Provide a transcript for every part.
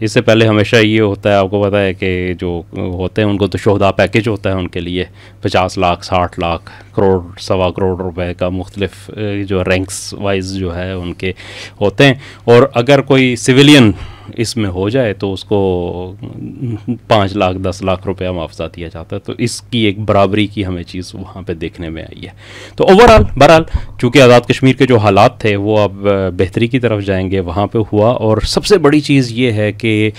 اس سے پہلے ہمیشہ یہ ہوتا ہے، آپ کو پتہ ہے کہ جو ہوتے ہیں ان کو تو شہداء پیکیج ہوتا ہے ان کے لیے 50 لاکھ 60 لاکھ کروڑ 1.25 کروڑ روپے کا، مختلف جو رینکس وائز جو ہے ان کے ہوتے ہیں. اور اگر کوئی سویلین اس میں ہو جائے تو اس کو 5 لاکھ 10 لاکھ روپیہ معاوضہ دیا جاتا ہے. تو اس کی ایک برابری کی ہمیں چیز وہاں پہ دیکھنے میں آئی ہے. تو بہرحال چونکہ آزاد کشمیر کے جو حالات تھے وہ اب بہتری کی طرف جائیں گے، وہاں پہ ہوا. اور سب سے بڑی چیز یہ ہے کہ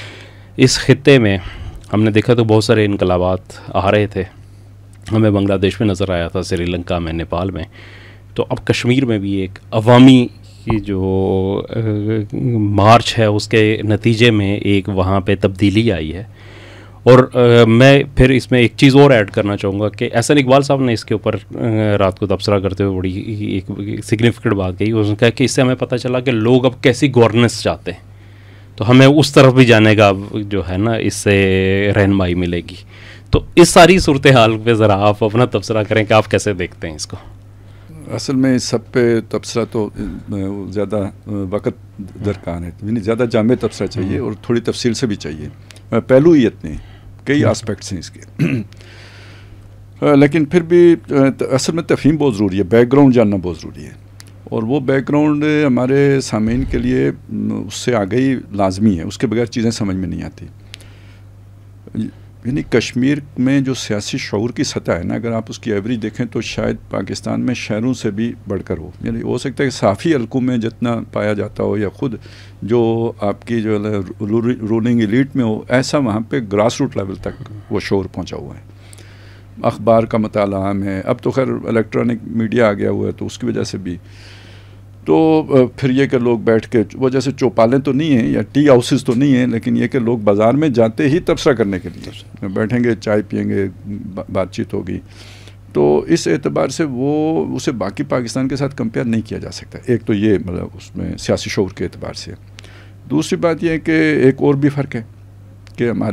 اس خطے میں ہم نے دیکھا تو بہت سارے انقلابات آ رہے تھے. ہمیں بنگلہ دیش میں نظر آیا تھا، سری لنکا میں، نیپال میں. تو اب کشمیر میں بھی ایک عوامی کی جو مارچ ہے اس کے نتیجے میں ایک وہاں پہ تبدیلی آئی ہے. اور میں پھر اس میں ایک چیز اور ایڈ کرنا چاہوں گا کہ احسن اقبال صاحب نے اس کے اوپر رات کو تبصرہ کرتے ہوئے بڑی ایک سگنیفیکنٹ بات کہی. اس نے کہا کہ اس سے ہمیں پتہ چلا کہ لوگ اب کیسی گورننس چاہتے ہیں، تو ہمیں اس طرف بھی جانے کا جو ہے نا اس سے رہنمائی ملے گی. تو اس ساری صورتحال پہ ذرا آپ اپنا تبصرہ کریں کہ آپ کیسے دیکھتے ہیں اس کو. اصل میں اس سب پہ تبصرہ تو زیادہ وقت درکار ہے، یعنی زیادہ جامع تبصرہ چاہیے اور تھوڑی تفصیل سے بھی چاہیے. پہلو ہی اتنے کئی آسپیکٹس ہیں اس کے، لیکن پھر بھی اصل میں تفہیم بہت ضروری ہے، بیک گراؤنڈ جاننا بہت ضروری ہے. اور وہ بیک گراؤنڈ ہمارے سامعین کے لیے اس سے آگہی لازمی ہے، اس کے بغیر چیزیں سمجھ میں نہیں آتی. یعنی کشمیر میں جو سیاسی شعور کی سطح ہے نا، اگر آپ اس کی ایوریج دیکھیں تو شاید پاکستان میں شہروں سے بھی بڑھ کر ہو. یعنی ہو سکتا ہے کہ صافی حلقوں میں جتنا پایا جاتا ہو یا خود جو آپ کی جو رولنگ ایلیٹ میں ہو، ایسا وہاں پہ گراس روٹ لیول تک وہ شعور پہنچا ہوا ہے. اخبار کا مطالعہ عام ہے، اب تو خیر الیکٹرانک میڈیا آ گیا ہوا ہے تو اس کی وجہ سے بھی. تو پھر یہ کہ لوگ بیٹھ کے وہ جیسے چوپالیں تو نہیں ہیں یا ٹی ہاؤسز تو نہیں ہیں، لیکن یہ کہ لوگ بازار میں جاتے ہی تبصرہ کرنے کے لیے بیٹھیں گے، چائے پئیں گے، بات چیت ہوگی. تو اس اعتبار سے وہ اسے باقی پاکستان کے ساتھ کمپیئر نہیں کیا جا سکتا. ایک تو یہ مطلب اس میں سیاسی شعور کے اعتبار سے. دوسری بات یہ ہے کہ ایک اور بھی فرق ہے کہ ہم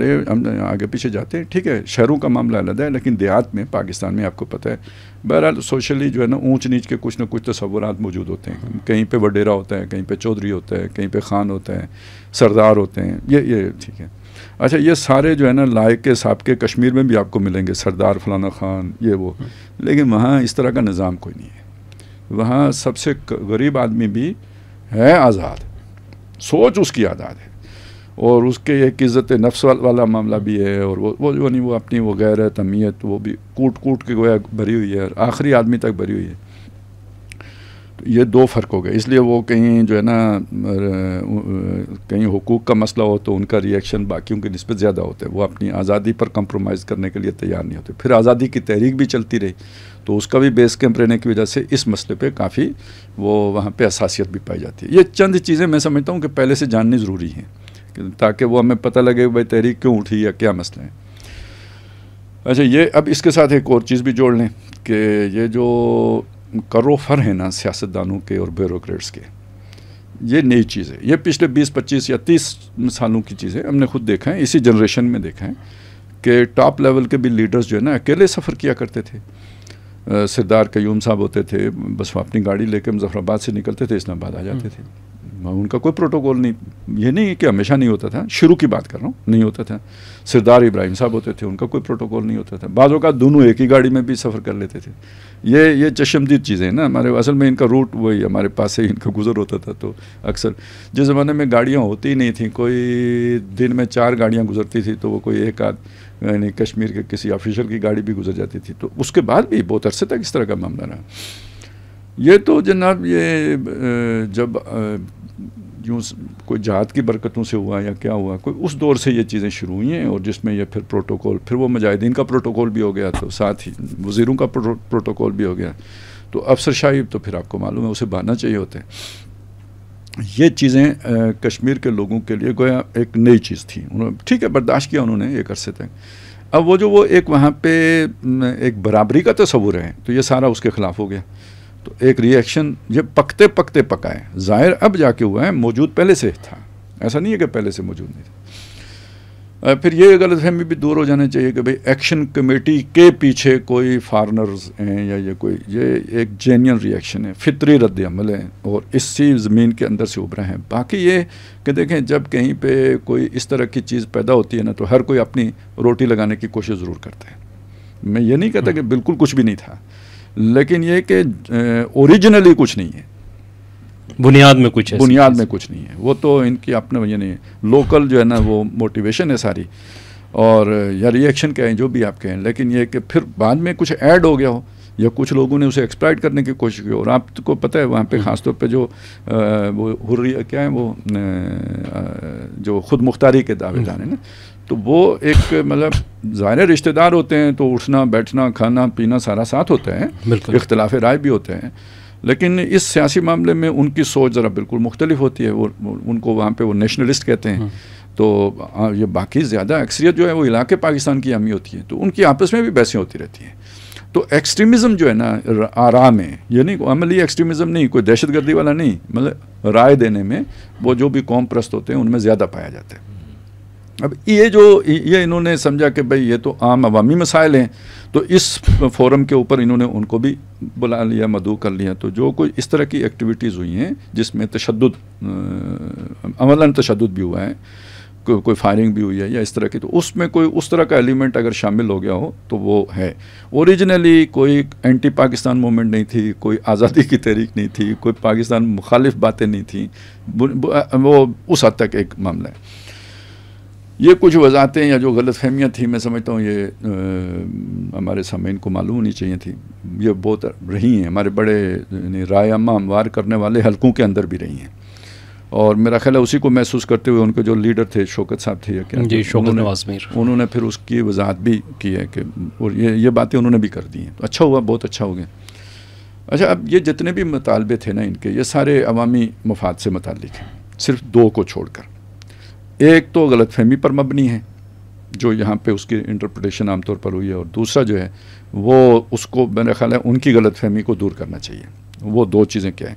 آگے پیچھے جاتے ہیں، ٹھیک ہے شہروں کا معاملہ علیحدہ ہے، لیکن دیہات میں پاکستان میں آپ کو پتہ ہے بہرحال سوشلی جو ہے نا اونچ نیچ کے کچھ نہ کچھ تصورات موجود ہوتے ہیں. کہیں پہ وڈیرا ہوتا ہے، کہیں پہ چودھری ہوتا ہے، کہیں پہ خان ہوتا ہے، سردار ہوتے ہیں، یہ ٹھیک ہے. اچھا یہ سارے جو ہے نا لائق کے سابقے کشمیر میں بھی آپ کو ملیں گے، سردار فلانا خان یہ وہ، لیکن وہاں اس طرح کا نظام کوئی نہیں ہے. وہاں سب سے غریب آدمی بھی ہے آزاد، سوچ اس کی آزاد ہے، اور اس کے ایک عزت نفس والا معاملہ بھی ہے. اور وہ نہیں وہ اپنی وہ غیرت اہمیت وہ بھی کوٹ کے گویا بھری ہوئی ہے، اور آخری آدمی تک بھری ہوئی ہے. تو یہ دو فرق ہو گئے. اس لیے وہ کہیں جو ہے نا کہیں حقوق کا مسئلہ ہو تو ان کا ریئیکشن باقیوں کی نسبت زیادہ ہوتا ہے، وہ اپنی آزادی پر کمپرومائز کرنے کے لیے تیار نہیں ہوتے. پھر آزادی کی تحریک بھی چلتی رہی تو اس کا بھی بیس کیمپ رہنے کی وجہ سے اس مسئلے پہ کافی وہ وہاں پہ حساسیت بھی پائی جاتی ہے. یہ چند چیزیں میں سمجھتا ہوں کہ پہلے سے جاننی ضروری ہیں تاکہ وہ ہمیں پتہ لگے کہ بھائی تحریک کیوں اٹھی یا کیا مسئلہ ہے. اچھا یہ اب اس کے ساتھ ایک اور چیز بھی جوڑ لیں کہ یہ جو کرو فر ہیں نا سیاستدانوں کے اور بیوروکریٹس کے، یہ نئی چیز ہے. یہ پچھلے 20-25 یا 30 سالوں کی چیز ہے. ہم نے خود دیکھا ہے، اسی جنریشن میں دیکھا ہے کہ ٹاپ لیول کے بھی لیڈرز جو ہے نا اکیلے سفر کیا کرتے تھے. سردار قیوم صاحب ہوتے تھے، بس وہ اپنی گاڑی لے کے مظفر آباد سے نکلتے تھے، اسلام آباد آ جاتے تھے. ان کا کوئی پروٹوکول نہیں. یہ نہیں کہ ہمیشہ نہیں ہوتا تھا، شروع کی بات کر رہا ہوں، نہیں ہوتا تھا. سردار ابراہیم صاحب ہوتے تھے، ان کا کوئی پروٹوکول نہیں ہوتا تھا. بعض اوقات دونوں ایک ہی گاڑی میں بھی سفر کر لیتے تھے. یہ چشمدید چیزیں ہیں نا ہمارے. اصل میں ان کا روٹ وہی ہمارے پاس سے ان کا گزر ہوتا تھا. تو اکثر جس زمانے میں گاڑیاں ہوتی ہی نہیں تھیں، کوئی دن میں 4 گاڑیاں گزرتی تھی، تو وہ کوئی ایک آدھ یعنی کشمیر کے کسی آفیشل کی گاڑی بھی گزر جاتی تھی. تو اس کے بعد بھی بہت عرصے تک اس طرح کا معاملہ رہا. یہ تو جناب یہ جب یوں کوئی جہاد کی برکتوں سے ہوا یا کیا ہوا، کوئی اس دور سے یہ چیزیں شروع ہوئی ہیں، اور جس میں یہ پھر پروٹوکول، پھر وہ مجاہدین کا پروٹوکول بھی ہو گیا، تو ساتھ ہی وزیروں کا پروٹوکول بھی ہو گیا. تو افسر شاہی تو پھر آپ کو معلوم ہے اسے بہانا چاہیے ہوتا ہے. یہ چیزیں کشمیر کے لوگوں کے لیے گویا ایک نئی چیز تھی. انہوں نے ٹھیک ہے برداشت کیا انہوں نے ایک عرصے تک. اب وہ ایک وہاں پہ ایک برابری کا تصور ہے تو یہ سارا اس کے خلاف ہو گیا. تو ایک ری ایکشن یہ پکتے پکا ہے. ظاہر اب جا کے ہوا ہے، موجود پہلے سے تھا، ایسا نہیں ہے کہ پہلے سے موجود نہیں تھا. پھر یہ غلط فہمی بھی دور ہو جانا چاہیے کہ بھئی ایکشن کمیٹی کے پیچھے کوئی فارنرز ہیں یا یہ ایک جینین ری ایکشن ہے، فطری رد عمل ہے اور اسی زمین کے اندر سے ابھرا ہے. باقی یہ کہ دیکھیں جب کہیں پہ کوئی اس طرح کی چیز پیدا ہوتی ہے نا تو ہر کوئی اپنی روٹی لگانے کی کوشش ضرور کرتا ہے. میں یہ نہیں کہتا کہ بالکل کچھ بھی نہیں تھا، لیکن یہ کہ اوریجنلی کچھ نہیں ہے، بنیاد میں کچھ نہیں ہے. وہ تو ان کی اپنے یعنی لوکل جو ہے نا وہ موٹیویشن ہے ساری، اور یا ری ایکشن کہیں جو بھی آپ کہیں، لیکن یہ کہ پھر بعد میں کچھ ایڈ ہو گیا ہو یا کچھ لوگوں نے اسے ایکسپلائٹ کرنے کی کوشش کی. اور آپ کو پتہ ہے وہاں پہ خاص طور پہ جو وہ حریہ کیا ہے وہ جو خود مختاری کے دعوے دار ہیں نا، تو وہ ایک مطلب ظاہر رشتہ دار ہوتے ہیں تو اٹھنا بیٹھنا کھانا پینا سارا ساتھ ہوتا ہے، اختلاف رائے بھی ہوتے ہیں، لیکن اس سیاسی معاملے میں ان کی سوچ ذرا بالکل مختلف ہوتی ہے. وہ ان کو وہاں پہ وہ نیشنلسٹ کہتے ہیں. تو یہ باقی زیادہ اکثریت جو ہے وہ علاقے پاکستان کی اہمی ہوتی ہے، تو ان کی آپس میں بھی بحثیں ہوتی رہتی ہیں. تو ایکسٹریمزم جو ہے نا آرام ہے، یہ نہیں عملی ایکسٹریمزم نہیں، کوئی دہشت گردی والا نہیں، مطلب رائے دینے میں وہ جو بھی قوم پرست ہوتے ہیں ان میں زیادہ پایا جاتا ہے. اب یہ انہوں نے سمجھا کہ بھئی یہ تو عام عوامی مسائل ہیں، تو اس فورم کے اوپر انہوں نے ان کو بھی بلا لیا، مدعو کر لیا. تو جو کوئی اس طرح کی ایکٹیویٹیز ہوئی ہیں جس میں تشدد عملاً تشدد بھی ہوا ہے، کوئی فائرنگ بھی ہوئی ہے یا اس طرح کی، تو اس میں کوئی اس طرح کا ایلیمنٹ اگر شامل ہو گیا ہو تو وہ ہے. اوریجنلی کوئی اینٹی پاکستان موومنٹ نہیں تھی، کوئی آزادی کی تحریک نہیں تھی، کوئی پاکستان مخالف باتیں نہیں تھیں، وہ اس حد تک ایک معاملہ ہے. یہ کچھ وضاحتیں یا جو غلط فہمیاں تھیں میں سمجھتا ہوں یہ ہمارے سامعین کو معلوم ہونی چاہیے تھی. یہ بہت رہی ہیں، ہمارے بڑے یعنی رائے عامہ ہموار کرنے والے حلقوں کے اندر بھی رہی ہیں، اور میرا خیال ہے اسی کو محسوس کرتے ہوئے ان کے جو لیڈر تھے شوکت صاحب تھے یا کیا جی شوکت نواز میر، انہوں نے پھر اس کی وضاحت بھی کی ہے کہ اور یہ باتیں انہوں نے بھی کر دی ہیں. تو اچھا ہوا، بہت اچھا ہو گیا. اچھا اب یہ جتنے بھی مطالبے تھے نا ان کے، یہ سارے عوامی مفاد سے متعلق ہیں، صرف دو کو چھوڑ کر. ایک تو غلط فہمی پر مبنی ہے جو یہاں پہ اس کی انٹرپریٹیشن عام طور پر ہوئی ہے، اور دوسرا جو ہے وہ اس کو میرا خیال ہے ان کی غلط فہمی کو دور کرنا چاہیے. وہ دو چیزیں کیا ہیں؟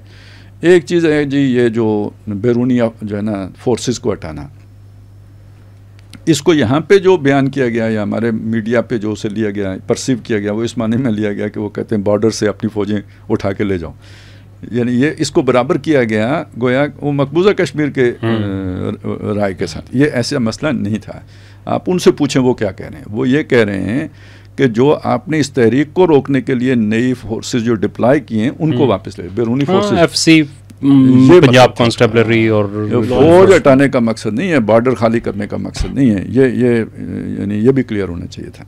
ایک چیز ہے جی یہ جو بیرونی جو ہے نا فورسز کو ہٹانا، اس کو یہاں پہ جو بیان کیا گیا یا ہمارے میڈیا پہ جو اسے لیا گیا پرسیو کیا گیا وہ اس معنی میں لیا گیا کہ وہ کہتے ہیں بارڈر سے اپنی فوجیں اٹھا کے لے جاؤ. یعنی یہ اس کو برابر کیا گیا گویا وہ مقبوضہ کشمیر کے رائے کے ساتھ. یہ ایسا مسئلہ نہیں تھا. آپ ان سے پوچھیں وہ کیا کہہ رہے ہیں. وہ یہ کہہ رہے ہیں کہ جو آپ نے اس تحریک کو روکنے کے لیے نئی فورسز جو ڈپلائی کی ہیں ان کو واپس لے. بیرونی forces F C Punjab constabulary اور فوج ہٹانے کا مقصد نہیں ہے، بارڈر خالی کرنے کا مقصد نہیں ہے. یعنی یہ بھی کلیئر ہونا چاہیے تھا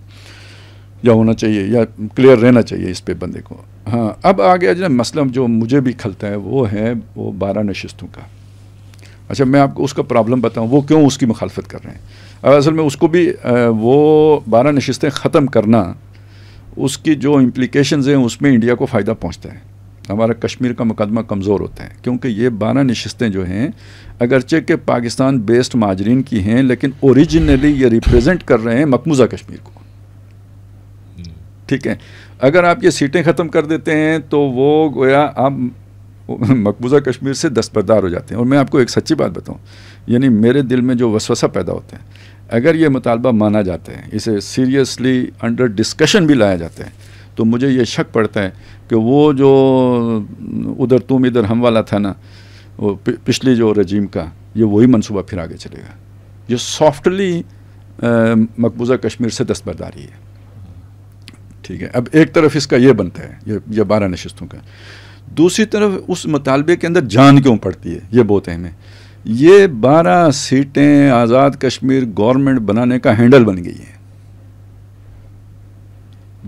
یا ہونا چاہیے یا کلیئر رہنا چاہیے اس پہ بندے کو. ہاں اب آ گیا جو مسئلہ جو مجھے بھی کھلتا ہے وہ ہے وہ 12 نشستوں کا. اچھا میں آپ کو اس کا پرابلم بتاؤں وہ کیوں اس کی مخالفت کر رہے ہیں. اصل میں اس کو بھی وہ 12 نشستیں ختم کرنا اس کی جو امپلیکیشنز ہیں اس میں انڈیا کو فائدہ پہنچتا ہے. ہمارا کشمیر کا مقدمہ کمزور ہوتا ہے کیونکہ یہ 12 نشستیں جو ہیں اگرچہ کہ پاکستان بیسڈ مہاجرین کی ہیں لیکن اوریجنلی یہ ریپریزنٹ کر رہے ہیں مقبوضہ کشمیر کو. ٹھیک ہے، اگر آپ یہ سیٹیں ختم کر دیتے ہیں تو وہ گویا آپ مقبوضہ کشمیر سے دستبردار ہو جاتے ہیں. اور میں آپ کو ایک سچی بات بتاؤں، یعنی میرے دل میں جو وسوسہ پیدا ہوتا ہے اگر یہ مطالبہ مانا جاتا ہے، اسے سیریسلی انڈر ڈسکشن بھی لایا جاتا ہے، تو مجھے یہ شک پڑتا ہے کہ وہ جو ادھر تم ادھر ہم والا تھا نا وہ پچھلی جو رجیم کا، یہ وہی منصوبہ پھر آگے چلے گا. یہ سافٹلی مقبوضہ کشمیر سے دستبرداری ہے. ٹھیک ہے، اب ایک طرف اس کا یہ بنتا ہے یہ 12 نشستوں کا، دوسری طرف اس مطالبے کے اندر جان کیوں پڑتی ہے، یہ بہت اہم ہے. یہ 12 سیٹیں آزاد کشمیر گورنمنٹ بنانے کا ہینڈل بن گئی ہیں.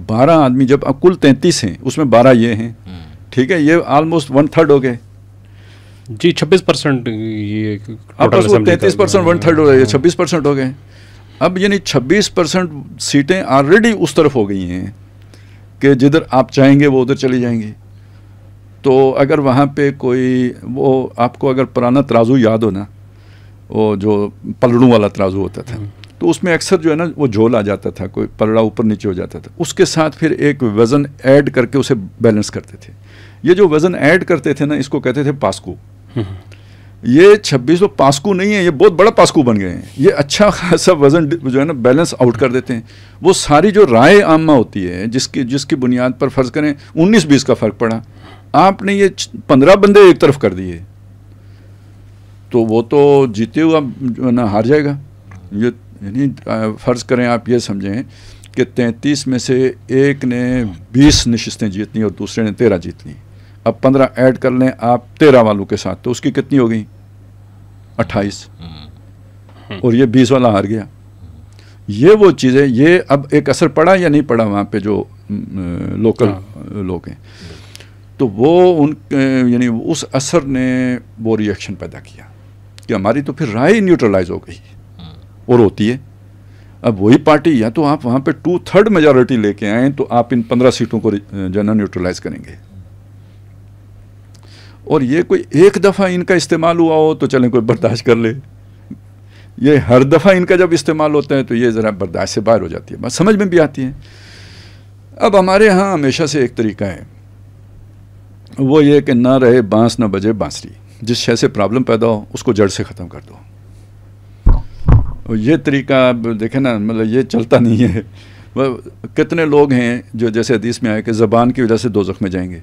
12 آدمی جب اب کل 33 ہیں اس میں 12 یہ ہیں. ٹھیک ہے، یہ آلموسٹ 1/3 ہو گئے جی. 26% یہ 33% 1/3 ہو گئے، 26% ہو گئے. اب یعنی 26% سیٹیں آلریڈی اس طرف ہو گئی ہیں کہ جدھر آپ چاہیں گے وہ ادھر چلی جائیں گی. تو اگر وہاں پہ کوئی وہ آپ کو اگر پرانا ترازو یاد ہو نا، وہ جو پلڑوں والا ترازو ہوتا تھا، تو اس میں اکثر جو ہے نا وہ جھول آ جاتا تھا، کوئی پلڑا اوپر نیچے ہو جاتا تھا، اس کے ساتھ پھر ایک وزن ایڈ کر کے اسے بیلنس کرتے تھے. یہ جو وزن ایڈ کرتے تھے نا اس کو کہتے تھے پاسکو. یہ 26 پاسکو نہیں ہے, یہ بہت بڑا پاسکو بن گئے ہیں. یہ اچھا خاصا وزن جو ہے نا بیلنس آؤٹ کر دیتے ہیں. وہ ساری جو رائے عامہ ہوتی ہے جس کی بنیاد پر فرض کریں 19-20 کا فرق پڑا, آپ نے یہ 15 بندے ایک طرف کر دیے تو وہ تو جیتے ہوا جو ہے نا ہار جائے گا. یہ یعنی فرض کریں آپ یہ سمجھیں کہ 33 میں سے ایک نے 20 نشستیں جیت لی اور دوسرے نے 13 جیت لی. اب 15 ایڈ کر لیں آپ 13 والوں کے ساتھ, تو اس کی کتنی ہو گئی 28, اور یہ 20 والا ہار گیا. یہ وہ چیزیں, یہ اب ایک اثر پڑا یا نہیں پڑا وہاں پہ جو لوکل لوگ ہیں, تو وہ ان یعنی اس اثر نے وہ ری ایکشن پیدا کیا کہ ہماری تو پھر رائے نیوٹرلائز ہو گئی اور ہوتی ہے. اب وہی پارٹی یا تو آپ وہاں پہ 2/3 میجورٹی لے کے آئیں تو آپ ان 15 سیٹوں کو جو ہے نا نیوٹرلائز کریں گے. اور یہ کوئی ایک دفعہ ان کا استعمال ہوا ہو تو چلیں کوئی برداشت کر لے, یہ ہر دفعہ ان کا جب استعمال ہوتا ہے تو یہ ذرا برداشت سے باہر ہو جاتی ہے, بات سمجھ میں بھی آتی ہے. اب ہمارے ہاں ہمیشہ سے ایک طریقہ ہے, وہ یہ کہ نہ رہے بانس نہ بجے بانسری, جس شے سے پرابلم پیدا ہو اس کو جڑ سے ختم کر دو. اور یہ طریقہ اب دیکھیں نا, مطلب یہ چلتا نہیں ہے. کتنے لوگ ہیں جو جیسے حدیث میں آئے کہ زبان کی وجہ سے دوزخ میں جائیں گے.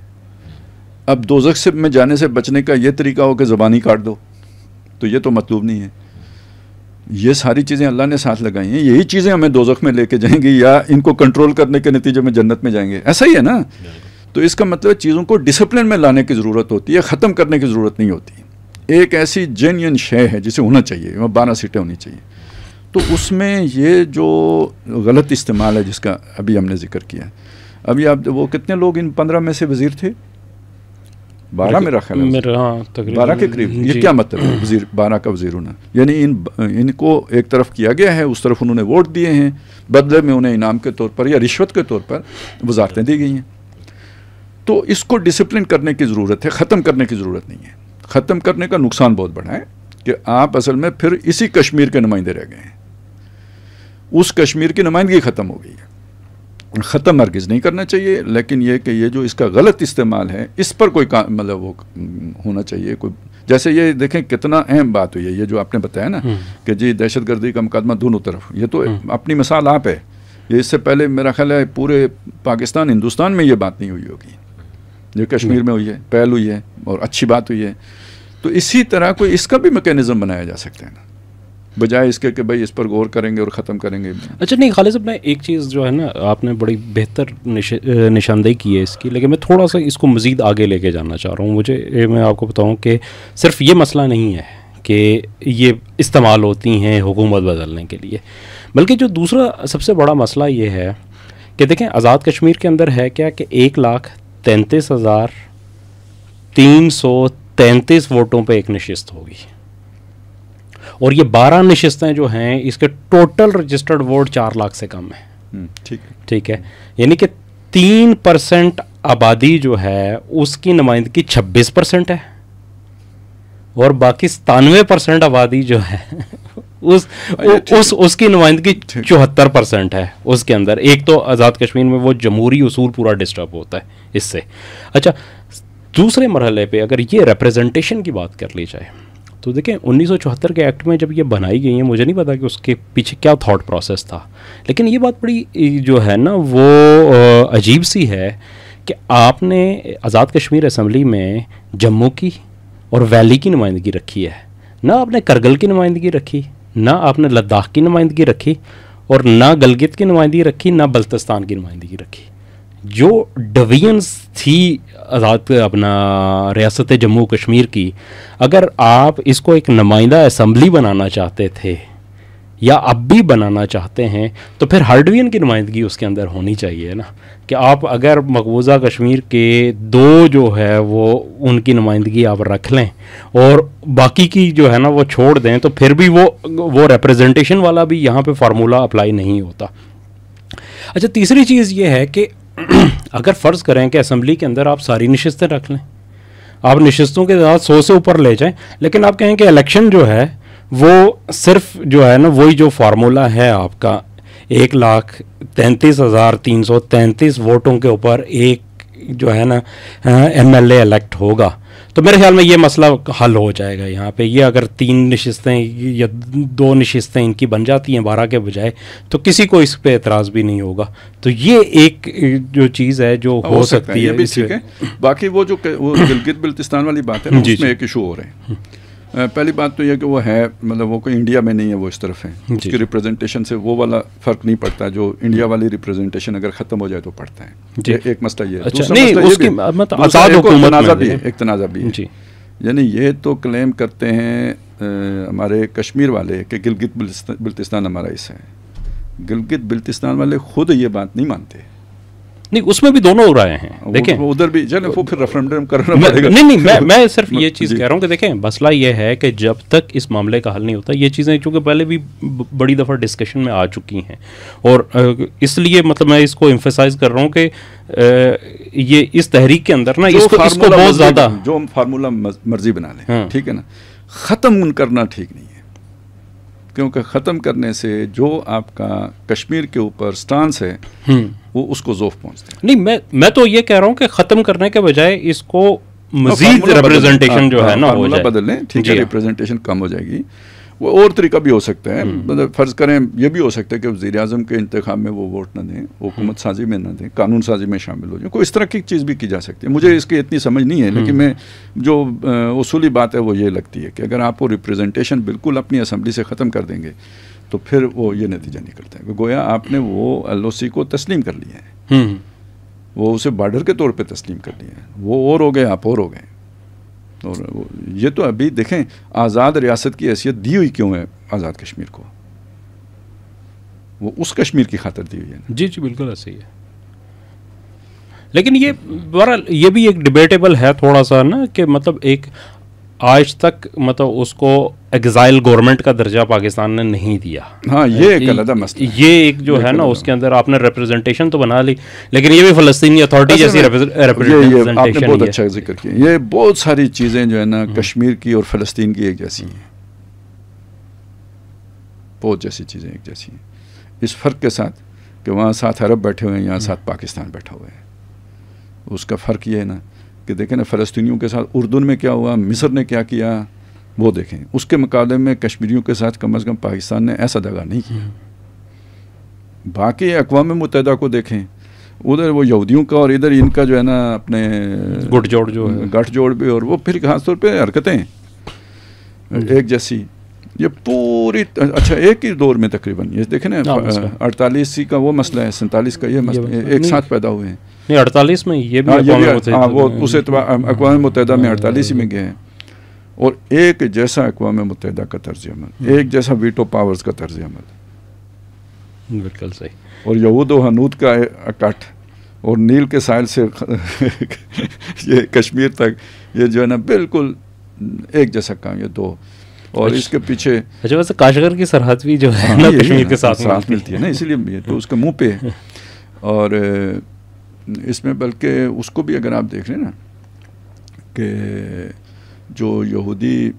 اب دوزخ سے میں جانے سے بچنے کا یہ طریقہ ہو کہ زبان ہی کاٹ دو, تو یہ تو مطلوب نہیں ہے. یہ ساری چیزیں اللہ نے ساتھ لگائی ہیں, یہی چیزیں ہمیں دوزخ میں لے کے جائیں گی یا ان کو کنٹرول کرنے کے نتیجے میں جنت میں جائیں گے, ایسا ہی ہے نا. تو اس کا مطلب چیزوں کو ڈسپلن میں لانے کی ضرورت ہوتی ہے, ختم کرنے کی ضرورت نہیں ہوتی. ایک ایسی جینین شے ہے جسے ہونا چاہیے, وہ 12 سیٹیں ہونی چاہیے. تو اس میں یہ جو غلط استعمال ہے جس کا ابھی ہم نے ذکر کیا, ابھی آپ وہ کتنے لوگ ان 15 میں سے وزیر تھے, 12 میرا خیال ہے, 12 کے قریب. یہ کیا مطلب ہے وزیر 12 کا وزیر ہونا؟ یعنی ان کو ایک طرف کیا گیا ہے, اس طرف انہوں نے ووٹ دیے ہیں, بدلے میں انہیں انعام کے طور پر یا رشوت کے طور پر وزارتیں دی گئی ہیں. تو اس کو ڈسپلن کرنے کی ضرورت ہے, ختم کرنے کی ضرورت نہیں ہے. ختم کرنے کا نقصان بہت بڑا ہے کہ آپ اصل میں پھر اسی کشمیر کے نمائندے رہ گئے ہیں. اس کشمیر کی نمائندگی ختم ہو گئی ہے. ختم ہرگز نہیں کرنا چاہیے, لیکن یہ کہ یہ جو اس کا غلط استعمال ہے اس پر کوئی مطلب وہ ہونا چاہیے. کوئی جیسے یہ دیکھیں کتنا اہم بات ہوئی ہے, یہ جو آپ نے بتایا نا کہ جی دہشت گردی کا مقدمہ دونوں طرف, یہ تو اپنی مثال آپ ہے. یہ اس سے پہلے میرا خیال ہے پورے پاکستان ہندوستان میں یہ بات نہیں ہوئی ہوگی, جو کشمیر میں ہوئی ہے, پہل ہوئی ہے اور اچھی بات ہوئی ہے. تو اسی طرح کوئی اس کا بھی میکینزم بنایا جا سکتا ہے نا, بجائے اس کے کہ بھائی اس پر غور کریں گے اور ختم کریں گے. اچھا نہیں خالد صاحب, میں ایک چیز جو ہے نا آپ نے بڑی بہتر نشاندہی کی ہے اس کی, لیکن میں تھوڑا سا اس کو مزید آگے لے کے جانا چاہ رہا ہوں. مجھے میں آپ کو بتاؤں کہ صرف یہ مسئلہ نہیں ہے کہ یہ استعمال ہوتی ہیں حکومت بدلنے کے لیے, بلکہ جو دوسرا سب سے بڑا مسئلہ یہ ہے کہ دیکھیں آزاد کشمیر کے اندر ہے کیا کہ 1,33,333 ووٹوں پہ ایک نشست ہوگی, اور یہ 12 نشستیں جو ہیں اس کے ٹوٹل رجسٹرڈ ووٹ 4 لاکھ سے کم ہیں. ٹھیک ہے, یعنی کہ 3% آبادی جو ہے اس کی نمائندگی 26% ہے, اور باقی 97% آبادی جو ہے اس کی نمائندگی 74% ہے. اس کے اندر ایک تو آزاد کشمیر میں وہ جمہوری اصول پورا ڈسٹرب ہوتا ہے اس سے. اچھا دوسرے مرحلے پہ اگر یہ ریپریزنٹیشن کی بات کر لی جائے تو دیکھیں 1974 کے ایکٹ میں جب یہ بنائی گئی ہیں, مجھے نہیں پتا کہ اس کے پیچھے کیا تھاٹ پروسیس تھا, لیکن یہ بات بڑی جو ہے نا وہ عجیب سی ہے کہ آپ نے آزاد کشمیر اسمبلی میں جموں کی اور ویلی کی نمائندگی رکھی ہے, نہ آپ نے کرگل کی نمائندگی رکھی, نہ آپ نے لداخ کی نمائندگی رکھی, اور نہ گلگت کی نمائندگی رکھی, نہ بلتستان کی نمائندگی رکھی. جو ڈویژنز تھی آزاد اپنا ریاست جموں کشمیر کی, اگر آپ اس کو ایک نمائندہ اسمبلی بنانا چاہتے تھے یا اب بھی بنانا چاہتے ہیں تو پھر ہر ڈویژن کی نمائندگی اس کے اندر ہونی چاہیے نا, کہ آپ اگر مقبوضہ کشمیر کے 2 جو ہے وہ ان کی نمائندگی آپ رکھ لیں اور باقی کی جو ہے نا وہ چھوڑ دیں تو پھر بھی وہ ریپریزنٹیشن والا بھی یہاں پہ فارمولہ اپلائی نہیں ہوتا. اچھا تیسری چیز یہ ہے کہ اگر فرض کریں کہ اسمبلی کے اندر آپ ساری نشستیں رکھ لیں, آپ نشستوں کے ساتھ 100 سے اوپر لے جائیں, لیکن آپ کہیں کہ الیکشن جو ہے وہ صرف جو ہے نا وہی جو فارمولہ ہے آپ کا 1,33,333 ووٹوں کے اوپر ایک جو ہے نا ایم ایل اے الیکٹ ہوگا, تو میرے خیال میں یہ مسئلہ حل ہو جائے گا یہاں پہ. یہ اگر 3 نشستیں یا 2 نشستیں ان کی بن جاتی ہیں 12 کے بجائے تو کسی کو اس پہ اعتراض بھی نہیں ہوگا. تو یہ ایک جو چیز ہے جو ہو سکتی ہے. باقی وہ جو گلگت بلتستان والی بات ہے اس میں ایک ایشو ہو رہے ہیں. پہلی بات تو یہ کہ وہ ہے مطلب وہ کوئی انڈیا میں نہیں ہے, وہ اس طرف ہے, اس کی ریپریزنٹیشن سے وہ والا فرق نہیں پڑتا جو انڈیا والی ریپریزنٹیشن اگر ختم ہو جائے تو پڑتا ہے. ایک مسئلہ یہ ہے. ایک تنازع بھی ہے, یعنی یہ تو کلیم کرتے ہیں ہمارے کشمیر والے کہ گلگت بلتستان ہمارا حصہ ہے. گلگت بلتستان والے خود یہ بات نہیں مانتے. نہیں, اس میں بھی دونوں ہو رہے ہیں. دیکھیں ادھر بھی وہ پھر ریفرنڈم کرنا پڑے گا. نہیں, میں صرف یہ چیز کہہ رہا ہوں کہ دیکھیں مسئلہ یہ ہے کہ جب تک اس معاملے کا حل نہیں ہوتا, یہ چیزیں چونکہ پہلے بھی بڑی دفعہ ڈسکشن میں آ چکی ہیں, اور اس لیے مطلب میں اس کو ایمفیسائز کر رہا ہوں کہ یہ اس تحریک کے اندر نا اس کو بہت زیادہ جو فارمولا مرضی بنا لیں, ٹھیک ہے نا, ختم کرنا ٹھیک نہیں ہے. کیونکہ ختم کرنے سے جو آپ کا کشمیر کے اوپر سٹانس ہے وہ اس کو ذوف پہنچتے ہیں. نہیں, میں تو یہ کہہ رہا ہوں کہ ختم کرنے کے بجائے اس کو مزید ریپریزنٹیشن جو ہے نا ہو جائے, بدل لیں, ٹھیک ہے, ریپریزنٹیشن کم ہو جائے گی. وہ اور طریقہ بھی ہو سکتا ہے, مطلب فرض کریں یہ بھی ہو سکتا ہے کہ وزیر اعظم کے انتخاب میں وہ ووٹ نہ دیں, حکومت سازی میں نہ دیں, قانون سازی میں شامل ہو جائیں. کوئی اس طرح کی چیز بھی کی جا سکتی ہے. مجھے اس کی اتنی سمجھ نہیں ہے, لیکن میں جو اصولی بات ہے وہ یہ لگتی ہے کہ اگر آپ وہ ریپریزنٹیشن بالکل اپنی اسمبلی سے ختم کر دیں گے تو پھر وہ یہ نتیجہ نکلتا ہے کہ گویا آپ نے وہ LOC کو تسلیم کر لیا ہے, وہ اسے بارڈر کے طور پہ تسلیم کر لیا ہے. وہ اور ہو گئے, آپ اور ہو گئے. اور یہ تو ابھی دیکھیں آزاد ریاست کی حیثیت دی ہوئی کیوں ہے آزاد کشمیر کو, وہ اس کشمیر کی خاطر دی ہوئی ہے. جی بالکل ایسے ہی ہے. لیکن یہ بہرحال یہ بھی ایک ڈبیٹیبل ہے تھوڑا سا نا کہ مطلب ایک آج تک مطلب اس کو ایگزائل گورنمنٹ کا درجہ پاکستان نے نہیں دیا. ہاں, یہ ایک علیحدہ مسئلہ, یہ ایک جو ہے نا اس کے اندر آپ نے ریپریزنٹیشن تو بنا لی, لیکن یہ بھی فلسطینی اتھارٹی جیسی ریپریزنٹیشن. آپ نے بہت اچھا ذکر کیا. یہ بہت ساری چیزیں جو ہے نا کشمیر کی اور فلسطین کی ایک جیسی ہیں, بہت جیسی چیزیں ایک جیسی ہیں, اس فرق کے ساتھ کہ وہاں 7 عرب بیٹھے ہوئے ہیں, یہاں 7 پاکستان بیٹھا ہوا ہے. اس کا فرق یہ ہے نا کہ دیکھیں نا فلسطینیوں کے ساتھ اردن میں کیا ہوا, مصر نے کیا کیا, وہ دیکھیں. اس کے مقابلے میں کشمیریوں کے ساتھ کم از کم پاکستان نے ایسا دغا نہیں کیا. باقی اقوام متحدہ کو دیکھیں, ادھر وہ یہودیوں کا اور ادھر ان کا جو ہے نا اپنے گٹھ جوڑ جو ہے, گٹھ جوڑ بھی, اور وہ پھر خاص طور پہ حرکتیں ایک جیسی. یہ پوری اچھا ایک ہی دور میں تقریباً یہ دیکھیں نا 48 کا وہ مسئلہ ہے, 47 کا یہ مسئلہ ایک ساتھ پیدا ہوئے ہیں. نہیں 48 میں یہ بھی وہ اس اقوام متحدہ میں 48 میں گئے ہیں, اور ایک جیسا اقوام متحدہ کا طرز عمل, ایک جیسا ویٹو پاورز کا طرز عمل. بالکل صحیح. اور یہود و حنود کا اکٹھ, اور نیل کے ساحل سے یہ کشمیر تک یہ جو ہے نا بالکل ایک جیسا کام, یہ دو. اور اس کے پیچھے اچھا ویسے کاشغر کی سرحد بھی جو ہے نا کشمیر کے ساتھ ملتی ہے نا, اسی لیے یہ تو اس کے منہ پہ ہے. اور اس میں بلکہ اس کو بھی اگر آپ دیکھ لیں نا کہ جو یہودی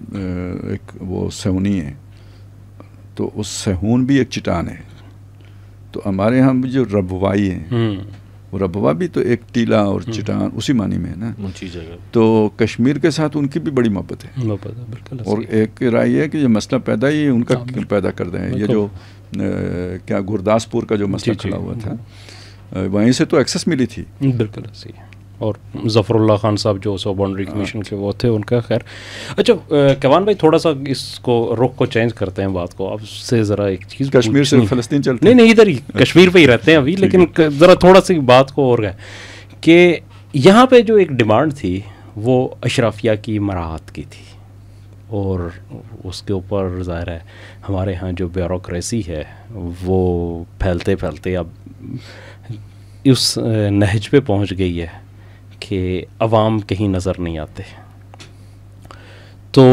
ایک وہ سہونی ہے, تو اس سہون بھی ایک چٹان ہے. تو ہمارے ہاں بھی جو ربوائی ہیں, وہ ربوا بھی تو ایک ٹیلا اور چٹان اسی معنی میں ہے نا. تو کشمیر کے ساتھ ان کی بھی بڑی محبت ہے. اور ایک رائے یہ ہے کہ یہ مسئلہ پیدا ہی ان کا پیدا کر دیں. یہ جو کیا گرداسپور کا جو مسئلہ کھڑا ہوا تھا, وہیں سے تو ایکسس ملی تھی. بالکل صحیح. اور ظفر اللہ خان صاحب جو سو باؤنڈری کمیشن کے وہ تھے, ان کا خیر. اچھا کیوان بھائی تھوڑا سا اس کو رخ کو چینج کرتے ہیں بات کو, اب سے ذرا ایک چیز کشمیر سے فلسطین چلتے نہیں ادھر ہی کشمیر پہ ہی رہتے ہیں ابھی, لیکن ذرا تھوڑا سی بات کو اور گئے کہ یہاں پہ جو ایک ڈیمانڈ تھی وہ اشرافیہ کی مراعات کی تھی, اور اس کے اوپر ظاہر ہے ہمارے ہاں جو بیوروکریسی ہے وہ پھیلتے پھیلتے اب اس نہج پہ پہنچ گئی ہے کہ عوام کہیں نظر نہیں آتے. تو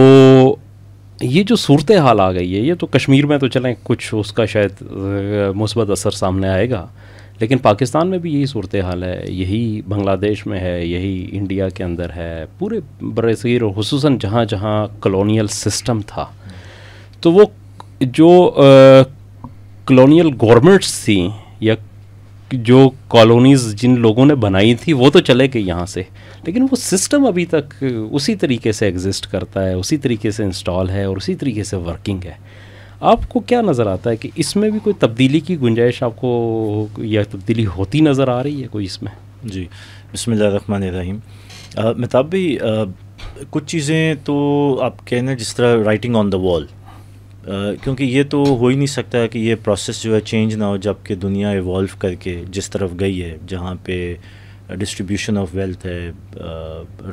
یہ جو صورتحال آ گئی ہے, یہ تو کشمیر میں تو چلیں کچھ اس کا شاید مثبت اثر سامنے آئے گا, لیکن پاکستان میں بھی یہی صورتحال ہے, یہی بنگلہ دیش میں ہے, یہی انڈیا کے اندر ہے, پورے برصغیر اور خصوصاً جہاں جہاں کلونیل سسٹم تھا. تو وہ جو کلونیل گورنمنٹس تھیں یا جو کالونیز جن لوگوں نے بنائی تھی وہ تو چلے گئے یہاں سے، لیکن وہ سسٹم ابھی تک اسی طریقے سے ایگزسٹ کرتا ہے، اسی طریقے سے انسٹال ہے اور اسی طریقے سے ورکنگ ہے. آپ کو کیا نظر آتا ہے کہ اس میں بھی کوئی تبدیلی کی گنجائش آپ کو یا تبدیلی ہوتی نظر آ رہی ہے کوئی اس میں؟ جی بسم اللہ الرحمن الرحیم. مہتاب بھائی کچھ چیزیں تو آپ کہنا جس طرح رائٹنگ آن دا وال، کیونکہ یہ تو ہو ہی نہیں سکتا کہ یہ پروسیس جو ہے چینج نہ ہو جب کہ دنیا ایوالو کر کے جس طرف گئی ہے، جہاں پہ ڈسٹریبیوشن آف ویلتھ ہے،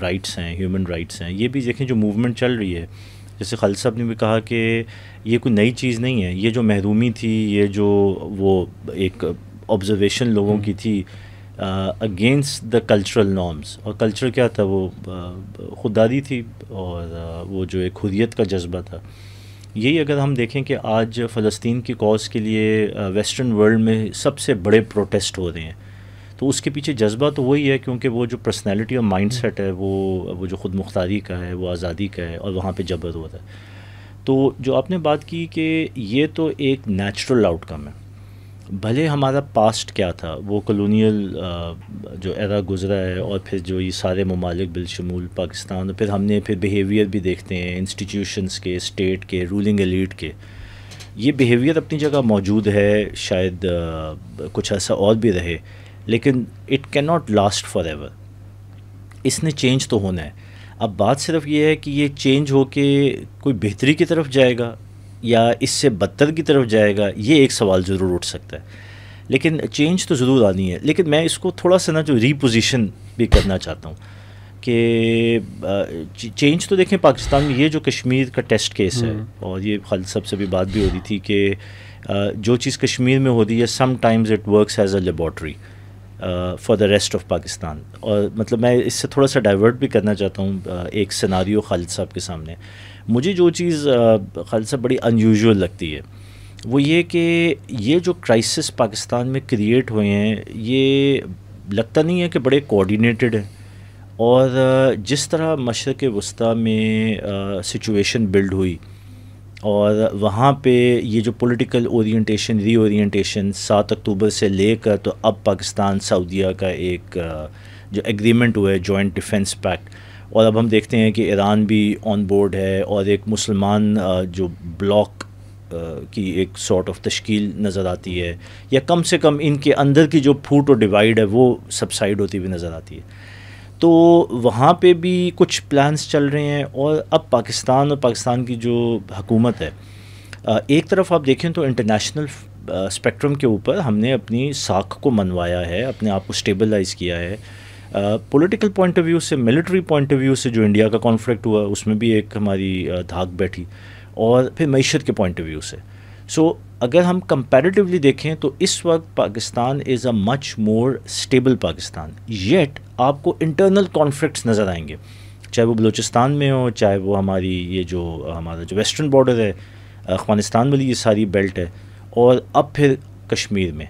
رائٹس ہیں، ہیومن رائٹس ہیں. یہ بھی دیکھیں جو موومنٹ چل رہی ہے، جیسے خالد صاحب نے بھی کہا کہ یہ کوئی نئی چیز نہیں ہے. یہ جو محرومی تھی، یہ جو وہ ایک آبزرویشن لوگوں کی تھی اگینسٹ دا کلچرل نارمز، اور کلچر کیا تھا؟ وہ خودداری تھی اور وہ جو ایک حریت کا جذبہ تھا. یہی اگر ہم دیکھیں کہ آج فلسطین کی کاز کے لیے ویسٹرن ورلڈ میں سب سے بڑے پروٹیسٹ ہو رہے ہیں، تو اس کے پیچھے جذبہ تو وہی ہے، کیونکہ وہ جو پرسنالٹی اور مائنڈ سیٹ ہے وہ جو خود مختاری کا ہے، وہ آزادی کا ہے، اور وہاں پہ جبر ہو رہا ہے. تو جو آپ نے بات کی کہ یہ تو ایک نیچرل آؤٹ کم ہے، بھلے ہمارا پاسٹ کیا تھا، وہ کلونیل جو ایرا گزرا ہے، اور پھر جو یہ سارے ممالک بالشمول پاکستان، اور پھر ہم نے پھر بیہیویئر بھی دیکھتے ہیں انسٹیٹیوشنس کے، اسٹیٹ کے، رولنگ ایلیٹ کے. یہ بیہیویئر اپنی جگہ موجود ہے، شاید کچھ ایسا اور بھی رہے، لیکن it cannot last forever. اس نے چینج تو ہونا ہے. اب بات صرف یہ ہے کہ یہ چینج ہو کے کوئی بہتری کی طرف جائے گا یا اس سے بدتر کی طرف جائے گا، یہ ایک سوال ضرور اٹھ سکتا ہے. لیکن چینج تو ضرور آنی ہے. لیکن میں اس کو تھوڑا سا نا جو ریپوزیشن بھی کرنا چاہتا ہوں کہ چینج تو دیکھیں پاکستان میں یہ جو کشمیر کا ٹیسٹ کیس ہے، اور یہ خالد صاحب سے بھی بات بھی ہو رہی تھی کہ جو چیز کشمیر میں ہو رہی ہے some times it works as a laboratory for the rest of Pakistan. اور مطلب میں اس سے تھوڑا سا ڈائیورٹ بھی کرنا چاہتا ہوں ایک سیناریو خالد صاحب کے سامنے. مجھے جو چیز خالد صاحب بڑی انیوژول لگتی ہے وہ یہ کہ یہ جو کرائسس پاکستان میں کریٹ ہوئے ہیں، یہ لگتا نہیں ہے کہ بڑے کوآرڈینیٹڈ ہیں. اور جس طرح مشرق وسطیٰ میں سچویشن بلڈ ہوئی، اور وہاں پہ یہ جو پولیٹیکل اورینٹیشن، ری اورینٹیشن 7 اکتوبر سے لے کر تو اب پاکستان سعودیہ کا ایک جو ایگریمنٹ ہوا ہے جوائنٹ ڈیفنس پیکٹ، اور اب ہم دیکھتے ہیں کہ ایران بھی آن بورڈ ہے، اور ایک مسلمان جو بلاک کی ایک سارٹ آف تشکیل نظر آتی ہے، یا کم سے کم ان کے اندر کی جو پھوٹ اور ڈیوائیڈ ہے وہ سبسائڈ ہوتی ہوئی نظر آتی ہے. تو وہاں پہ بھی کچھ پلانس چل رہے ہیں. اور اب پاکستان اور پاکستان کی جو حکومت ہے، ایک طرف آپ دیکھیں تو انٹرنیشنل اسپیکٹرم کے اوپر ہم نے اپنی ساکھ کو منوایا ہے، اپنے آپ کو اسٹیبلائز کیا ہے. پولیٹیکل پوائنٹ آف ویو سے، ملٹری پوائنٹ آف ویو سے جو انڈیا کا کانفلکٹ ہوا اس میں بھی ایک ہماری دھاک بیٹھی، اور پھر معیشت کے پوائنٹ آف ویو سے. سو اگر ہم کمپیریٹیولی دیکھیں تو اس وقت پاکستان از اے مچ مور اسٹیبل پاکستان. یٹ آپ کو انٹرنل کانفلکٹس نظر آئیں گے، چاہے وہ بلوچستان میں ہو، چاہے وہ ہماری یہ جو ہمارا جو ویسٹرن بارڈر ہے، افغانستان والی یہ ساری بیلٹ ہے، اور اب پھر کشمیر میں.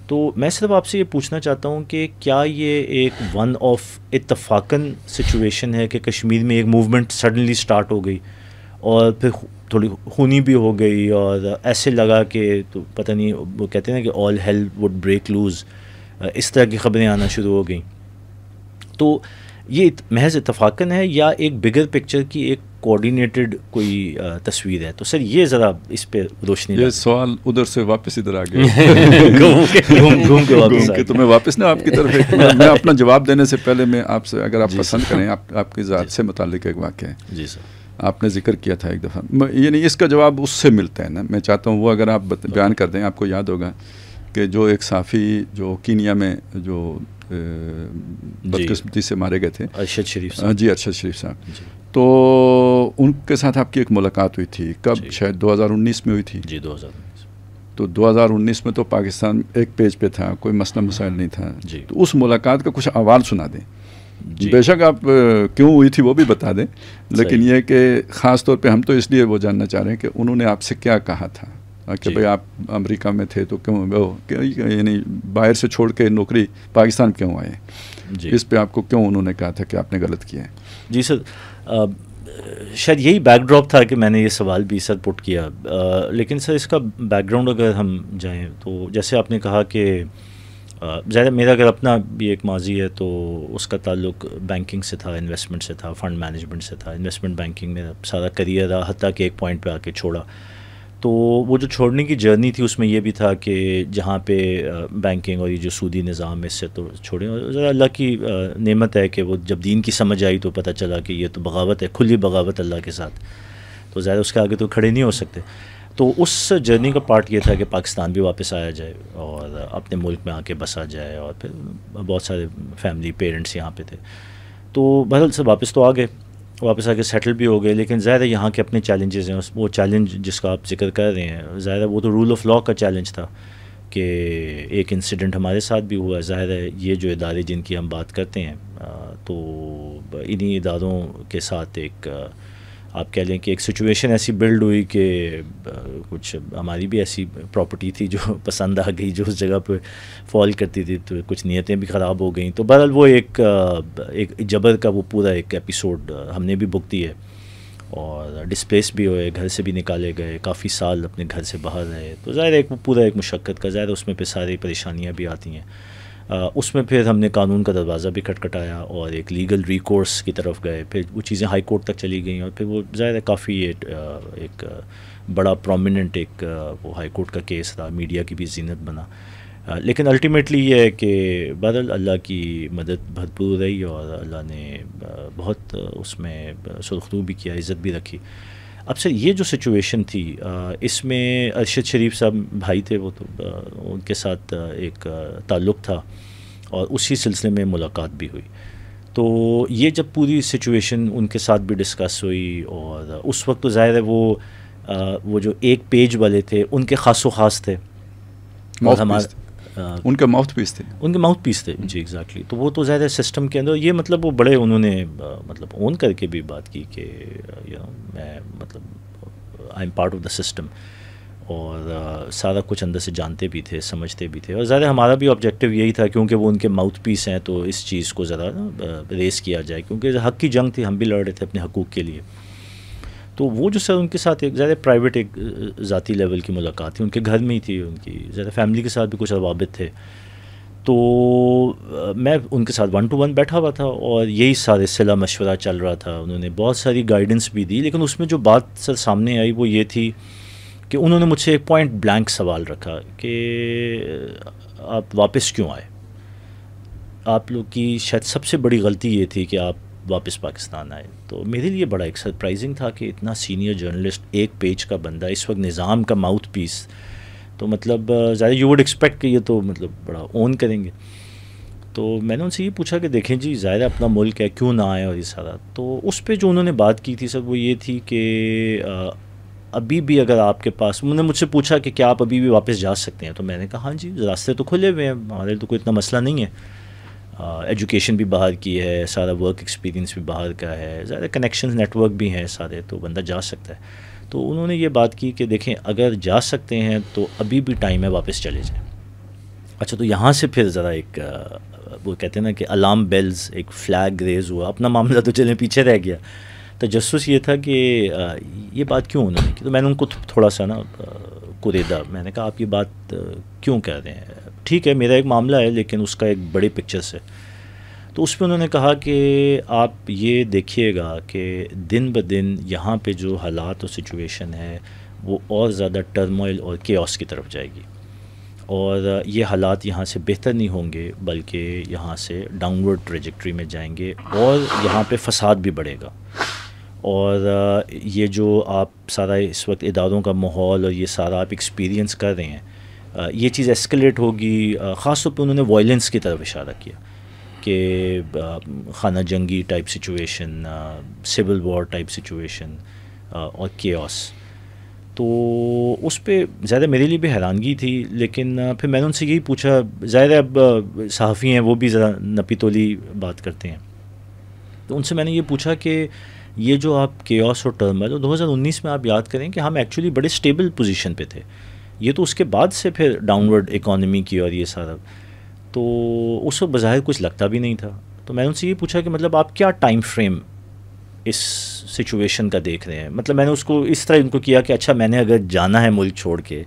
تو میں صرف آپ سے یہ پوچھنا چاہتا ہوں کہ کیا یہ ایک ون آف اتفاقاً سچویشن ہے کہ کشمیر میں ایک موومنٹ سڈنلی سٹارٹ ہو گئی اور پھر تھوڑی خونی بھی ہو گئی، اور ایسے لگا کہ تو پتہ نہیں، وہ کہتے ہیں نا کہ آل ہیل وڈ بریک لوز، اس طرح کی خبریں آنا شروع ہو گئیں. تو یہ محض اتفاقاً ہے یا ایک بگر پکچر کی ایک کوآرڈینیٹڈ کوئی تصویر ہے؟ تو سر یہ ذرا اس پہ روشنی. یہ سوال ادھر سے واپس ادھر آ گیا، گھوم کے واپس تو میں واپس نہ آپ کی طرف میں اپنا جواب دینے سے پہلے میں آپ سے، اگر آپ پسند کریں، آپ کی ذات سے متعلق ایک واقعہ ہے. جی سر. آپ نے ذکر کیا تھا ایک دفعہ، یہ نہیں، اس کا جواب اس سے ملتا ہے نا. میں چاہتا ہوں وہ اگر آپ بیان کر دیں. آپ کو یاد ہوگا کہ جو ایک صحافی جو کینیا میں جو بدقسمتی سے مارے گئے تھے، ارشد شریف صاحب. جی ارشد شریف صاحب. تو ان کے ساتھ آپ کی ایک ملاقات ہوئی تھی، کب؟ شاید 2019 میں ہوئی تھی. جی 2019. تو 2019 میں تو پاکستان ایک پیج پہ تھا، کوئی مسئلہ مسائل نہیں تھا. تو اس ملاقات کا کچھ احوال سنا دیں. بے شک آپ کیوں ہوئی تھی وہ بھی بتا دیں، لیکن یہ کہ خاص طور پہ ہم تو اس لیے وہ جاننا چاہ رہے ہیں کہ انہوں نے آپ سے کیا کہا تھا کہ بھئی آپ امریکہ میں تھے تو کیوں، یعنی باہر سے چھوڑ کے نوکری پاکستان کیوں آئے؟ اس پہ آپ کو کیوں انہوں نے کہا تھا کہ آپ نے غلط کیا ہے؟ جی سر، شاید یہی بیک ڈراپ تھا کہ میں نے یہ سوال بھی سر پٹ کیا. لیکن سر اس کا بیک گراؤنڈ اگر ہم جائیں تو جیسے آپ نے کہا کہ ظاہر میرا اگر اپنا بھی ایک ماضی ہے تو اس کا تعلق بینکنگ سے تھا، انویسٹمنٹ سے تھا، فنڈ مینجمنٹ سے تھا. انویسٹمنٹ بینکنگ میں سارا کریئر رہا، حتیٰ کہ ایک پوائنٹ پہ آ کے چھوڑا. تو وہ جو چھوڑنے کی جرنی تھی اس میں یہ بھی تھا کہ جہاں پہ بینکنگ اور یہ جو سودی نظام ہے اس سے تو چھوڑیں. اور ذرا اللہ کی نعمت ہے کہ وہ جب دین کی سمجھ آئی تو پتہ چلا کہ یہ تو بغاوت ہے، کھلی بغاوت اللہ کے ساتھ، تو ظاہر اس کے آگے تو کھڑے نہیں ہو سکتے. تو اس جرنی کا پارٹ یہ تھا کہ پاکستان بھی واپس آیا جائے اور اپنے ملک میں آ کے بسا جائے، اور پھر بہت سارے فیملی پیرنٹس یہاں پہ تھے. تو بہرحال سے واپس تو آ گئے، واپس آ کے سیٹل بھی ہو گئے. لیکن ظاہر ہے یہاں کے اپنے چیلنجز ہیں. وہ چیلنج جس کا آپ ذکر کر رہے ہیں، ظاہر ہے وہ تو رول آف لاء کا چیلنج تھا کہ ایک انسیڈنٹ ہمارے ساتھ بھی ہوا. ظاہر ہے یہ جو ادارے جن کی ہم بات کرتے ہیں تو انہی اداروں کے ساتھ ایک آپ کہہ لیں کہ ایک سچویشن ایسی بلڈ ہوئی کہ کچھ ہماری بھی ایسی پراپرٹی تھی جو پسند آ گئی، جو اس جگہ پہ فال کرتی تھی، تو کچھ نیتیں بھی خراب ہو گئیں. تو بہرحال وہ ایک جبر کا وہ پورا ایک ایپیسوڈ ہم نے بھی بک دی ہے، اور ڈسپلیس بھی ہوئے، گھر سے بھی نکالے گئے، کافی سال اپنے گھر سے باہر رہے. تو ظاہر ایک پورا ایک مشقت کا، ظاہر اس میں پہ ساری پریشانیاں بھی آتی ہیں. اس میں پھر ہم نے قانون کا دروازہ بھی کھٹکھٹایا اور ایک لیگل ریکورس کی طرف گئے. پھر وہ چیزیں ہائی کورٹ تک چلی گئیں، اور پھر وہ ظاہر ہے کافی ایک بڑا پرومیننٹ ایک وہ ہائی کورٹ کا کیس رہا، میڈیا کی بھی زینت بنا. لیکن الٹیمیٹلی یہ ہے کہ بہرحال اللہ کی مدد بھرپور رہی، اور اللہ نے بہت اس میں سرخرو بھی کیا، عزت بھی رکھی. اب سر یہ جو سچویشن تھی اس میں ارشد شریف صاحب بھائی تھے، وہ تو ان کے ساتھ ایک تعلق تھا، اور اسی سلسلے میں ملاقات بھی ہوئی. تو یہ جب پوری سچویشن ان کے ساتھ بھی ڈسکس ہوئی، اور اس وقت تو ظاہر ہے وہ جو ایک پیج والے تھے ان کے خاص و خاص تھے، اور ہمارے ان کے ماؤتھ پیس تھے، ان کے ماؤتھ پیس تھے جی ایگزیکٹلی. تو وہ تو زیادہ سسٹم کے اندر یہ مطلب وہ بڑے انہوں نے مطلب اون کر کے بھی بات کی کہ میں مطلب I am part of the system, اور سارا کچھ اندر سے جانتے بھی تھے، سمجھتے بھی تھے. اور زیادہ ہمارا بھی آبجیکٹیو یہی تھا، کیونکہ وہ ان کے ماؤتھ پیس ہیں تو اس چیز کو ذرا ریس کیا جائے، کیونکہ حق کی جنگ تھی، ہم بھی لڑ رہے تھے اپنے حقوق کے لیے. تو وہ جو سر ان کے ساتھ ایک زیادہ پرائیویٹ ایک ذاتی لیول کی ملاقات تھی، ان کے گھر میں ہی تھی، ان کی زیادہ فیملی کے ساتھ بھی کچھ روابط تھے. تو میں ان کے ساتھ 1 to 1 بیٹھا ہوا تھا، اور یہی سارے صلاح مشورہ چل رہا تھا. انہوں نے بہت ساری گائیڈنس بھی دی، لیکن اس میں جو بات سر سامنے آئی وہ یہ تھی کہ انہوں نے مجھ سے ایک پوائنٹ بلینک سوال رکھا کہ آپ واپس کیوں آئے؟ آپ لوگ کی شاید سب سے بڑی غلطی یہ تھی کہ آپ واپس پاکستان آئے. تو میرے لیے بڑا ایک سرپرائزنگ تھا کہ اتنا سینئر جرنلسٹ، ایک پیج کا بندہ، اس وقت نظام کا ماؤتھ پیس، تو مطلب زیادہ یو وڈ ایکسپیکٹ کہ یہ تو مطلب بڑا اون کریں گے. تو میں نے ان سے یہ پوچھا کہ دیکھیں جی ظاہر اپنا ملک ہے، کیوں نہ آئے، اور یہ سارا. تو اس پہ جو انہوں نے بات کی تھی سر وہ یہ تھی کہ ابھی بھی اگر آپ کے پاس، انہوں نے مجھ سے پوچھا کہ کیا آپ ابھی بھی واپس جا سکتے ہیں. تو میں نے کہا ہاں جی، راستے تو کھلے ہوئے ہیں، ہمارے تو کوئی اتنا مسئلہ نہیں ہے. ایجوکیشن بھی باہر کی ہے، سارا ورک ایکسپیرینس بھی باہر کا ہے، زیادہ کنیکشنز نیٹ ورک بھی ہیں سارے، تو بندہ جا سکتا ہے. تو انہوں نے یہ بات کی کہ دیکھیں اگر جا سکتے ہیں تو ابھی بھی ٹائم ہے، واپس چلے جائیں. اچھا، تو یہاں سے پھر ذرا ایک وہ کہتے ہیں نا کہ الارم بیلز، ایک فلیگ ریز ہوا. اپنا معاملہ تو چلیں پیچھے رہ گیا. تجسس یہ تھا کہ یہ بات کیوں انہوں نے کی. تو میں نے ان کو تھوڑا سا نا کوریدا، میں نے کہا آپ یہ بات کیوں کہہ رہے ہیں؟ ٹھیک ہے میرا ایک معاملہ ہے لیکن اس کا ایک بڑے پکچر سے. تو اس پہ انہوں نے کہا کہ آپ یہ دیکھیے گا کہ دن بدن یہاں پہ جو حالات اور سچویشن ہے وہ اور زیادہ ٹرموائل اور کیوس کی طرف جائے گی، اور یہ حالات یہاں سے بہتر نہیں ہوں گے بلکہ یہاں سے ڈاؤن ورڈ ٹریجیکٹری میں جائیں گے، اور یہاں پہ فساد بھی بڑھے گا. اور یہ جو آپ سارا اس وقت اداروں کا ماحول اور یہ سارا آپ ایکسپیرینس کر رہے ہیں، یہ چیز ایسکلیٹ ہوگی. خاص طور پہ انہوں نے وائلنس کی طرف اشارہ کیا کہ خانہ جنگی type situation, civil war type situation اور کیوس. تو اس پہ زیادہ میرے لیے بھی حیرانگی تھی. لیکن پھر میں نے ان سے یہی پوچھا، ظاہر ہے اب صحافی ہیں وہ بھی ذرا نپی تولی بات کرتے ہیں، تو ان سے میں نے یہ پوچھا کہ یہ جو آپ کیوس اور ٹرمل، 2019 میں آپ یاد کریں کہ ہم ایکچولی بڑے سٹیبل پوزیشن پہ تھے. یہ تو اس کے بعد سے پھر ڈاؤن ورڈ اکانومی کی اور یہ سارا، تو اس وقت بظاہر کچھ لگتا بھی نہیں تھا. تو میں نے ان سے یہ پوچھا کہ مطلب آپ کیا ٹائم فریم اس سچویشن کا دیکھ رہے ہیں. مطلب میں نے اس کو اس طرح ان کو کیا کہ اچھا میں نے اگر جانا ہے ملک چھوڑ کے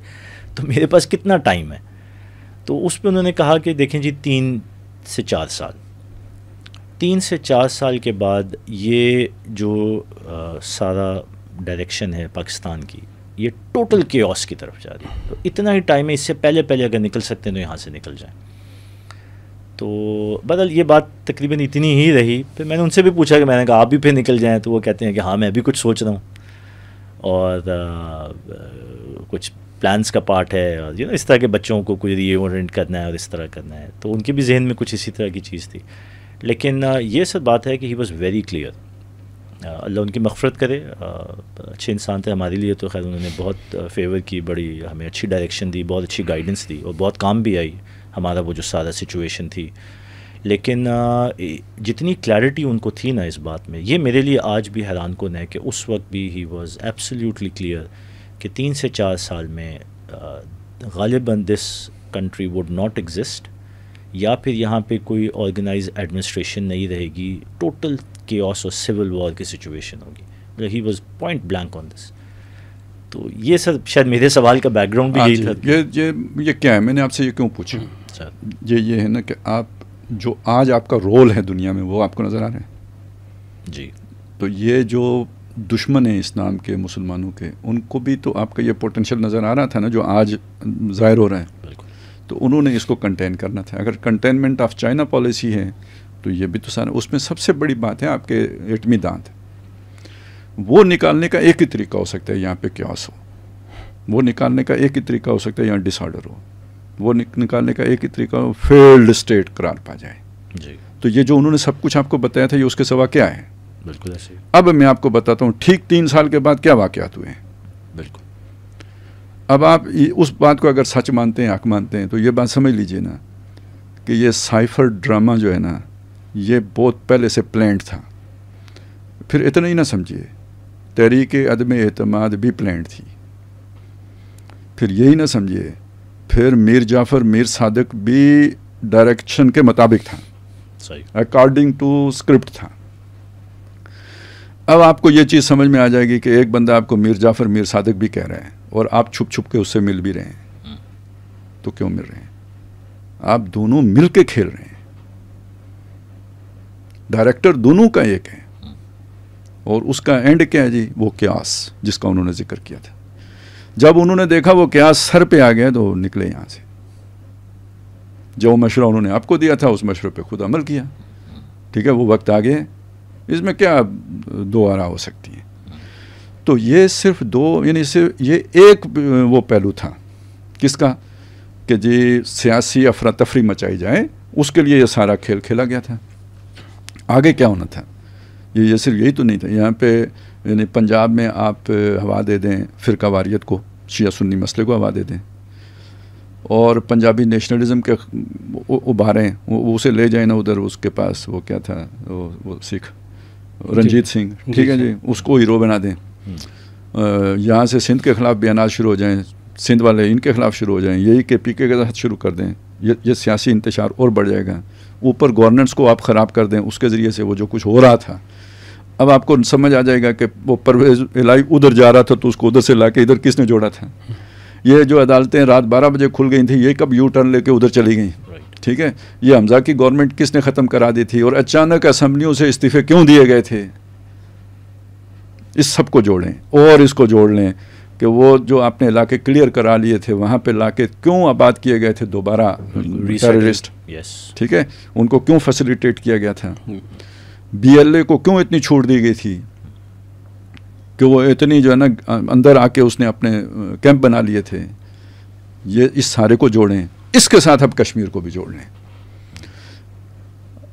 تو میرے پاس کتنا ٹائم ہے. تو اس پہ انہوں نے کہا کہ دیکھیں جی 3 سے 4 سال کے بعد یہ جو سارا ڈائریکشن ہے پاکستان کی یہ ٹوٹل کیوس کی طرف جا رہی ہے. تو اتنا ہی ٹائم ہے, اس سے پہلے اگر نکل سکتے ہیں تو یہاں سے نکل جائیں. تو بدل یہ بات تقریباً اتنی ہی رہی. پھر میں نے ان سے بھی پوچھا کہ میں نے کہا آپ بھی پھر نکل جائیں, تو وہ کہتے ہیں کہ ہاں میں بھی کچھ سوچ رہا ہوں اور کچھ پلانس کا پارٹ ہے, اور اس طرح کے بچوں کو کوئی ری اورینٹ کرنا ہے اور اس طرح کرنا ہے. تو ان کے بھی ذہن میں کچھ اسی طرح کی چیز تھی. لیکن یہ سب بات ہے کہ ہی واز ویری کلیئر. اللہ ان کی مغفرت کرے, اچھے انسان تھے ہمارے لیے. تو خیر انہوں نے بہت فیور کی, بڑی ہمیں اچھی ڈائریکشن دی, بہت اچھی گائیڈنس دی, اور بہت کام بھی آئی ہمارا وہ جو سارا سچویشن تھی. لیکن جتنی کلیئرٹی ان کو تھی نا اس بات میں, یہ میرے لیے آج بھی حیران کن ہے کہ اس وقت بھی ہی واز ایبسلیوٹلی کلیئر کہ 3 سے 4 سال میں غالباً this country would not exist, یا پھر یہاں پہ کوئی آرگنائز ایڈمنسٹریشن نہیں رہے گی, ٹوٹل کیوس اور سول وار کی سچویشن ہوگی. ہی واز پوائنٹ بلینک آن دس. تو یہ سر شاید میرے سوال کا بیک گراؤنڈ بھی یہی تھا. یہ کیا ہے, میں نے آپ سے یہ کیوں پوچھا, یہ ہے نا کہ آپ جو آج آپ کا رول ہے دنیا میں وہ آپ کو نظر آ رہے ہیں جی. تو یہ جو دشمن ہیں اسلام کے, مسلمانوں کے, ان کو بھی تو آپ کا یہ پوٹینشیل نظر آ رہا تھا نا جو آج ظاہر ہو رہا ہے. بالکل. تو انہوں نے اس کو کنٹین کرنا تھا. اگر کنٹینمنٹ آف چائنا پالیسی ہے تو یہ بھی تو سارا, اس میں سب سے بڑی بات ہے آپ کے ایٹمی دانت, وہ نکالنے کا ایک ہی طریقہ ہو سکتا ہے یہاں پہ کیوس ہو, وہ نکالنے کا ایک ہی طریقہ ہو سکتا ہے یہاں ڈس آرڈر ہو, وہ نکالنے کا ایک ہی طریقہ ہو فیلڈ اسٹیٹ قرار پا جائے. جی. تو یہ جو انہوں نے سب کچھ آپ کو بتایا تھا یہ اس کے سوا کیا ہے؟ بالکل ایسے. اب میں آپ کو بتاتا ہوں ٹھیک 3 سال کے بعد کیا واقعات ہوئے ہیں. بالکل. اب آپ اس بات کو اگر سچ مانتے ہیں, حق مانتے ہیں, تو یہ بات سمجھ لیجئے نا کہ یہ سائفر ڈرامہ جو ہے نا یہ بہت پہلے سے پلانڈ تھا. پھر اتنا ہی نہ سمجھیے, تحریک عدم اعتماد بھی پلانڈ تھی. پھر یہی نہ سمجھیے, پھر میر جعفر میر صادق بھی ڈائریکشن کے مطابق تھا, اکارڈنگ ٹو اسکرپٹ تھا. اب آپ کو یہ چیز سمجھ میں آ جائے گی کہ ایک بندہ آپ کو میر جعفر میر صادق بھی کہہ رہا ہے اور آپ چھپ چھپ کے اس سے مل بھی رہے ہیں. تو کیوں مل رہے ہیں؟ آپ دونوں مل کے کھیل رہے ہیں, ڈائریکٹر دونوں کا ایک ہے, اور اس کا اینڈ کیا ہے جی؟ وہ قیاس جس کا انہوں نے ذکر کیا تھا. جب انہوں نے دیکھا وہ قیاس سر پہ آ گیا تو نکلے یہاں سے. جو مشورہ انہوں نے آپ کو دیا تھا اس مشورے پہ خود عمل کیا. ٹھیک ہے, وہ وقت آ گئے, اس میں کیا دو آرا ہو سکتی ہیں. تو یہ صرف دو, یعنی صرف یہ ایک وہ پہلو تھا کس کا کہ جی سیاسی افراتفری مچائی جائے, اس کے لیے یہ سارا کھیل کھیلا گیا تھا. آگے کیا ہونا تھا؟ یہ صرف یہی تو نہیں تھا. یہاں پہ یعنی پنجاب میں آپ ہوا دے دیں فرقہ واریت کو, شیعہ سنی مسئلے کو ہوا دے دیں, اور پنجابی نیشنلزم کے ابھاریں, وہ اسے لے جائیں نا ادھر, اس کے پاس وہ کیا تھا وہ سکھ رنجیت سنگھ, ٹھیک ہے جی, اس کو ہیرو بنا دیں. یہاں سے سندھ کے خلاف بیانات شروع ہو جائیں, سندھ والے ان کے خلاف شروع ہو جائیں, یہی کہ پی کے ساتھ شروع کر دیں, یہ سیاسی انتشار اور بڑھ جائے گا. اوپر گورننس کو آپ خراب کر دیں, اس کے ذریعے سے وہ جو کچھ ہو رہا تھا, اب آپ کو سمجھ آ جائے گا کہ وہ پرویز الہی ادھر جا رہا تھا تو اس کو ادھر سے لا کے ادھر کس نے جوڑا تھا. یہ جو عدالتیں رات 12 بجے کھل گئی تھیں, یہ کب یو ٹرن لے کے ادھر چلی گئیں. ٹھیک ہے, یہ حمزہ کی گورنمنٹ کس نے ختم کرا دی تھی, اور اچانک اسمبلیوں سے استعفے کیوں دیے گئے تھے. اس سب کو جوڑیں اور اس کو جوڑ لیں کہ وہ جو آپ نے علاقے کلیئر کرا لیے تھے وہاں پہ علاقے کیوں آباد کیے گئے تھے دوبارہ ٹیررسٹ. ٹھیک ہے, ان کو کیوں فیسیلیٹیٹ کیا گیا تھا. بی ایل اے کو کیوں اتنی چھوٹ دی گئی تھی کہ وہ اتنی جو ہے نا اندر آ کے اس نے اپنے کیمپ بنا لیے تھے. یہ اس سارے کو جوڑیں, اس کے ساتھ اب کشمیر کو بھی جوڑ لیں.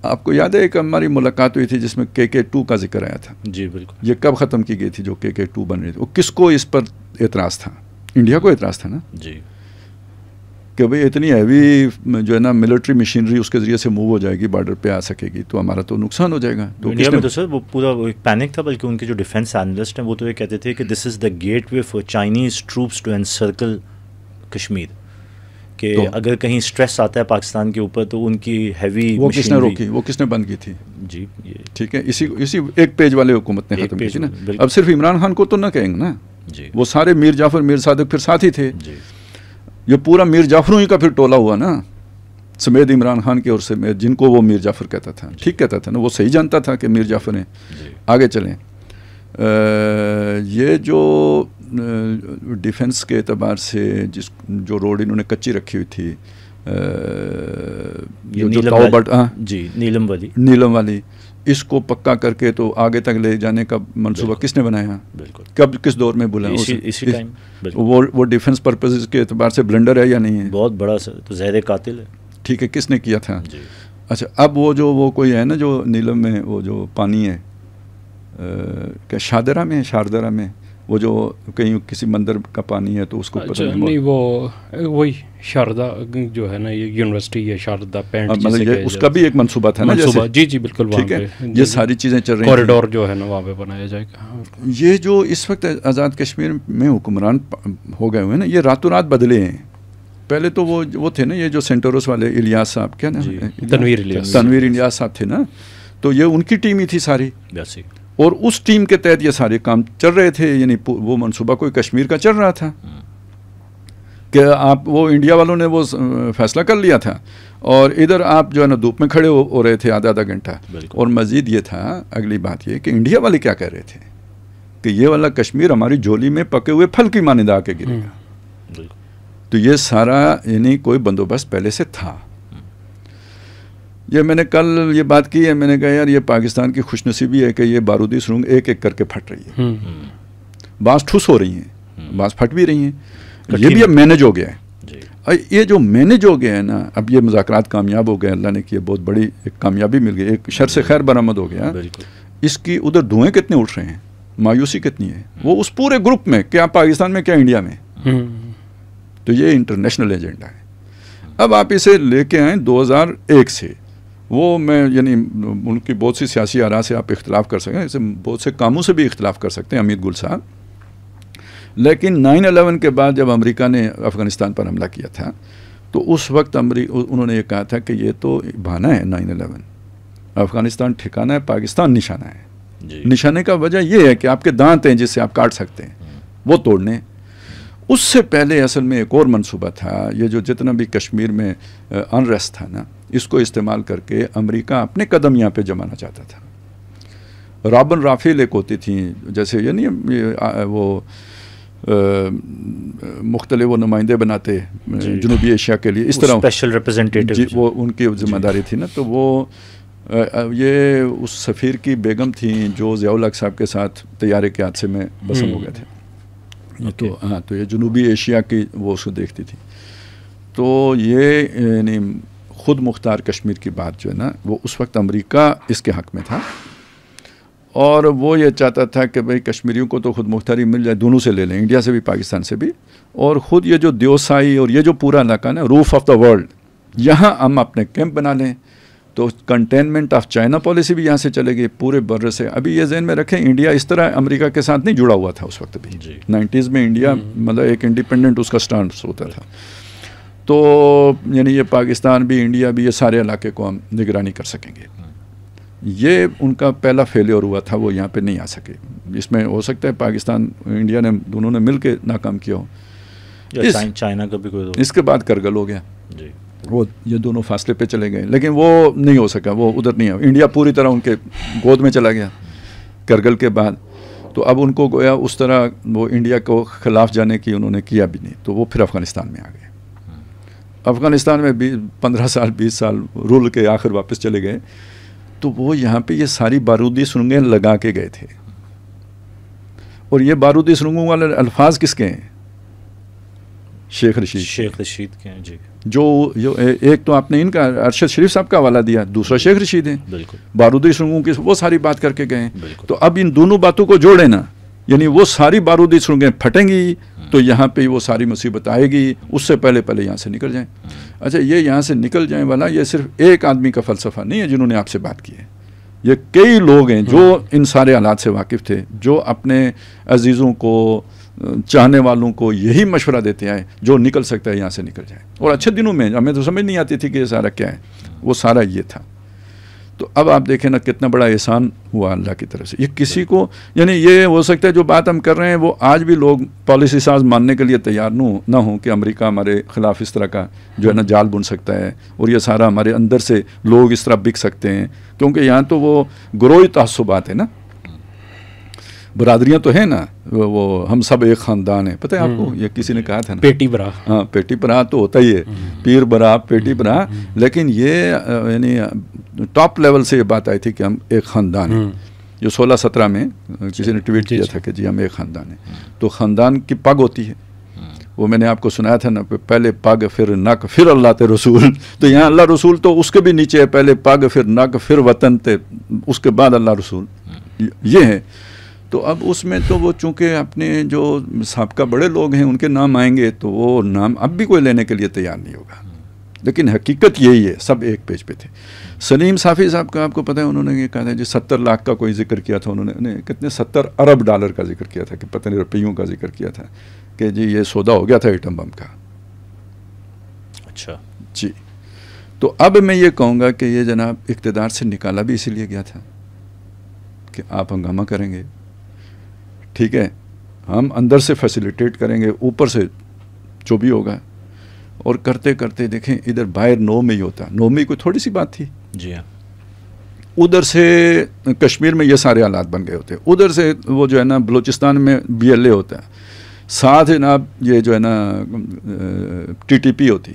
آپ کو یاد ہے کہ ہماری ملاقات ہوئی تھی جس میں KK2 کا ذکر آیا تھا. جی بالکل. یہ کب ختم کی گئی تھی جو KK2 بن رہی تھی؟ وہ کس کو اس پر اعتراض تھا؟ انڈیا کو اعتراض تھا نا جی, کہ بھئی اتنی ہیوی جو ہے نا ملٹری مشینری اس کے ذریعے سے موو ہو جائے گی, بارڈر پہ آ سکے گی, تو ہمارا تو نقصان ہو جائے گا. تو انڈیا میں تو سر وہ پورا ایک پینک تھا, بلکہ ان کے جو ڈیفینس اینالسٹ ہیں وہ تو یہ کہتے تھے کہ this is the gateway for Chinese troops to encircle Kashmir, کہ اگر کہیں اسٹریس آتا ہے پاکستان کے اوپر تو ان کی ہیوی وہ کس نے روکی, وہ کس نے بند کی تھی؟ جی ٹھیک ہے, اسی ایک پیج والے حکومت نے ختم کی تھی نا. اب صرف عمران خان کو تو نہ کہیں گے نا, جی, وہ سارے میر جعفر میر صادق پھر ساتھ ہی تھے. جی, یہ پورا میر جعفروں ہی کا پھر ٹولہ ہوا نا، سمیت عمران خان کی اور سمیت جن کو وہ میر جعفر کہتا تھا، ٹھیک کہتا تھا نا، وہ صحیح جانتا تھا کہ میر جعفر ہیں. آگے چلیں. یہ جو ڈیفنس کے اعتبار سے جو روڈ انہوں نے کچی رکھی ہوئی تھی، نیلم والی، اس کو پکا کر کے تو آگے تک لے جانے کا منصوبہ کس نے بنایا؟ کب کس دور میں بولا؟ اسی ٹائم. وہ ڈیفنس پرپز کے اعتبار سے بلنڈر ہے یا نہیں ہے؟ بہت بڑا تو زہر قاتل ہے. ٹھیک ہے، کس نے کیا تھا؟ اچھا، اب وہ کوئی ہے نا جو نیلم میں وہ جو پانی ہے، کیا شاردرہ میں وہ جو کہیں کسی مندر کا پانی ہے تو اس کو پتہ نہیں، وہی شاردا جو ہے نا، یہ یونیورسٹی ہے شاردا پینٹ، مطلب یہ اس کا بھی ایک منصوبہ تھا نا، جیسے جی بالکل. ٹھیک ہے، یہ ساری چیزیں چل رہی ہیں. کوریڈور جو ہے نا وہاں پہ بنایا جائے گا. یہ جو اس وقت آزاد کشمیر میں حکمران ہو گئے ہوئے نا، یہ راتوں رات بدلے ہیں. پہلے تو وہ تھے نا، یہ جو سینٹورس والے الیاس صاحب، کیا نا، تنویر الیاس صاحب تھے نا، تو یہ ان کی ٹیم ہی تھی ساری، اور اس ٹیم کے تحت یہ سارے کام چل رہے تھے. یعنی وہ منصوبہ کوئی کشمیر کا چل رہا تھا کہ آپ، وہ انڈیا والوں نے وہ فیصلہ کر لیا تھا، اور ادھر آپ جو ہے نا دھوپ میں کھڑے ہو رہے تھے آدھا گھنٹہ. اور مزید یہ تھا، اگلی بات یہ کہ انڈیا والے کیا کہہ رہے تھے کہ یہ والا کشمیر ہماری جھولی میں پکے ہوئے پھل کی مانند آ کے گرے گا. تو یہ سارا یعنی کوئی بندوبست پہلے سے تھا. یہ میں نے کل یہ بات کی ہے، میں نے کہا یار یہ پاکستان کی خوش نصیبی ہے کہ یہ بارودی سرنگ ایک ایک کر کے پھٹ رہی ہے. بعض ٹھوس ہو رہی ہیں، بعض پھٹ بھی رہی ہیں. یہ بھی اب مینج ہو گیا ہے. یہ جو مینج ہو گیا ہے نا، اب یہ مذاکرات کامیاب ہو گئے، اللہ نے کی بہت بڑی ایک کامیابی مل گئی، ایک شر سے خیر برآمد ہو گیا. اس کی ادھر دھوئیں کتنے اٹھ رہے ہیں، مایوسی کتنی ہے وہ اس پورے گروپ میں، کیا پاکستان میں کیا انڈیا میں. تو یہ انٹرنیشنل ایجنڈا ہے. اب آپ اسے لے کے آئیں 2001 سے، وہ میں یعنی ان کی بہت سی سیاسی آراء سے آپ اختلاف کر سکتے ہیں، اسے بہت سے کاموں سے بھی اختلاف کر سکتے ہیں امید گل صاحب، لیکن 9/11 کے بعد جب امریکہ نے افغانستان پر حملہ کیا تھا تو اس وقت انہوں نے یہ کہا تھا کہ یہ تو بہانہ ہے، 9/11 افغانستان ٹھکانہ ہے، پاکستان نشانہ ہے. نشانے کا وجہ یہ ہے کہ آپ کے دانت ہیں جس سے آپ کاٹ سکتے ہیں، وہ توڑنے. اس سے پہلے اصل میں ایک اور منصوبہ تھا، یہ جو جتنا بھی کشمیر میں انریسٹ تھا نا، اس کو استعمال کر کے امریکہ اپنے قدم یہاں پہ جمانا چاہتا تھا. رابن رافیل ایک ہوتی تھیں، جیسے یعنی وہ مختلف وہ نمائندے بناتے جنوبی ایشیا کے لیے، اس طرح اسپیشل ریپرزینٹیٹو، وہ ان کی ذمہ داری تھی نا. تو وہ یہ اس سفیر کی بیگم تھیں جو ضیاء الحق صاحب کے ساتھ طیارے کے حادثے میں بسم ہو گئے تھے. تو ہاں، تو یہ جنوبی ایشیا کی وہ اس کو دیکھتی تھی. تو یہ یعنی خود مختار کشمیر کی بات جو ہے نا، وہ اس وقت امریکہ اس کے حق میں تھا، اور وہ یہ چاہتا تھا کہ بھئی کشمیریوں کو تو خود مختاری مل جائے، دونوں سے لے لیں، انڈیا سے بھی پاکستان سے بھی. اور خود یہ جو دیوسائی اور یہ جو پورا علاقہ نا، روف آف دا ورلڈ، یہاں ہم اپنے کیمپ بنا لیں. تو کنٹینمنٹ آف چائنا پالیسی بھی یہاں سے چلے گی پورے بر سے. ابھی یہ ذہن میں رکھیں، انڈیا اس طرح امریکہ کے ساتھ نہیں جڑا ہوا تھا اس وقت بھی. 90s میں انڈیا مطلب ایک انڈیپینڈنٹ اس کا سٹانس ہوتا تھا. تو یعنی یہ پاکستان بھی، انڈیا بھی، یہ سارے علاقے کو ہم نگرانی کر سکیں گے. یہ ان کا پہلا فیلیور ہوا تھا، وہ یہاں پہ نہیں آ سکے. اس میں ہو سکتا ہے پاکستان انڈیا نے دونوں نے مل کے ناکام کیا ہو. چائنا کا بھی کوئی، اس کے بعد کرگل ہو گیا، وہ یہ دونوں فاصلے پہ چلے گئے، لیکن وہ نہیں ہو سکا، وہ ادھر نہیں ہے. انڈیا پوری طرح ان کے گود میں چلا گیا کرگل کے بعد. تو اب ان کو گویا اس طرح وہ انڈیا کو خلاف جانے کی انہوں نے کیا بھی نہیں. تو وہ پھر افغانستان میں آ گئے. افغانستان میں 15 سال 20 سال رول کے آخر واپس چلے گئے. تو وہ یہاں پہ یہ ساری بارودی سرنگیں لگا کے گئے تھے. اور یہ بارودی سرنگوں والے الفاظ کس کے ہیں؟ شیخ رشید کے ہیں. جی، جو ایک تو آپ نے ان کا ارشد شریف صاحب کا حوالہ دیا، دوسرا شیخ رشید ہیں. بارودی سرنگوں کی وہ ساری بات کر کے گئے. تو اب ان دونوں باتوں کو جوڑے نا، یعنی وہ ساری بارودی سرنگیں پھٹیں گی تو یہاں پہ وہ ساری مصیبت آئے گی. اس سے پہلے یہاں سے نکل جائیں. اچھا، یہ یہاں سے نکل جائیں والا یہ صرف ایک آدمی کا فلسفہ نہیں ہے جنہوں نے آپ سے بات کی ہے. یہ کئی لوگ ہیں جو ان سارے حالات سے واقف تھے، جو اپنے عزیزوں کو، چاہنے والوں کو یہی مشورہ دیتے آئے جو نکل سکتا ہے یہاں سے نکل جائے. اور اچھے دنوں میں ہمیں تو سمجھ نہیں آتی تھی کہ یہ سارا کیا ہے، وہ سارا یہ تھا. تو اب آپ دیکھیں نا کتنا بڑا احسان ہوا اللہ کی طرف سے. یہ کسی کو یعنی یہ ہو سکتا ہے جو بات ہم کر رہے ہیں وہ آج بھی لوگ پالیسی ساز ماننے کے لیے تیار نہ ہوں کہ امریکہ ہمارے خلاف اس طرح کا جو ہے نا جال بن سکتا ہے اور یہ سارا ہمارے اندر سے لوگ اس طرح بک سکتے ہیں, کیونکہ یہاں تو وہ گروہی تعصبات ہیں نا, برادریاں تو ہیں نا, وہ ہم سب ایک خاندان ہیں, پتہ ہے آپ کو, یہ کسی نے کہا تھا نا, پیٹی برا. ہاں پیٹی برا تو ہوتا ہی ہے, پیر برا پیٹی برا, لیکن یہ یعنی ٹاپ لیول سے یہ بات آئی تھی کہ ہم ایک خاندان ہیں. جو 16-17 میں کسی نے ٹویٹ کیا تھا کہ جی ہم ایک خاندان ہیں. تو خاندان کی پگ ہوتی ہے, وہ میں نے آپ کو سنایا تھا نا, پہلے پگ پھر نک پھر اللہ تے رسول. تو یہاں اللہ رسول تو اس کے بھی نیچے ہے, پہلے پگ پھر نک پھر وطن تے اس کے بعد اللہ رسول, یہ ہے. تو اب اس میں تو وہ چونکہ اپنے جو سابقہ بڑے لوگ ہیں ان کے نام آئیں گے تو وہ نام اب بھی کوئی لینے کے لیے تیار نہیں ہوگا, لیکن حقیقت یہی ہے, سب ایک پیج پہ تھے. سلیم صافی صاحب کا آپ کو پتہ ہے انہوں نے یہ کہا تھا جی 70 لاکھ کا کوئی ذکر کیا تھا, انہوں نے کتنے 70 ارب ڈالر کا ذکر کیا تھا, کہ پتہ نہیں روپیوں کا ذکر کیا تھا کہ جی یہ سودا ہو گیا تھا ایٹم بم کا. اچھا جی. تو اب میں یہ کہوں گا کہ یہ جناب اقتدار سے نکالا بھی اسی لیے گیا تھا کہ آپ ہنگامہ کریں گے, ٹھیک ہے, ہم اندر سے فیسیلیٹیٹ کریں گے, اوپر سے جو بھی ہوگا. اور کرتے کرتے دیکھیں ادھر باہر نو میں ہی ہوتا, نو میں کوئی تھوڑی سی بات تھی. جی ہاں. ادھر سے کشمیر میں یہ سارے حالات بن گئے ہوتے, ادھر سے وہ جو ہے نا بلوچستان میں BLA ہوتا ہے, ساتھ جناب یہ جو ہے نا TTP ہوتی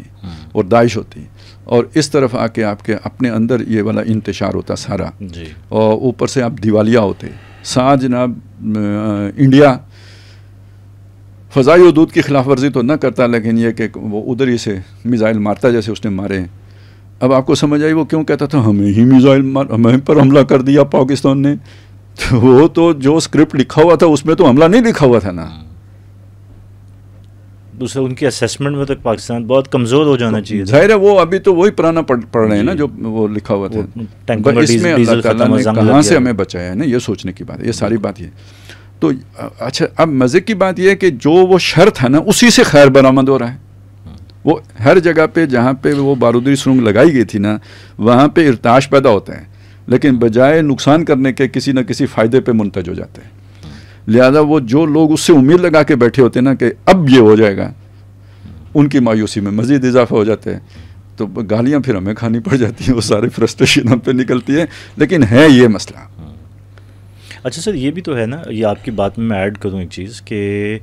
اور داعش ہوتی, اور اس طرف آ کے آپ کے اپنے اندر یہ والا انتشار ہوتا سارا. جی. اور اوپر سے آپ دیوالیہ ہوتے, ساتھ جناب انڈیا فضائی حدود کی خلاف ورزی تو نہ کرتا, لیکن یہ کہ وہ ادھر ہی سے میزائل مارتا جیسے اس نے مارے. اب آپ کو سمجھ آئی وہ کیوں کہتا تھا ہمیں ہی میزائل ہمیں پر حملہ کر دیا پاکستان نے. تو وہ تو جو اسکرپٹ لکھا ہوا تھا اس میں تو حملہ نہیں لکھا ہوا تھا نا. دوسرا ان کی اسیسمنٹ میں تک پاکستان بہت کمزور ہو جانا چاہیے. ظاہر ہے وہ ابھی تو وہی پرانا پڑھ رہے ہیں نا جو وہ لکھا ہوا تھا. اس میں اللہ تعالیٰ نے کہاں سے ہمیں بچایا ہے نا, یہ سوچنے کی بات ہے, یہ ساری بات یہ. تو اچھا اب مزے کی بات یہ ہے کہ جو وہ شر تھا نا اسی سے خیر برآمد ہو رہا ہے. وہ ہر جگہ پہ جہاں پہ وہ بارودی سرنگ لگائی گئی تھی نا وہاں پہ ارتعاش پیدا ہوتا ہے, لیکن بجائے نقصان کرنے کے کسی نہ کسی فائدے پہ منتج ہو جاتے ہیں. لہذا وہ جو لوگ اس سے امید لگا کے بیٹھے ہوتے ہیں نا کہ اب یہ ہو جائے گا, ان کی مایوسی میں مزید اضافہ ہو جاتا ہے. تو گالیاں پھر ہمیں کھانی پڑ جاتی ہیں, وہ سارے فرسٹریشن ہم پہ نکلتی ہے. لیکن ہے یہ مسئلہ. اچھا سر, یہ بھی تو ہے نا, یہ آپ کی بات میں ایڈ کروں ایک چیز کہ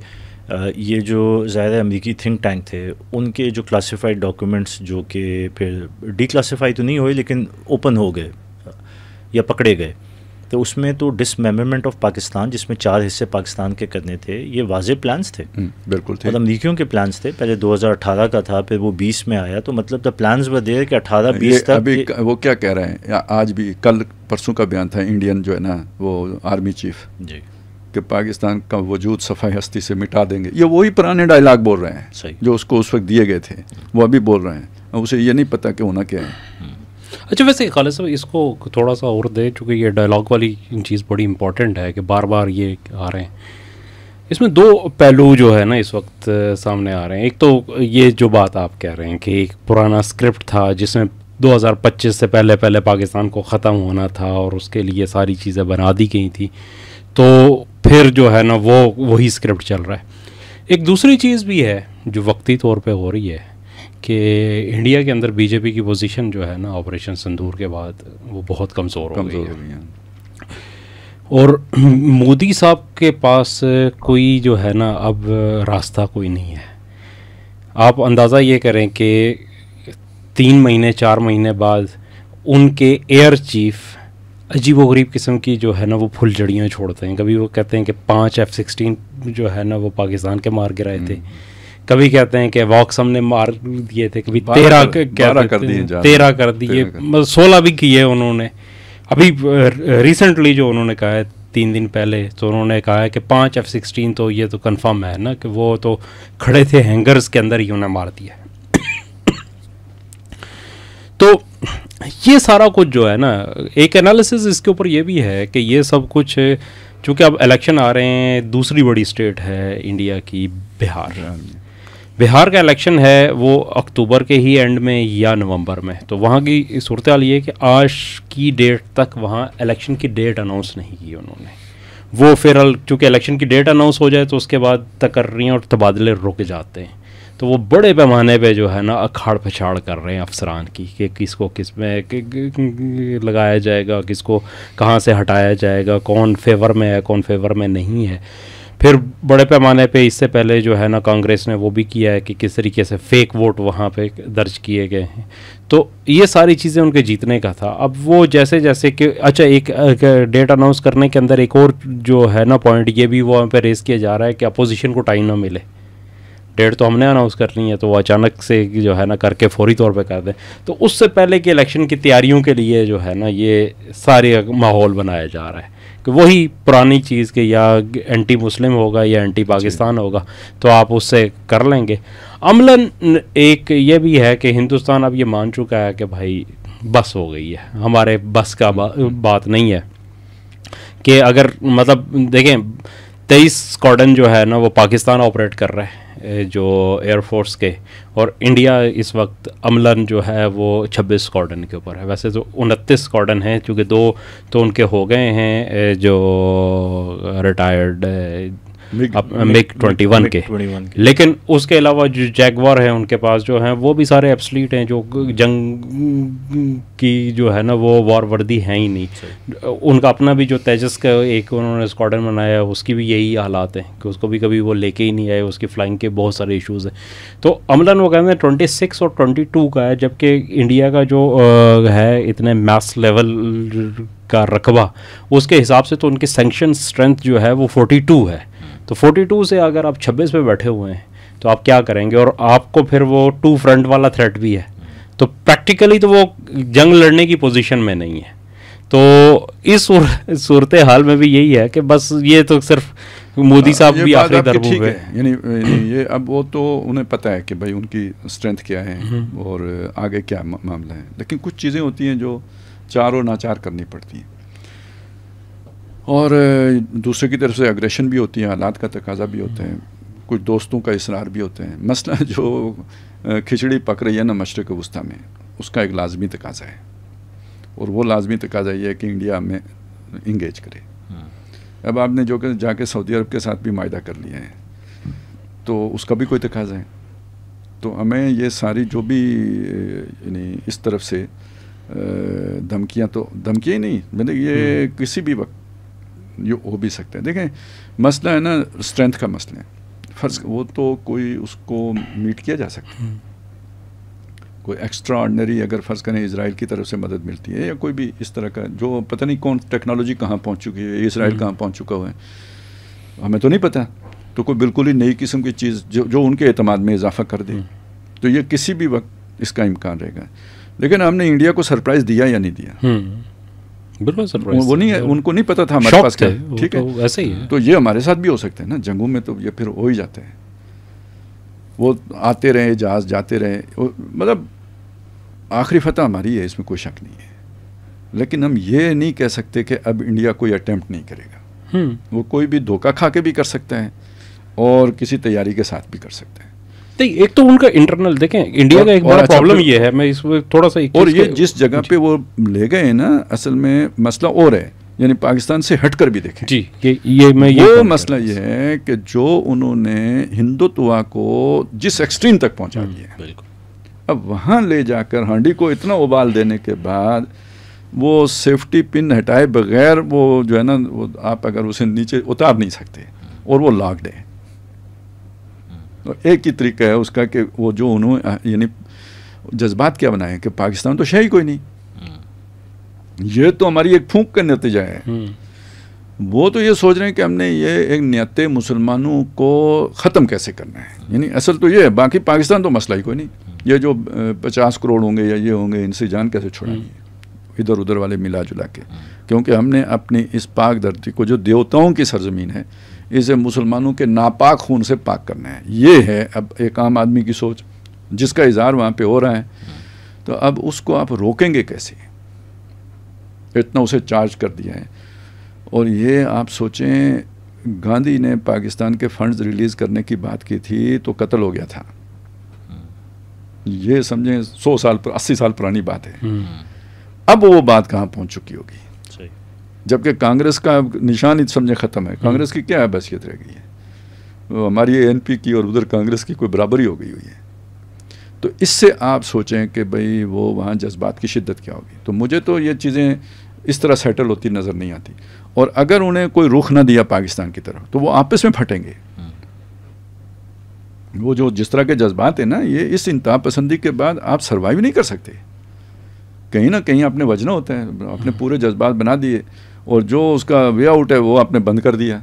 یہ جو ظاہر امریکی تھنک ٹینک تھے ان کے جو کلاسیفائڈ ڈاکیومنٹس جو کہ پھر ڈی کلاسیفائی تو نہیں ہوئے لیکن اوپن ہو گئے یا پکڑے گئے, تو اس میں تو ڈسمیمبرمنٹ آف پاکستان جس میں 4 حصے پاکستان کے کرنے تھے, یہ واضح پلانس تھے. بالکل تھے, اور امریکیوں کے پلانس تھے. پہلے 2018 کا تھا, پھر وہ 20 میں آیا, تو مطلب دا پلانز ور دیر کہ 18-20 تک. ابھی وہ کیا کہہ رہے ہیں, آج بھی کل پرسوں کا بیان تھا انڈین جو ہے نا وہ آرمی چیف, جی, کہ پاکستان کا وجود صفحہ ہستی سے مٹا دیں گے. یہ وہی پرانے ڈائلاگ بول رہے ہیں جو اس کو اس وقت دیے گئے تھے, وہ ابھی بول رہے ہیں. اسے یہ نہیں پتا کہ ہونا کیا ہے. اچھا ویسے خالد صاحب اس کو تھوڑا سا اور دے, چونکہ یہ ڈائلاگ والی چیز بڑی امپورٹنٹ ہے کہ بار بار یہ آ رہے ہیں. اس میں 2 پہلو جو ہے نا اس وقت سامنے آ رہے ہیں. ایک تو یہ جو بات آپ کہہ رہے ہیں کہ ایک پرانا اسکرپٹ تھا جس میں 2025 سے پہلے پاکستان کو ختم ہونا تھا اور اس کے لیے ساری چیزیں بنا دی گئی تھیں, تو پھر جو ہے نا وہی اسکرپٹ چل رہا ہے. ایک دوسری چیز بھی ہے جو وقتی طور پہ ہو رہی ہے کہ انڈیا کے اندر BJP کی پوزیشن جو ہے نا آپریشن سندور کے بعد وہ بہت کمزور ہو گئی ہے. اور مودی صاحب کے پاس کوئی جو ہے نا اب راستہ کوئی نہیں ہے. آپ اندازہ یہ کریں کہ 3 مہینے 4 مہینے بعد ان کے ایئر چیف عجیب و غریب قسم کی جو ہے نا وہ پھل جڑیاں چھوڑتے ہیں. کبھی وہ کہتے ہیں کہ 5 F-16 جو ہے نا وہ پاکستان کے مار گرائے تھے, کبھی کہتے ہیں کہ واکس ہم نے مار دیے تھے, کبھی 13 کر دیے, 16 بھی کیے انہوں نے. ابھی ریسنٹلی جو انہوں نے کہا ہے 3 دن پہلے, تو انہوں نے کہا ہے کہ 5 F-16 تو یہ تو کنفرم ہے نا کہ وہ تو کھڑے تھے ہینگرز کے اندر ہی انہیں مار دیا. تو یہ سارا کچھ جو ہے نا ایک انالیسز اس کے اوپر یہ بھی ہے کہ یہ سب کچھ چونکہ اب الیکشن آ رہے ہیں, دوسری بڑی اسٹیٹ ہے انڈیا کی بہار. بہار کا الیکشن ہے وہ اکتوبر کے ہی اینڈ میں یا نومبر میں، تو وہاں کی صورتحال یہ ہے کہ آج کی ڈیٹ تک وہاں الیکشن کی ڈیٹ اناؤنس نہیں کی انہوں نے. وہ پھر چونکہ الیکشن کی ڈیٹ اناؤنس ہو جائے تو اس کے بعد تقرریاں اور تبادلے رک جاتے ہیں، تو وہ بڑے پیمانے پہ جو ہے نا اکھاڑ پچھاڑ کر رہے ہیں افسران کی کہ کس کو کس میں لگایا جائے گا، کس کو کہاں سے ہٹایا جائے گا، کون فیور میں ہے کون فیور میں نہیں ہے. پھر بڑے پیمانے پہ اس سے پہلے جو ہے نا کانگریس نے وہ بھی کیا ہے کہ کس طریقے سے فیک ووٹ وہاں پہ درج کیے گئے ہیں. تو یہ ساری چیزیں ان کے جیتنے کا تھا. اب وہ جیسے جیسے کہ اچھا ایک ڈیٹ اناؤنس کرنے کے اندر ایک اور جو ہے نا پوائنٹ یہ بھی وہاں پہ ریز کیا جا رہا ہے کہ اپوزیشن کو ٹائم نہ ملے. ڈیٹ تو ہم نے اناؤنس کرنی ہے تو وہ اچانک سے جو ہے نا کر کے فوری طور پہ کر دیں. تو اس سے پہلے کہ الیکشن کی تیاریوں کے لیے جو ہے نا یہ سارے ماحول بنایا جا رہا ہے کہ وہی پرانی چیز کہ یا اینٹی مسلم ہوگا یا اینٹی پاکستان ہوگا تو آپ اس سے کر لیں گے. عملاً ایک یہ بھی ہے کہ ہندوستان اب یہ مان چکا ہے کہ بھائی بس ہو گئی ہے، ہمارے بس کا بات نہیں ہے کہ اگر مطلب دیکھیں 23 اسکواڈن جو ہے نا وہ پاکستان آپریٹ کر رہا ہے جو ایئر فورس کے، اور انڈیا اس وقت عملاً جو ہے وہ 26 اسکواڈن کے اوپر ہے. ویسے تو 29 اسکواڈن ہیں چونکہ 2 تو ان کے ہو گئے ہیں جو ریٹائرڈ مگ 21 کے، لیکن اس کے علاوہ جو جیگوار ہیں ان کے پاس جو ہیں وہ بھی سارے ایبسلیٹ ہیں، جو جنگ کی جو ہے نا وہ وار وردی ہیں ہی نہیں. ان کا اپنا بھی جو تیجس کا ایک انہوں نے اسکواڈن بنایا اس کی بھی یہی حالات ہیں کہ اس کو بھی کبھی وہ لے کے ہی نہیں آئے، اس کی فلائنگ کے بہت سارے ایشوز ہیں. تو عملاً وہ کہتے ہیں 26 اور 22 کا ہے، جبکہ انڈیا کا جو ہے اتنے میس لیول کا رقبہ اس کے حساب سے تو ان کی سینکشن اسٹرینتھ جو ہے وہ 42 ہے. تو 42 سے اگر آپ 26 پہ بیٹھے ہوئے ہیں تو آپ کیا کریں گے؟ اور آپ کو پھر وہ 2 فرنٹ والا تھریٹ بھی ہے، تو پریکٹیکلی تو وہ جنگ لڑنے کی پوزیشن میں نہیں ہے. تو اس صورتحال میں بھی یہی ہے کہ بس یہ تو صرف مودی صاحب بھی آخری درب ہوئے، یعنی یہ اب وہ تو انہیں پتہ ہے کہ بھائی ان کی اسٹرینتھ کیا ہے اور آگے کیا معاملہ ہے، لیکن کچھ چیزیں ہوتی ہیں جو چار و ناچار کرنی پڑتی ہیں، اور دوسرے کی طرف سے اگریشن بھی ہوتی ہے، حالات کا تقاضا بھی ہوتا ہے، کچھ دوستوں کا اصرار بھی ہوتے ہیں. مسئلہ جو کھچڑی پک رہی ہے نا مشرق وسطیٰ میں، اس کا ایک لازمی تقاضا ہے، اور وہ لازمی تقاضا یہ ہے کہ انڈیا میں انگیج کرے. اب آپ نے جو کہ جا کے سعودی عرب کے ساتھ بھی معاہدہ کر لیا ہے تو اس کا بھی کوئی تقاضا ہے. تو ہمیں یہ ساری جو بھی یعنی اس طرف سے دھمکیاں، تو دھمکیاں ہی نہیں، مطلب یہ کسی بھی وقت یہ ہو بھی سکتا ہے. دیکھیں مسئلہ ہے نا اسٹرینتھ کا مسئلہ ہے، فرض وہ تو کوئی اس کو میٹ کیا جا سکتا ہے. کوئی ایکسٹرا آرڈنری اگر فرض کریں اسرائیل کی طرف سے مدد ملتی ہے یا کوئی بھی اس طرح کا جو پتہ نہیں کون ٹیکنالوجی کہاں پہنچ چکی ہے، اسرائیل کہاں پہنچ چکا ہوا ہے ہمیں تو نہیں پتہ، تو کوئی بالکل ہی نئی قسم کی چیز جو ان کے اعتماد میں اضافہ کر دے، تو یہ کسی بھی وقت اس کا امکان رہے گا. لیکن ہم نے انڈیا کو سرپرائز دیا یا نہیں دیا؟ بالکل سرپرائز وہ نہیں ہے، ان کو نہیں پتا تھا ہمارے پاس کیا، ٹھیک ہے ایسے ہی ہے. تو یہ ہمارے ساتھ بھی ہو سکتا ہے نا، جنگوں میں تو یہ پھر ہو ہی جاتا ہے. وہ آتے رہے جہاز جاتے رہے، مطلب آخری فتح ہماری ہے، اس میں کوئی شک نہیں ہے. لیکن ہم یہ نہیں کہہ سکتے کہ اب انڈیا کوئی اٹیمپٹ نہیں کرے گا. وہ کوئی بھی دھوکہ کھا کے بھی کر سکتا ہے اور کسی تیاری کے ساتھ بھی کر سکتا ہے. ایک تو ان کا انٹرنل دیکھیں، انڈیا کا ایک بڑا پرابلم یہ ہے، میں اس میں تھوڑا سا اور یہ جس جگہ پہ وہ لے گئے نا اصل میں مسئلہ اور ہے، یعنی پاکستان سے ہٹ کر بھی دیکھیں جی یہ مسئلہ یہ ہے کہ جو انہوں نے ہندوتوا کو جس ایکسٹریم تک پہنچا دیا ہے، اب وہاں لے جا کر ہانڈی کو اتنا ابال دینے کے بعد وہ سیفٹی پن ہٹائے بغیر وہ جو ہے نا وہ آپ اگر اسے نیچے اتار نہیں سکتے، اور وہ لاکڈ ہے. ایک ہی طریقہ ہے اس کا کہ وہ جو انہوں یعنی جذبات کیا بنائے کہ پاکستان تو شے ہی کوئی نہیں، یہ تو ہماری ایک پھونک کا نتیجہ ہے. وہ تو یہ سوچ رہے ہیں کہ ہم نے یہ ایک نیت مسلمانوں کو ختم کیسے کرنا ہے، یعنی اصل تو یہ ہے، باقی پاکستان تو مسئلہ ہی کوئی نہیں. یہ جو 50 کروڑ ہوں گے یا یہ ہوں گے، ان سے جان کیسے چھوڑانی ہے ادھر ادھر والے ملا جلا کے، کیونکہ ہم نے اپنی اس پاک دھرتی کو جو دیوتاؤں کی سرزمین ہے اسے مسلمانوں کے ناپاک خون سے پاک کرنا ہے. یہ ہے اب ایک عام آدمی کی سوچ جس کا اظہار وہاں پہ ہو رہا ہے. تو اب اس کو آپ روکیں گے کیسے؟ اتنا اسے چارج کر دیا ہے. اور یہ آپ سوچیں گاندھی نے پاکستان کے فنڈز ریلیز کرنے کی بات کی تھی تو قتل ہو گیا تھا. یہ سمجھیں 100 سال 80 سال پرانی بات ہے. اب وہ بات کہاں پہنچ چکی ہوگی, جبکہ کانگریس کا نشان ہی سمجھیں ختم ہے. کانگریس کی کیا حیثیت رہ گئی ہے؟ وہ ہماری NP کی اور ادھر کانگریس کی کوئی برابری ہو گئی ہوئی ہے. تو اس سے آپ سوچیں کہ بھئی وہ وہاں جذبات کی شدت کیا ہوگی. تو مجھے تو یہ چیزیں اس طرح سیٹل ہوتی نظر نہیں آتی. اور اگر انہیں کوئی رخ نہ دیا پاکستان کی طرف تو وہ آپس میں پھٹیں گے. وہ جو جس طرح کے جذبات ہیں نا, یہ اس انتہا پسندی کے بعد آپ سروائیو نہیں کر سکتے. کہیں نہ کہیں آپ نے وجنا ہوتا ہے. آپ نے پورے جذبات بنا دیے اور جو اس کا وے آؤٹ ہے وہ آپ نے بند کر دیا,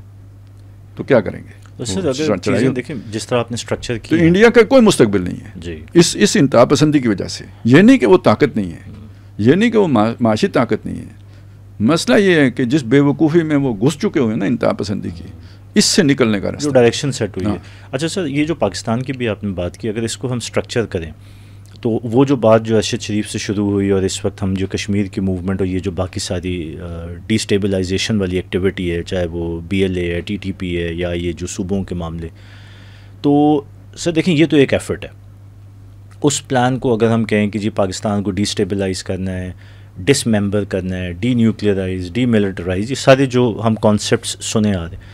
تو کیا کریں گے؟ اگر دیکھیں جس طرح آپ نے اسٹرکچر تو انڈیا کا کوئی مستقبل نہیں ہے جی اس انتہا پسندی کی وجہ سے. یہ نہیں کہ وہ طاقت نہیں ہے, یہ نہیں کہ وہ معاشی طاقت نہیں ہے. مسئلہ یہ ہے کہ جس بے وقوفی میں وہ گھس چکے ہوئے ہیں نا انتہا پسندی کی, اس سے نکلنے کا راستہ, جو ڈائریکشن سیٹ ہوئی ہے. اچھا سر, یہ جو پاکستان کی بھی آپ نے بات کی, اگر اس کو ہم اسٹرکچر کریں تو وہ جو بات جو ارشد شریف سے شروع ہوئی اور اس وقت ہم جو کشمیر کی موومنٹ اور یہ جو باقی ساری ڈی اسٹیبلائزیشن والی ایکٹیویٹی ہے, چاہے وہ BLA ہے, TTP ہے, یا یہ جو صوبوں کے معاملے, تو سر دیکھیں یہ تو ایک ایفرٹ ہے. اس پلان کو اگر ہم کہیں کہ جی پاکستان کو ڈی اسٹیبلائز کرنا ہے, ڈس ممبر کرنا ہے, ڈی نیوکلیئرائز, ڈی ملٹرائز, یہ سارے جو ہم کانسیپٹس سنے آ رہے ہیں.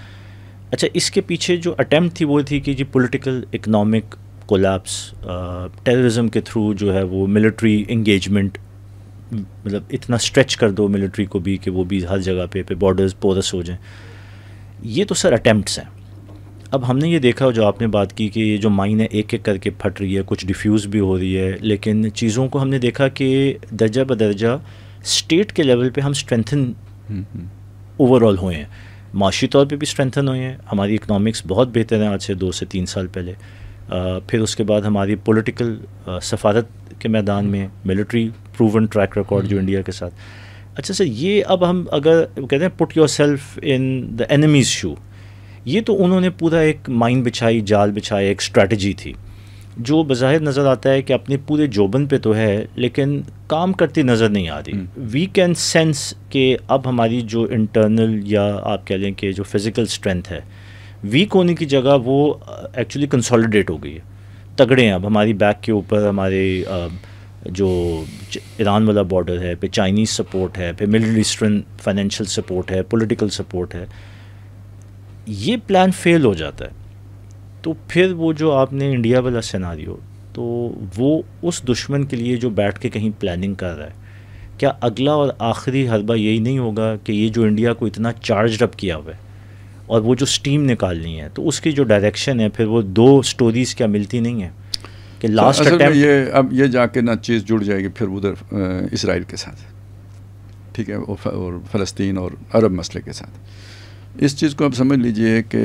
اچھا, اس کے پیچھے جو اٹیمپٹ تھی وہ تھی کہ جی پولیٹیکل اکنامک کولیپس, ٹیررزم کے تھرو جو ہے وہ ملٹری انگیجمنٹ, مطلب اتنا اسٹریچ کر دو ملٹری کو بھی کہ وہ بھی ہر جگہ پہ بارڈرز پورس ہو جائیں. یہ تو سر اٹیمپٹس ہیں. اب ہم نے یہ دیکھا جو آپ نے بات کی کہ یہ جو مائن ہے ایک ایک کر کے پھٹ رہی ہے, کچھ ڈیفیوز بھی ہو رہی ہے, لیکن چیزوں کو ہم نے دیکھا کہ درجہ بدرجہ اسٹیٹ کے لیول پہ ہم اسٹرینتھن اوور آل ہوئے ہیں. معاشی طور پہ بھی اسٹرینتھن ہوئے ہیں. ہماری اکنامکس بہت بہتر ہیں آج سے 2 سے 3 سال پہلے. پھر اس کے بعد ہماری پولیٹیکل سفارت کے میدان میں ملٹری پروون ٹریک ریکارڈ جو انڈیا کے ساتھ. اچھا سر, یہ اب ہم اگر کہتے ہیں put yourself in the enemy's shoe, یہ تو انہوں نے پورا ایک مائن بچھائی, جال بچھایا, ایک اسٹریٹجی تھی جو بظاہر نظر آتا ہے کہ اپنے پورے جوبن پہ تو ہے لیکن کام کرتی نظر نہیں آ رہی. وی کین سینس کہ اب ہماری جو انٹرنل یا آپ کہہ لیں کہ جو فزیکل اسٹرینتھ ہے ویک ہونے کی جگہ وہ ایکچولی کنسالیڈیٹ ہو گئی ہے. تگڑے ہیں اب ہماری بیک کے اوپر, ہمارے جو ایران والا بارڈر ہے, پہ چائنیز سپورٹ ہے, پہ مڈل ایسٹرن فائنینشیل سپورٹ ہے, پولیٹیکل سپورٹ ہے. یہ پلان فیل ہو جاتا ہے تو پھر وہ جو آپ نے انڈیا والا سیناریو, تو وہ اس دشمن کے لیے جو بیٹھ کے کہیں پلاننگ کر رہا ہے, کیا اگلا اور آخری حربہ یہی نہیں ہوگا کہ یہ جو انڈیا کو اتنا چارجڈ اپ کیا ہوا ہے اور وہ جو سٹیم نکالنی ہے, تو اس کی جو ڈائریکشن ہے پھر وہ 2 سٹوریز کیا ملتی نہیں ہیں کہ لاسٹ اٹیمپٹ یہ اب یہ جا کے نا چیز جڑ جائے گی پھر ادھر اسرائیل کے ساتھ, ٹھیک ہے, اور فلسطین اور عرب مسئلے کے ساتھ. اس چیز کو آپ سمجھ لیجئے کہ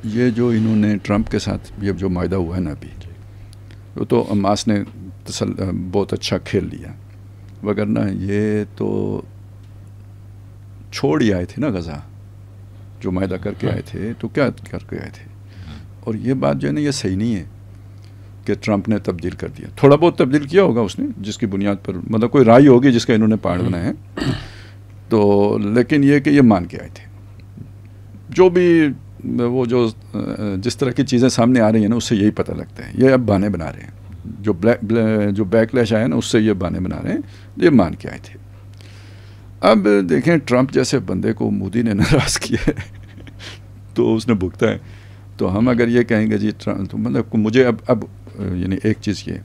یہ جو انہوں نے ٹرمپ کے ساتھ یہ جو معاہدہ ہوا ہے نا ابھی, وہ تو حماس نے بہت اچھا کھیل لیا, وگرنہ یہ تو چھوڑ ہی آئے تھے نا غزہ, جو معاہدہ کر کے آئے تھے تو کیا کر کے آئے تھے. اور یہ بات جو ہے نا یہ صحیح نہیں ہے کہ ٹرمپ نے تبدیل کر دیا. تھوڑا بہت تبدیل کیا ہوگا اس نے, جس کی بنیاد پر مطلب کوئی رائے ہوگی جس کا انہوں نے پہاڑ بنایا ہے, تو لیکن یہ کہ یہ مان کے آئے تھے. جو بھی وہ جو جس طرح کی چیزیں سامنے آ رہی ہیں نا اس سے یہی پتہ لگتا ہے یہ اب بہانے بنا رہے ہیں. جو بیک لیش آیا نا اس سے یہ بہانے بنا رہے ہیں, یہ مان کے آئے تھے. اب دیکھیں ٹرمپ جیسے بندے کو مودی نے ناراض کیا ہے تو اس نے بھگتا ہے. تو ہم اگر یہ کہیں گے جی تو مطلب مجھے اب یعنی ایک چیز یہ,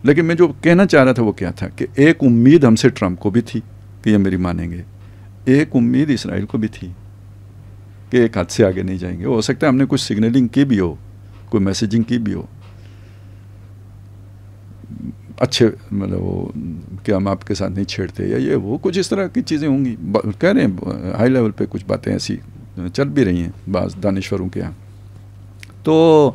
لیکن میں جو کہنا چاہ رہا تھا وہ کیا تھا کہ ایک امید ہم سے ٹرمپ کو بھی تھی کہ یہ میری مانیں گے, ایک امید اسرائیل کو بھی تھی کہ ایک حد سے آگے نہیں جائیں گے. ہو سکتا ہے ہم نے کچھ سگنلنگ کی بھی ہو, کوئی میسیجنگ کی بھی ہو, اچھے مطلب وہ کہ ہم آپ کے ساتھ نہیں چھیڑتے یا یہ وہ کچھ اس طرح کی چیزیں ہوں گی. کہہ رہے ہیں ہائی لیول پہ کچھ باتیں ایسی چل بھی رہی ہیں بعض دانشوروں کے یہاں. تو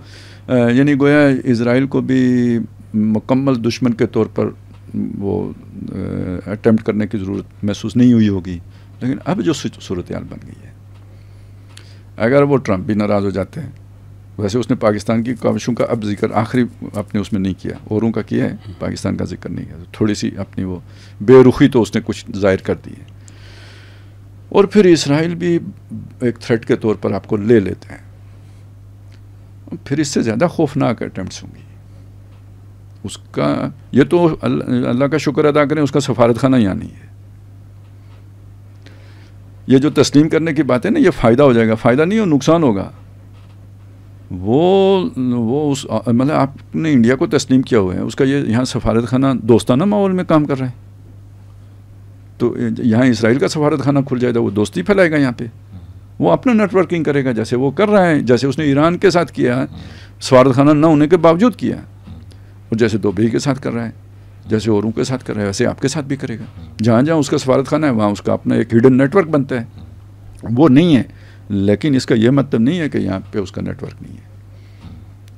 یعنی گویا اسرائیل کو بھی مکمل دشمن کے طور پر وہ اٹیمپٹ کرنے کی ضرورت محسوس نہیں ہوئی ہوگی. لیکن اب جو صورتحال بن گئی ہے, اگر وہ ٹرمپ بھی ناراض ہو جاتے ہیں, ویسے اس نے پاکستان کی کاوشوں کا اب ذکر آخری اپنے اس میں نہیں کیا, اوروں کا کیا ہے, پاکستان کا ذکر نہیں کیا, تو تھوڑی سی اپنی وہ بے رخی تو اس نے کچھ ظاہر کر دی ہے. اور پھر اسرائیل بھی ایک تھریٹ کے طور پر آپ کو لے لیتے ہیں, پھر اس سے زیادہ خوفناک اٹیمپٹس ہوں گی. اس کا یہ تو اللہ کا شکر ادا کریں اس کا سفارت خانہ یہاں نہیں ہے. یہ جو تسلیم کرنے کی بات ہے نا یہ فائدہ ہو جائے گا, فائدہ نہیں ہو نقصان ہوگا. وہ اس مطلب آپ نے انڈیا کو تسلیم کیا ہوا ہے, اس کا یہ یہاں سفارت خانہ دوستانہ ماحول میں کام کر رہے ہیں, تو یہاں اسرائیل کا سفارت خانہ کھل جائے گا, وہ دوستی پھیلائے گا یہاں پہ, وہ اپنا نیٹ ورکنگ کرے گا جیسے وہ کر رہا ہے, جیسے اس نے ایران کے ساتھ کیا سفارت خانہ نہ ہونے کے باوجود کیا, اور جیسے دبئی کے ساتھ کر رہا ہے, جیسے اوروں کے ساتھ کر رہا ہے, ویسے آپ کے ساتھ بھی کرے گا. جہاں جہاں اس کا سفارت خانہ ہے وہاں اس کا اپنا ایک ہڈن نیٹ ورک بنتا ہے. وہ نہیں ہے, لیکن اس کا یہ مطلب نہیں ہے کہ یہاں پہ اس کا نیٹ ورک نہیں ہے,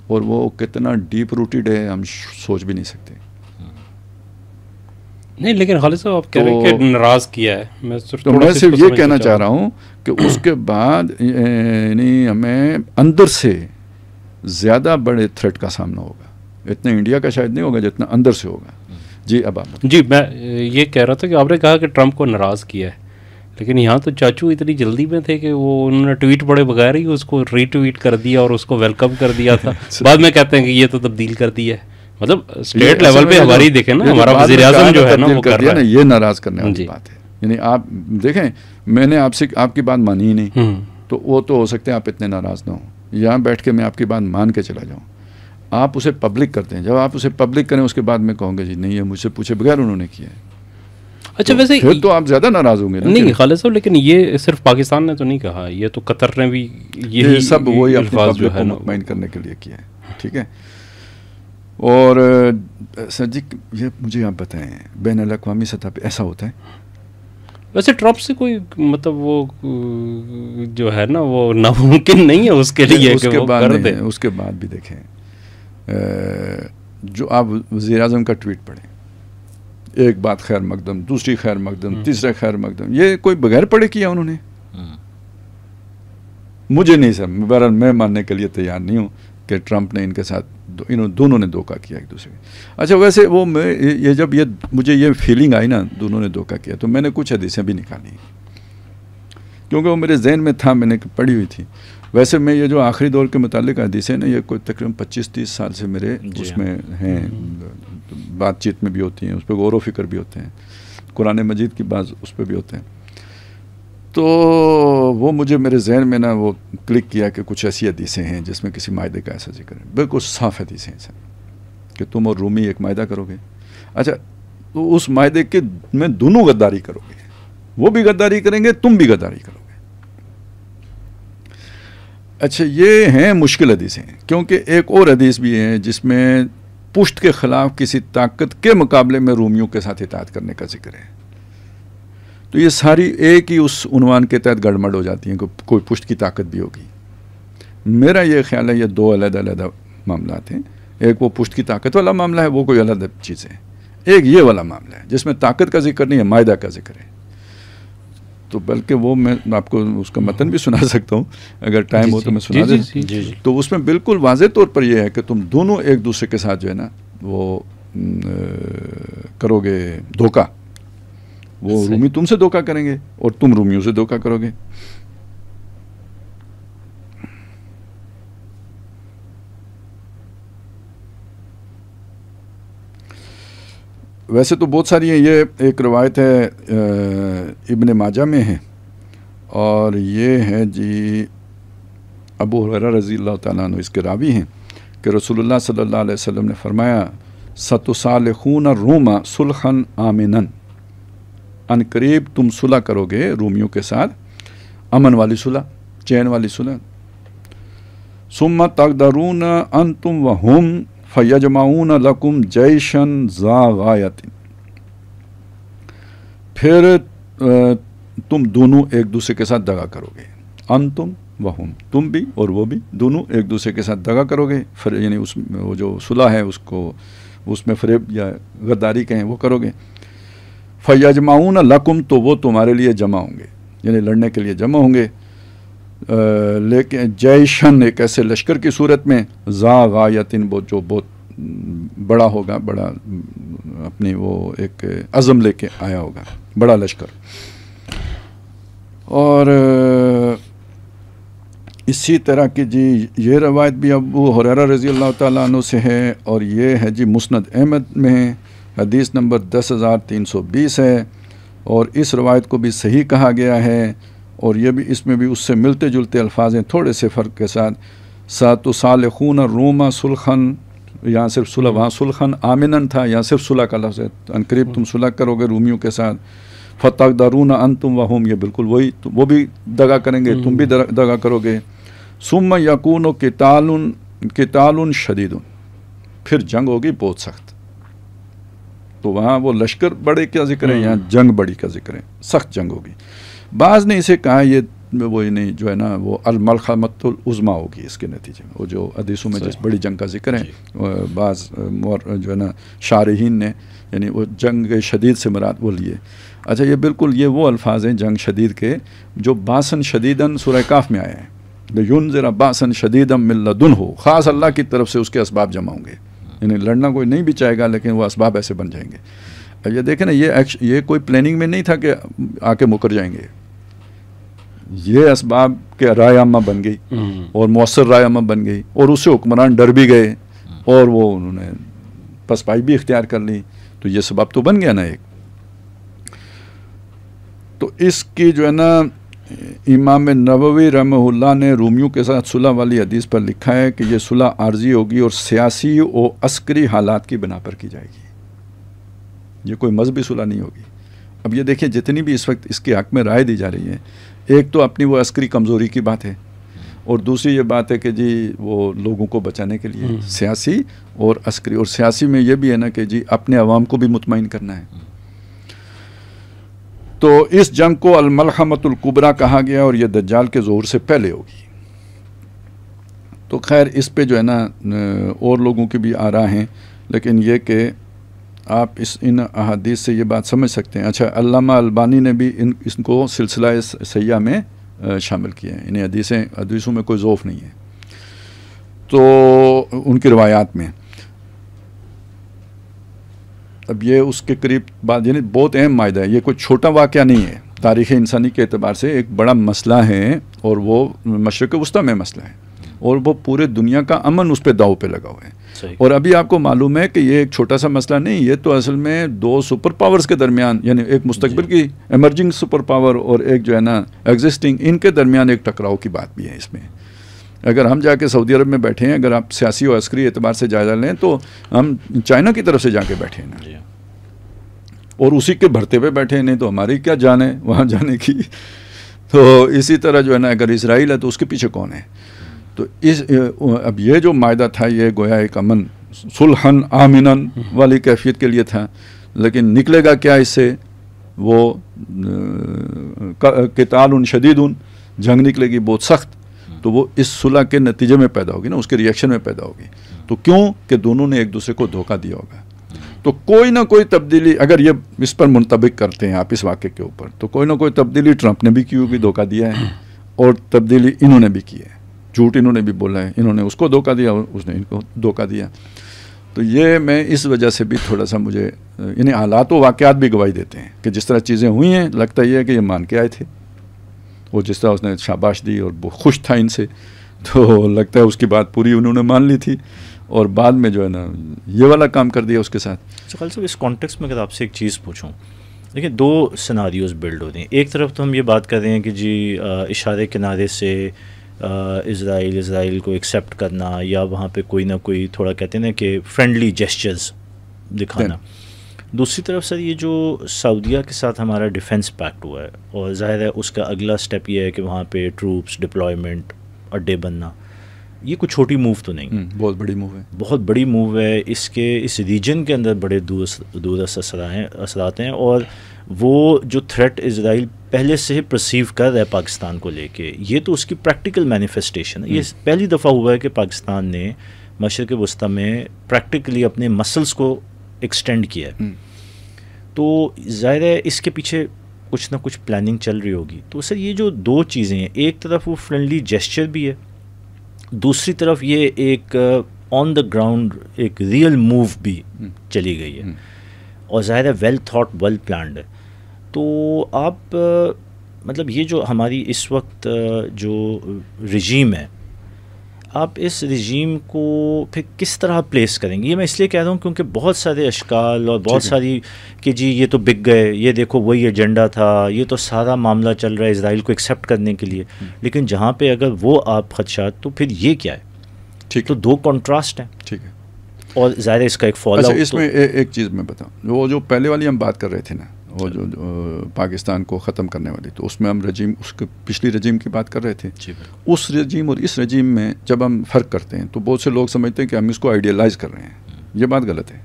اور وہ کتنا ڈیپ روٹیڈ ہے ہم سوچ بھی نہیں سکتے. نہیں لیکن خالد صاحب آپ کہہ رہے ہیں کہ ناراض کیا ہے, میں صرف یہ کہنا چاہ رہا ہوں کہ اس کے بعد یعنی ہمیں اندر سے زیادہ بڑے تھریٹ کا سامنا ہوگا, اتنا انڈیا کا شاید نہیں ہوگا جتنا اندر سے ہوگا. جی اب آپ. جی میں یہ کہہ رہا تھا کہ آپ نے کہا کہ ٹرمپ کو ناراض کیا ہے, لیکن یہاں تو چاچو اتنی جلدی میں تھے کہ وہ انہوں نے ٹویٹ پڑے بغیر ہی اس کو ری ٹویٹ کر دیا اور اس کو ویلکم کر دیا تھا. بعد میں کہتے ہیں کہ یہ تو تبدیل کر دیا ہے. مطلب اسٹیٹ لیول پہ ہماری دیکھیں نا, ہمارا وزیر اعظم جو ہے نا وہ کر رہا ہے. یہ ناراض کرنے والی بات ہے. یعنی آپ دیکھیں میں نے آپ سے آپ کی بات مانی ہی نہیں, تو وہ تو ہو سکتے ہیں آپ اتنے ناراض نہ ہوں. یہاں بیٹھ کے میں آپ کی بات مان کے چلا جاؤں, آپ اسے پبلک کرتے ہیں. جب آپ اسے پبلک کریں اس کے بعد میں کہوں گا جی نہیں یہ مجھ سے پوچھے بغیر انہوں نے کیا ہے. اچھا ویسے پھر تو آپ زیادہ ناراض ہوں گے. نہیں خالد صاحب, لیکن یہ صرف پاکستان نے تو نہیں کہا, یہ تو قطر نے بھی یہ سب وہی اپنی پبلک کو مطمئن کرنے کے لیے کیا ہے. ٹھیک ہے. اور سر جی یہ مجھے آپ بتائیں بین الاقوامی سطح پہ ایسا ہوتا ہے؟ ویسے ٹرمپ سے کوئی مطلب وہ جو ہے نا وہ ناممکن نہیں ہے اس کے لیے کہ وہ کر دے. اس کے بعد بھی دیکھیں جو آپ وزیر اعظم کا ٹویٹ پڑھیں, ایک بات خیر مقدم, دوسری خیر مقدم, تیسرا خیر مقدم, یہ کوئی بغیر پڑھے کیا انہوں نے؟ مجھے نہیں سر, بہرحال میں ماننے کے لیے تیار نہیں ہوں کہ ٹرمپ نے ان کے ساتھ دونوں نے دھوکہ کیا ایک دوسرے کو. اچھا ویسے وہ میں یہ جب یہ مجھے یہ فیلنگ آئی نا دونوں نے دھوکہ کیا, تو میں نے کچھ حدیثیں بھی نکالی کیونکہ وہ میرے ذہن میں تھا, میں نے پڑھی ہوئی تھی. ویسے میں یہ جو آخری دور کے متعلق حدیثیں نا یہ کوئی تقریباً 25-30 سال سے میرے اس میں ہیں, بات چیت میں بھی ہوتی ہیں, اس پہ غور و فکر بھی ہوتے ہیں, قرآن مجید کی بعض اس پہ بھی ہوتے ہیں. تو وہ مجھے میرے ذہن میں نا وہ کلک کیا کہ کچھ ایسی حدیثیں ہیں جس میں کسی معاہدے کا ایسا ذکر ہے, بالکل صاف حدیثیں ہیں سر کہ تم اور رومی ایک معاہدہ کرو گے. اچھا تو اس معاہدے کے میں دونوں غداری کرو گے, وہ بھی غداری کریں گے تم بھی غداری کرو گے. اچھا یہ ہیں مشکل حدیثیں, کیونکہ ایک اور حدیث بھی ہے جس میں پشت کے خلاف کسی طاقت کے مقابلے میں رومیوں کے ساتھ اطاعت کرنے کا ذکر ہے. تو یہ ساری ایک ہی اس عنوان کے تحت گڑبڑ ہو جاتی ہیں کہ کوئی پشت کی طاقت بھی ہوگی. میرا یہ خیال ہے یہ دو علیحدہ علیحدہ معاملات ہیں. ایک وہ پشت کی طاقت والا معاملہ ہے, وہ کوئی علیحدہ چیز ہے. ایک یہ والا معاملہ ہے جس میں طاقت کا ذکر نہیں ہے, معاہدہ کا ذکر ہے. تو بلکہ وہ میں آپ کو اس کا متن بھی سنا سکتا ہوں اگر ٹائم ہو تو میں سنا دوں. تو اس میں بالکل واضح طور پر یہ ہے کہ تم دونوں ایک دوسرے کے ساتھ جو ہے نا وہ کرو گے دھوکہ. وہ رومی تم سے دھوکہ کریں گے اور تم رومیوں سے دھوکہ کرو گے. ویسے تو بہت ساری ہیں, یہ ایک روایت ہے ابن ماجہ میں ہے اور یہ ہے جی ابو ہریرہ رضی اللہ تعالیٰ عنہ اس کے راوی ہیں کہ رسول اللہ صلی اللہ علیہ وسلم نے فرمایا ستُصَالِحُونَ الرُّومَ صُلْحًا آمِنًا, ان قریب تم صلح کرو گے رومیوں کے ساتھ, امن والی صلح, چین والی صلح. ثُمَّ تَقْدَرُونَ أَنْتُمْ وَهُمْ فَيَجْمَعُونَ لَكُمْ جَيْشًا ذَا غَایَةٍ, پھر تم دونوں ایک دوسرے کے ساتھ دغا کرو گے. انتم وہم, تم بھی اور وہ بھی, دونوں ایک دوسرے کے ساتھ دغا کرو گے. یعنی اس وہ جو صلح ہے اس کو اس میں فریب یا غداری کہیں وہ کرو گے. فَيَجْمَعُونَ لَكُمْ, تو وہ تمہارے لیے جمع ہوں گے, یعنی لڑنے کے لیے جمع ہوں گے. لیکن جیشن ایک ایسے لشکر کی صورت میں, ذا غایتن وہ جو بہت بڑا ہوگا, بڑا اپنی وہ ایک عزم لے کے آیا ہوگا, بڑا لشکر. اور اسی طرح کی جی یہ روایت بھی ابو ہریرہ رضی اللہ تعالیٰ عنہ سے ہے، اور یہ ہے جی مسند احمد میں حدیث نمبر 10,320 ہے، اور اس روایت کو بھی صحیح کہا گیا ہے، اور یہ بھی اس میں بھی اس سے ملتے جلتے الفاظ ہیں تھوڑے سے فرق کے ساتھ. ساتُصالحون الروم صلحًا، یہاں صرف صلح، وہاں صلحًا آمناً تھا، یہاں صرف صلح کا لفظ ہے، ان قریب تم صلح کرو گے رومیوں کے ساتھ. فتقدرون انتم وہم، یہ بالکل وہی، وہ بھی دغا کریں گے، تم بھی دغا کرو گے. ثم یکون قتال شدید، پھر جنگ ہوگی بہت سخت. تو وہاں وہ لشکر بڑے کا ذکر ہے، یہاں جنگ بڑی کا ذکر ہے، سخت جنگ ہوگی. بعض نے اسے کہا یہ وہ نہیں جو ہے نا وہ الملحمۃ العظمیٰ ہوگی اس کے نتیجے میں، وہ جو حدیثوں میں جس بڑی جنگ کا ذکر ہے، بعض جو ہے نا شارحین نے یعنی وہ جنگ شدید سے مراد وہ لیے. اچھا یہ بالکل یہ وہ الفاظ ہیں جنگ شدید کے جو باسن شدیدن سورہ کاف میں آئے ہیں، لینذر باسن شدیدا من لدنہ، خاص اللہ کی طرف سے اس کے اسباب جمع ہوں گے، یعنی لڑنا کوئی نہیں بھی چاہے گا لیکن وہ اسباب ایسے بن جائیں گے. اب یہ دیکھیں نا یہ کوئی پلاننگ میں نہیں تھا کہ آ کے مکر جائیں گے، یہ اسباب کے رائے عامہ بن گئی اور مؤثر رائے عامہ بن گئی، اور اس سے حکمران ڈر بھی گئے اور وہ انہوں نے پسپائی بھی اختیار کر لی. تو یہ سبب تو بن گیا نا ایک. تو اس کی جو ہے نا امام نووی رحمہ اللہ نے رومیوں کے ساتھ صلح والی حدیث پر لکھا ہے کہ یہ صلح عارضی ہوگی اور سیاسی و عسکری حالات کی بنا پر کی جائے گی، یہ کوئی مذہبی صلح نہیں ہوگی. اب یہ دیکھیں جتنی بھی اس وقت اس کے حق میں رائے دی جا رہی ہے، ایک تو اپنی وہ عسکری کمزوری کی بات ہے، اور دوسری یہ بات ہے کہ جی وہ لوگوں کو بچانے کے لیے سیاسی اور عسکری. اور سیاسی میں یہ بھی ہے نا کہ جی اپنے عوام کو بھی مطمئن کرنا ہے. تو اس جنگ کو الملحمۃ الکبریٰ کہا گیا، اور یہ دجال کے ظہور سے پہلے ہوگی. تو خیر اس پہ جو ہے نا اور لوگوں کی بھی آراء ہیں، لیکن یہ کہ آپ ان احادیث سے یہ بات سمجھ سکتے ہیں. اچھا علامہ البانی نے بھی اس کو سلسلہ سیاح میں شامل کیا ہے، انہیں حدیثوں میں کوئی ضعف نہیں ہے تو ان کی روایات میں. اب یہ اس کے قریب بات یعنی بہت اہم معاہدہ ہے، یہ کوئی چھوٹا واقعہ نہیں ہے، تاریخ انسانی کے اعتبار سے ایک بڑا مسئلہ ہے، اور وہ مشرق وسطیٰ میں مسئلہ ہے، اور وہ پورے دنیا کا امن اس پہ داؤ پہ لگا ہوا ہے. اور ابھی آپ کو معلوم ہے کہ یہ ایک چھوٹا سا مسئلہ نہیں، یہ تو اصل میں دو سپر پاورز کے درمیان، یعنی ایک مستقبل کی ایمرجنگ سپر پاور اور ایک جو ہے نا ایگزسٹنگ، ان کے درمیان ایک ٹکراؤ کی بات بھی ہے اس میں. اگر ہم جا کے سعودی عرب میں بیٹھے ہیں، اگر آپ سیاسی و عسکری اعتبار سے جائزہ لیں تو ہم چائنا کی طرف سے جا کے بیٹھے ہیں نا، اور اسی کے بھرتے پہ بیٹھے ہیں، نہیں تو ہماری کیا جان ہے وہاں جانے کی. تو اسی طرح جو ہے نا اگر اسرائیل ہے تو اس کے پیچھے کون ہے. تو اب یہ جو معاہدہ تھا یہ گویا ایک امن صلحً آمناً والی کیفیت کے لیے تھا، لیکن نکلے گا کیا اس سے؟ وہ قتال شدید، جنگ نکلے گی بہت سخت. تو وہ اس صلح کے نتیجے میں پیدا ہوگی نا، اس کے ریئیکشن میں پیدا ہوگی. تو کیوں کہ دونوں نے ایک دوسرے کو دھوکہ دیا ہوگا. تو کوئی نہ کوئی تبدیلی اگر یہ اس پر منطبق کرتے ہیں آپ اس واقعے کے اوپر، تو کوئی نہ کوئی تبدیلی ٹرمپ نے بھی کی ہوگی، دھوکہ دیا ہے، اور تبدیلی انہوں نے بھی کی ہے، جھوٹ انہوں نے بھی بولا ہے، انہوں نے اس کو دھوکہ دیا اور اس نے ان کو دھوکہ دیا. تو یہ میں اس وجہ سے بھی تھوڑا سا مجھے انہیں حالات و واقعات بھی گواہی دیتے ہیں کہ جس طرح چیزیں ہوئی ہیں، لگتا یہ ہے کہ یہ مان کے آئے تھے، اور جس طرح اس نے شاباش دی اور وہ خوش تھا ان سے، تو لگتا ہے اس کی بات پوری انہوں نے مان لی تھی، اور بعد میں جو ہے نا یہ والا کام کر دیا اس کے ساتھ. خالد صاحب اس کانٹیکس میں اگر آپ سے ایک چیز پوچھوں، دیکھیں دو سیناریوز بلڈ ہوتے ہیں. ایک طرف تو ہم یہ بات کر رہے ہیں کہ جی اشارے کنارے سے اسرائیل کو ایکسیپٹ کرنا، یا وہاں پہ کوئی نہ کوئی تھوڑا کہتے ہیں نا کہ فرینڈلی جیسچرز دکھانا. دوسری طرف سر یہ جو سعودیہ کے ساتھ ہمارا ڈیفنس پیکٹ ہوا ہے، اور ظاہر ہے اس کا اگلا سٹیپ یہ ہے کہ وہاں پہ ٹروپس ڈپلائمنٹ، اڈے بننا، یہ کوئی چھوٹی موو تو نہیں، بہت بڑی موو ہے، بہت بڑی موو ہے. اس ریجن کے اندر بڑے دور اثرات ہیں، اور وہ جو تھریٹ اسرائیل پہلے سے پرسیو کر رہا ہے پاکستان کو لے کے، یہ تو اس کی پریکٹیکل مینیفیسٹیشن ہے. یہ پہلی دفعہ ہوا ہے کہ پاکستان نے مشرق وسطیٰ میں پریکٹیکلی اپنے مسلس کو ایکسٹینڈ کیا ہے. تو ظاہر ہے اس کے پیچھے کچھ نہ کچھ پلاننگ چل رہی ہوگی. تو سر یہ جو دو چیزیں ہیں، ایک طرف وہ فرینڈلی جیسچر بھی ہے، دوسری طرف یہ ایک آن دا گراؤنڈ ایک ریئل موو بھی چلی گئی ہے، اور ظاہر ہے ویل تھاٹ ویل پلانڈ ہے. تو آپ مطلب یہ جو ہماری اس وقت جو رجیم ہے، آپ اس رجیم کو پھر کس طرح پلیس کریں گے؟ یہ میں اس لیے کہہ رہا ہوں کیونکہ بہت سارے اشکال اور بہت ساری کہ جی یہ تو بک گئے، یہ دیکھو وہی ایجنڈا تھا، یہ تو سارا معاملہ چل رہا ہے اسرائیل کو ایکسیپٹ کرنے کے لیے، لیکن جہاں پہ اگر وہ آپ خدشات، تو پھر یہ کیا ہے؟ ٹھیک، تو دو کنٹراسٹ ہیں. ٹھیک ہے. اور ظاہر ہے اس کا ایک فالو اچھا، اس میں ایک چیز میں بتاؤں، وہ جو پہلے والی ہم بات کر رہے تھے نا، وہ جو پاکستان کو ختم کرنے والی، تو اس میں ہم رجیم، اس کے پچھلی رجیم کی بات کر رہے تھے. اس رجیم اور اس رجیم میں جب ہم فرق کرتے ہیں تو بہت سے لوگ سمجھتے ہیں کہ ہم اس کو آئیڈیالائز کر رہے ہیں. یہ بات غلط ہے.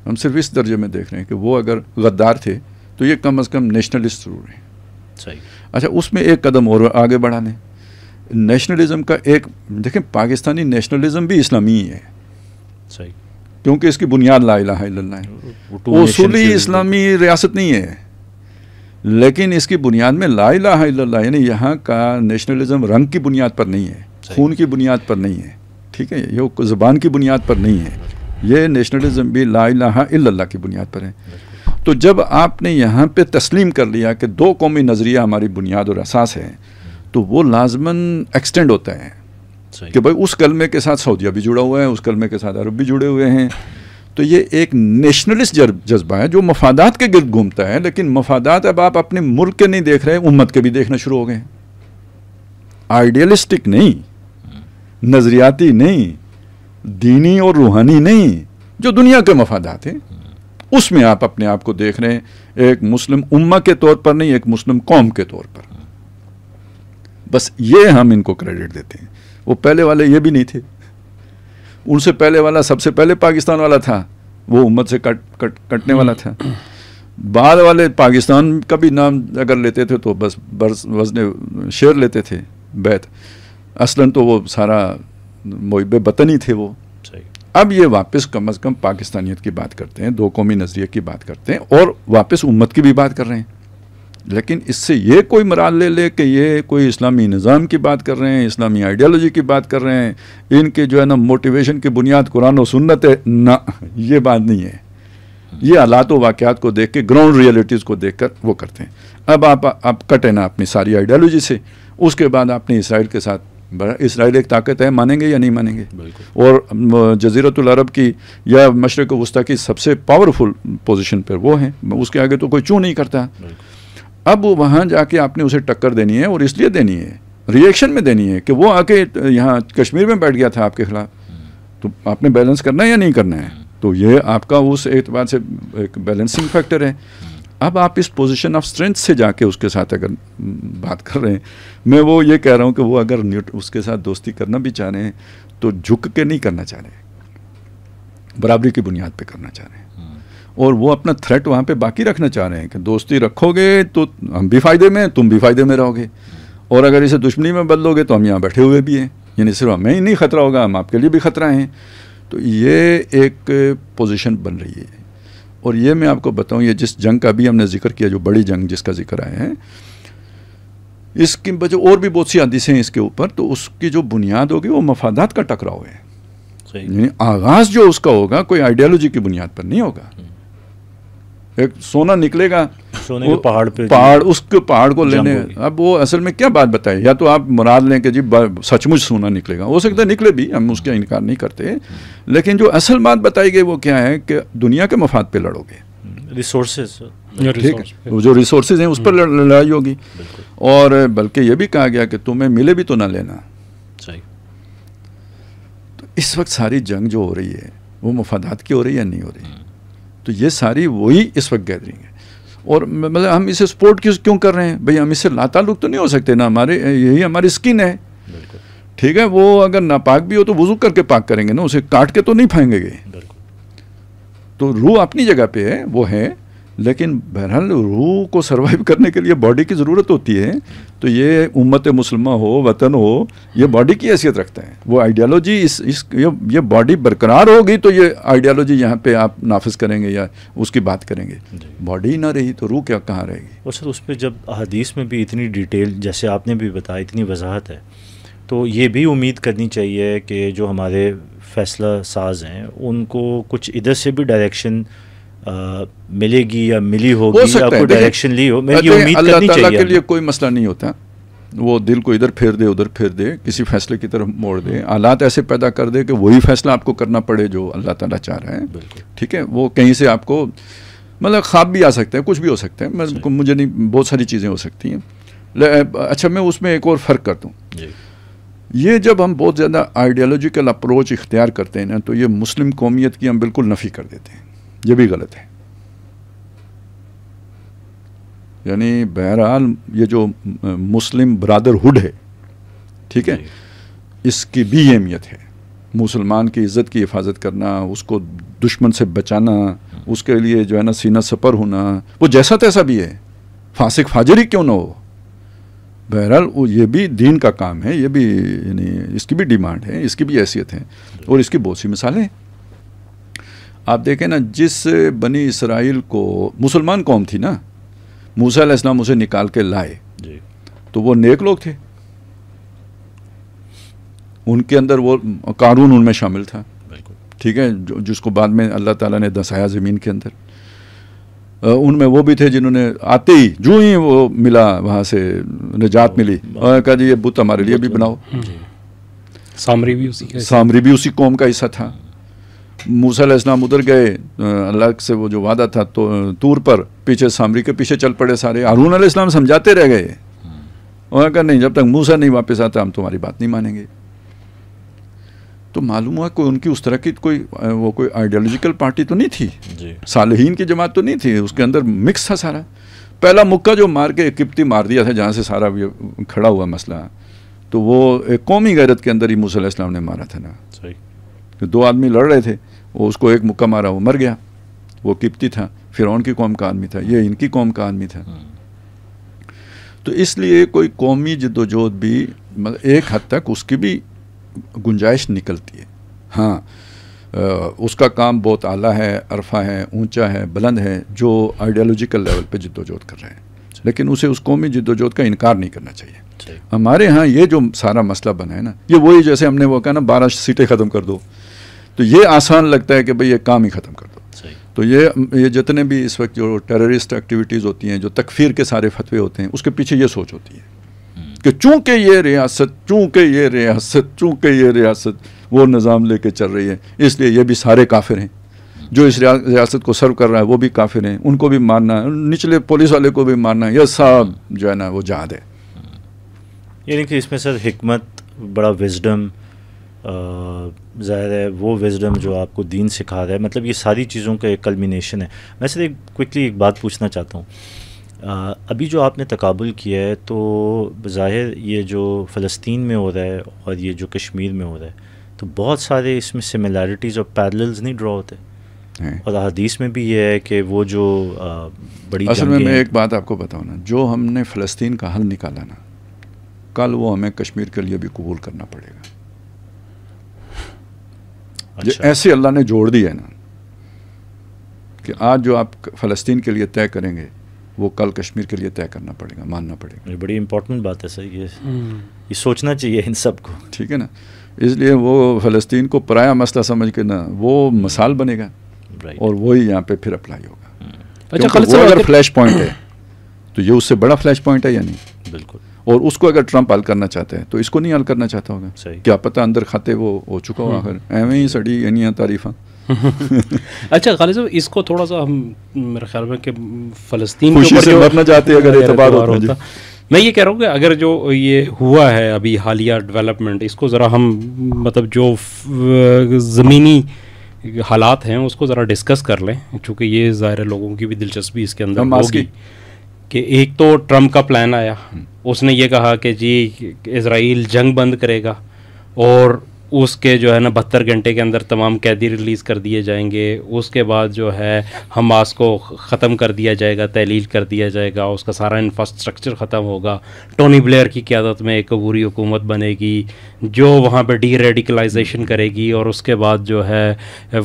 ہم صرف اس درجے میں دیکھ رہے ہیں کہ وہ اگر غدار تھے تو یہ کم از کم نیشنلسٹ ضرور ہیں. صحیح. اچھا، اس میں ایک قدم اور آگے بڑھانے، نیشنلزم کا ایک، دیکھیں پاکستانی نیشنلزم بھی اسلامی ہی ہے. صحیح. کیونکہ اس کی بنیاد لا الہ الا اللہ ہے. اصولی اسلامی ریاست نہیں ہے، لیکن اس کی بنیاد میں لا الہ الا اللہ، یعنی یہاں کا نیشنلزم رنگ کی بنیاد پر نہیں ہے، خون کی بنیاد پر نہیں ہے، ٹھیک ہے، یہ زبان کی بنیاد پر نہیں ہے. یہ نیشنلزم بھی لا الہ الا اللہ کی بنیاد پر ہے. تو جب آپ نے یہاں پہ تسلیم کر لیا کہ دو قومی نظریہ ہماری بنیاد اور اساس ہے، تو وہ لازماً ایکسٹینڈ ہوتا ہے کہ بھائی اس کلمے کے ساتھ سعودیہ بھی جڑا ہوا ہے، اس کلمے کے ساتھ عرب بھی جڑے ہوئے ہیں. تو یہ ایک نیشنلسٹ جذبہ ہے جو مفادات کے گرد گھومتا ہے، لیکن مفادات اب آپ اپنے ملک کے نہیں دیکھ رہے، امت کے بھی دیکھنا شروع ہو گئے ہیں. آئیڈیلسٹک نہیں، نظریاتی نہیں، دینی اور روحانی نہیں، جو دنیا کے مفادات ہیں اس میں آپ اپنے آپ کو دیکھ رہے ہیں، ایک مسلم امہ کے طور پر نہیں، ایک مسلم قوم کے طور پر. بس یہ ہم ان کو کریڈٹ دیتے ہیں. وہ پہلے والے یہ بھی نہیں تھے. ان سے پہلے والا سب سے پہلے پاکستان والا تھا، وہ امت سے کٹنے والا تھا. بعد والے پاکستان کا بھی نام اگر لیتے تھے تو بس وزن شعر لیتے تھے. بیت اصلاً تو وہ سارا محب وطن ہی تھے وہ. اب یہ واپس کم از کم پاکستانیت کی بات کرتے ہیں، دو قومی نظریے کی بات کرتے ہیں، اور واپس امت کی بھی بات کر رہے ہیں. لیکن اس سے یہ کوئی مراد لے کہ یہ کوئی اسلامی نظام کی بات کر رہے ہیں، اسلامی آئیڈیالوجی کی بات کر رہے ہیں، ان کے جو ہے نا موٹیویشن کی بنیاد قرآن و سنت ہے، نہ، یہ بات نہیں ہے. یہ حالات و واقعات کو دیکھ کے، گراؤنڈ ریئلٹیز کو دیکھ کر وہ کرتے ہیں. اب آپ کٹے نا اپنی ساری آئیڈیالوجی سے. اس کے بعد آپ نے اسرائیل کے ساتھ، اسرائیل ایک طاقت ہے، مانیں گے یا نہیں مانیں گے؟ اور جزیرۃ العرب کی یا مشرق وسطیٰ کی سب سے پاورفل پوزیشن پر وہ ہیں، اس کے آگے تو کوئی چوں نہیں کرتا. اب وہاں جا کے آپ نے اسے ٹکر دینی ہے، اور اس لیے دینی ہے، ری ایکشن میں دینی ہے کہ وہ آ کے یہاں کشمیر میں بیٹھ گیا تھا آپ کے خلاف، تو آپ نے بیلنس کرنا ہے یا نہیں کرنا ہے. تو یہ آپ کا اس اعتبار سے ایک بیلنسنگ فیکٹر ہے. اب آپ اس پوزیشن آف اسٹرینتھ سے جا کے اس کے ساتھ اگر بات کر رہے ہیں، میں وہ یہ کہہ رہا ہوں کہ وہ اگر اس کے ساتھ دوستی کرنا بھی چاہ رہے ہیں تو جھک کے نہیں کرنا چاہ رہے، برابری کی بنیاد پہ کرنا چاہ رہے ہیں. اور وہ اپنا تھریٹ وہاں پہ باقی رکھنا چاہ رہے ہیں کہ دوستی رکھو گے تو ہم بھی فائدے میں، تم بھی فائدے میں رہو گے، اور اگر اسے دشمنی میں بدلو گے تو ہم یہاں بیٹھے ہوئے بھی ہیں، یعنی صرف ہمیں ہی نہیں خطرہ ہوگا، ہم آپ کے لیے بھی خطرہ ہیں. تو یہ ایک پوزیشن بن رہی ہے. اور یہ میں آپ کو بتاؤں، یہ جس جنگ کا بھی ہم نے ذکر کیا، جو بڑی جنگ جس کا ذکر آیا ہے، اس کی وجہ اور بھی بہت سی حدیثیں ہیں اس کے اوپر، تو اس کی جو بنیاد ہوگی وہ مفادات کا ٹکراؤ ہے. یعنی آغاز جو اس کا ہوگا کوئی آئیڈیالوجی کی بنیاد پر نہیں ہوگا. ایک سونا نکلے گا سونے کے پہاڑ پہ، اس کے پہاڑ کو لینے. اب وہ اصل میں کیا بات بتائے، یا تو آپ مراد لیں کہ جی سچ مچ سونا نکلے گا، ہو سکتا ہے نکلے بھی، ہم اس کا انکار نہیں کرتے، لیکن جو اصل بات بتائی گئی وہ کیا ہے کہ دنیا کے مفاد پہ لڑو گے، ریسورسز، ٹھیک ہے، وہ جو ریسورسز ہیں اس پر لڑائی ہوگی. اور بلکہ یہ بھی کہا گیا کہ تمہیں ملے بھی تو نہ لینا. تو اس وقت ساری جنگ جو ہو رہی ہے وہ مفادات کی ہو رہی ہے یا نہیں ہو رہی؟ تو یہ ساری وہی اس وقت گیدرنگ ہے. اور مطلب ہم اسے سپورٹ کیوں کر رہے ہیں بھئی؟ ہم اس سے لا تعلق تو نہیں ہو سکتے نا، ہمارے یہی ہماری سکن ہے، ٹھیک ہے. وہ اگر ناپاک بھی ہو تو وضو کر کے پاک کریں گے نا، اسے کاٹ کے تو نہیں پھینکیں گے. تو روح اپنی جگہ پہ ہے، وہ ہے، لیکن بہرحال روح کو سروائیو کرنے کے لیے باڈی کی ضرورت ہوتی ہے. تو یہ امت مسلمہ ہو، وطن ہو، یہ باڈی کی حیثیت رکھتا ہے. وہ آئیڈیالوجی یہ باڈی برقرار ہوگی تو یہ آئیڈیالوجی یہاں پہ آپ نافذ کریں گے یا اس کی بات کریں گے. باڈی نہ رہی تو روح کہاں رہے گی؟ اور سر اس پہ جب احادیث میں بھی اتنی ڈیٹیل، جیسے آپ نے بھی بتایا، اتنی وضاحت ہے، تو یہ بھی امید کرنی چاہیے کہ جو ہمارے فیصلہ ساز ہیں ان کو کچھ ادھر سے بھی ڈائریکشن ملے گی یا ملی ہوگی یا کوئی ڈائریکشن لی ہو، میں یہ امید اللہ کرنی تعالیٰ چاہیے. کے لیے کوئی مسئلہ نہیں ہوتا، وہ دل کو ادھر پھیر دے ادھر پھیر دے، کسی فیصلے کی طرف موڑ دے، حالات ایسے پیدا کر دے کہ وہی فیصلہ آپ کو کرنا پڑے جو اللہ تعالیٰ چاہ رہا ہے. ٹھیک ہے، وہ کہیں سے آپ کو مطلب خواب بھی آ سکتا ہے، کچھ بھی ہو سکتا ہے، مجھے نہیں، بہت ساری چیزیں ہو سکتی ہیں. اچھا میں اس میں ایک اور فرق کرتا ہوں. یہ جب ہم بہت زیادہ آئیڈیالوجیکل اپروچ اختیار کرتے ہیں نا تو یہ مسلم قومیت کی ہم بالکل نفی کر دیتے ہیں، یہ بھی غلط ہے. یعنی بہرحال یہ جو مسلم برادرہڈ ہے، ٹھیک ہے، اس کی بھی اہمیت ہے. مسلمان کی عزت کی حفاظت کرنا، اس کو دشمن سے بچانا، اس کے لیے جو ہے نا سینہ سپر ہونا، وہ جیسا تیسا بھی ہے، فاسق فاجر ہی کیوں نہ ہو. بہرحال یہ بھی دین کا کام ہے، یہ بھی یعنی اس کی بھی ڈیمانڈ ہے، اس کی بھی حیثیت ہے، اور اس کی بہت سی مثالیں ہیں. آپ دیکھیں نا، جس بنی اسرائیل کو مسلمان قوم تھی نا، موسیٰ علیہ السلام اسے نکال کے لائے تو وہ نیک لوگ تھے، ان کے اندر وہ قارون ان میں شامل تھا، ٹھیک ہے، جس کو بعد میں اللہ تعالیٰ نے دسایا زمین کے اندر. ان میں وہ بھی تھے جنہوں نے آتے ہی جو ہی وہ ملا وہاں سے نجات ملی اور کہا جی یہ بت ہمارے لیے بھی بناؤ. سامری بھی اسی قوم کا حصہ تھا. موسیٰ علیہ السلام ادھر گئے، اللہ سے وہ جو وعدہ تھا تو طور پر، پیچھے سامری کے پیچھے چل پڑے سارے. ہارون علیہ السلام سمجھاتے رہ گئے، انہوں نے کہا نہیں، جب تک موسیٰ نہیں واپس آتا ہم تمہاری بات نہیں مانیں گے. تو معلوم ہوا کوئی ان کی اس طرح کی کوئی آئیڈیالوجیکل پارٹی تو نہیں تھی، صالحین کی جماعت تو نہیں تھی، اس کے اندر مکس تھا سارا. پہلا مکہ جو مار کے قبطی مار دیا تھا جہاں سے سارا کھڑا ہوا مسئلہ، تو وہ ایک قومی غیرت کے اندر ہی موسیٰ علیہ السلام نے مارا تھا نا. دو آدمی لڑ رہے تھے، وہ اس کو ایک مکہ مارا، وہ مر گیا، وہ قبطی تھا، فرعون کی قوم کا آدمی تھا، یہ ان کی قوم کا آدمی تھا. تو اس لیے کوئی قومی جد و جہد بھی ایک حد تک اس کی بھی گنجائش نکلتی ہے. ہاں اس کا کام بہت اعلیٰ ہے، عرفہ ہے، اونچا ہے، بلند ہے، جو آئیڈیالوجیکل لیول پہ جد و جہد کر رہے ہیں، لیکن اسے اس قومی جد و جہد کا انکار نہیں کرنا چاہیے. ہمارے ہاں یہ جو سارا مسئلہ بنا ہے نا، یہ وہی جیسے ہم نے وہ کہا نا 12 سیٹیں ختم کر دو، تو یہ آسان لگتا ہے کہ بھئی یہ کام ہی ختم کر دو. تو یہ جتنے بھی اس وقت جو ٹیررسٹ ایکٹیویٹیز ہوتی ہیں، جو تکفیر کے سارے فتوے ہوتے ہیں، اس کے پیچھے یہ سوچ ہوتی ہے کہ چونکہ یہ ریاست وہ نظام لے کے چل رہی ہے، اس لیے یہ بھی سارے کافر ہیں. جو اس ریاست کو سرو کر رہا ہے وہ بھی کافر ہیں، ان کو بھی مارنا، نچلے پولیس والے کو بھی مارنا، یہ سب جو ہے نا وہ جہاد ہے. یعنی کہ اس میں سر حکمت، بڑا وزڈم ظاہر ہے، وہ وزڈم جو آپ کو دین سکھا رہا ہے، مطلب یہ ساری چیزوں کا ایک کلمینیشن ہے. میں سر کوئکلی ایک بات پوچھنا چاہتا ہوں. ابھی جو آپ نے تقابل کیا ہے، تو بظاہر یہ جو فلسطین میں ہو رہا ہے اور یہ جو کشمیر میں ہو رہا ہے، تو بہت سارے اس میں سملیرٹیز اور پیرللز نہیں ڈرا ہوتے، اور احادیث میں بھی یہ ہے کہ وہ جو بڑی اصل میں ایک بات آپ کو بتاؤں نا، جو ہم نے فلسطین کا حل نکالا نا، کل وہ ہمیں کشمیر کے لیے بھی قبول کرنا پڑے گا. ایسے اللہ نے جوڑ دیا ہے نا کہ آج جو آپ فلسطین کے لیے طے کریں گے وہ کل کشمیر کے لیے طے کرنا پڑے گا، ماننا پڑے گا. یہ بڑی امپورٹنٹ بات ہے سر، یہ سوچنا چاہیے ان سب کو، ٹھیک ہے نا. اس لیے وہ فلسطین کو پرایا مسئلہ سمجھ کے نا وہ مثال بنے گا، اور وہی یہاں پہ پھر اپلائی ہوگا. اچھا، اگر فلیش پوائنٹ ہے تو یہ اس سے بڑا فلیش پوائنٹ ہے یا نہیں؟ بالکل. اور اس کو اگر ٹرمپ حل کرنا چاہتے ہیں تو اس کو نہیں حل کرنا چاہتا ہوگا. کیا پتہ اندر کھاتے وہ ہو چکا ہو آخر ایویں ہی سڑی یعنی تعریفاں. اچھا خالد صاحب، اس کو تھوڑا سا ہم میرے خیال میں کہ فلسطین خوشی سے مرنا چاہتے ہیں اگر اعتبار ہوتا. میں یہ کہہ رہا ہوں کہ اگر جو یہ ہوا ہے ابھی حالیہ ڈیولپمنٹ، اس کو ذرا ہم مطلب جو زمینی حالات ہیں اس کو ذرا ڈسکس کر لیں، چونکہ یہ ظاہر لوگوں کی بھی دلچسپی اس کے اندر ہوگی. کہ ایک تو ٹرمپ کا پلان آیا، اس نے یہ کہا کہ جی اسرائیل جنگ بند کرے گا، اور اس کے جو ہے نا 72 گھنٹے کے اندر تمام قیدی ریلیز کر دیے جائیں گے. اس کے بعد جو ہے حماس کو ختم کر دیا جائے گا، تحلیل کر دیا جائے گا، اس کا سارا انفراسٹرکچر ختم ہوگا. ٹونی بلیئر کی قیادت میں ایک عبوری حکومت بنے گی جو وہاں پہ ڈی ریڈیکلائزیشن کرے گی، اور اس کے بعد جو ہے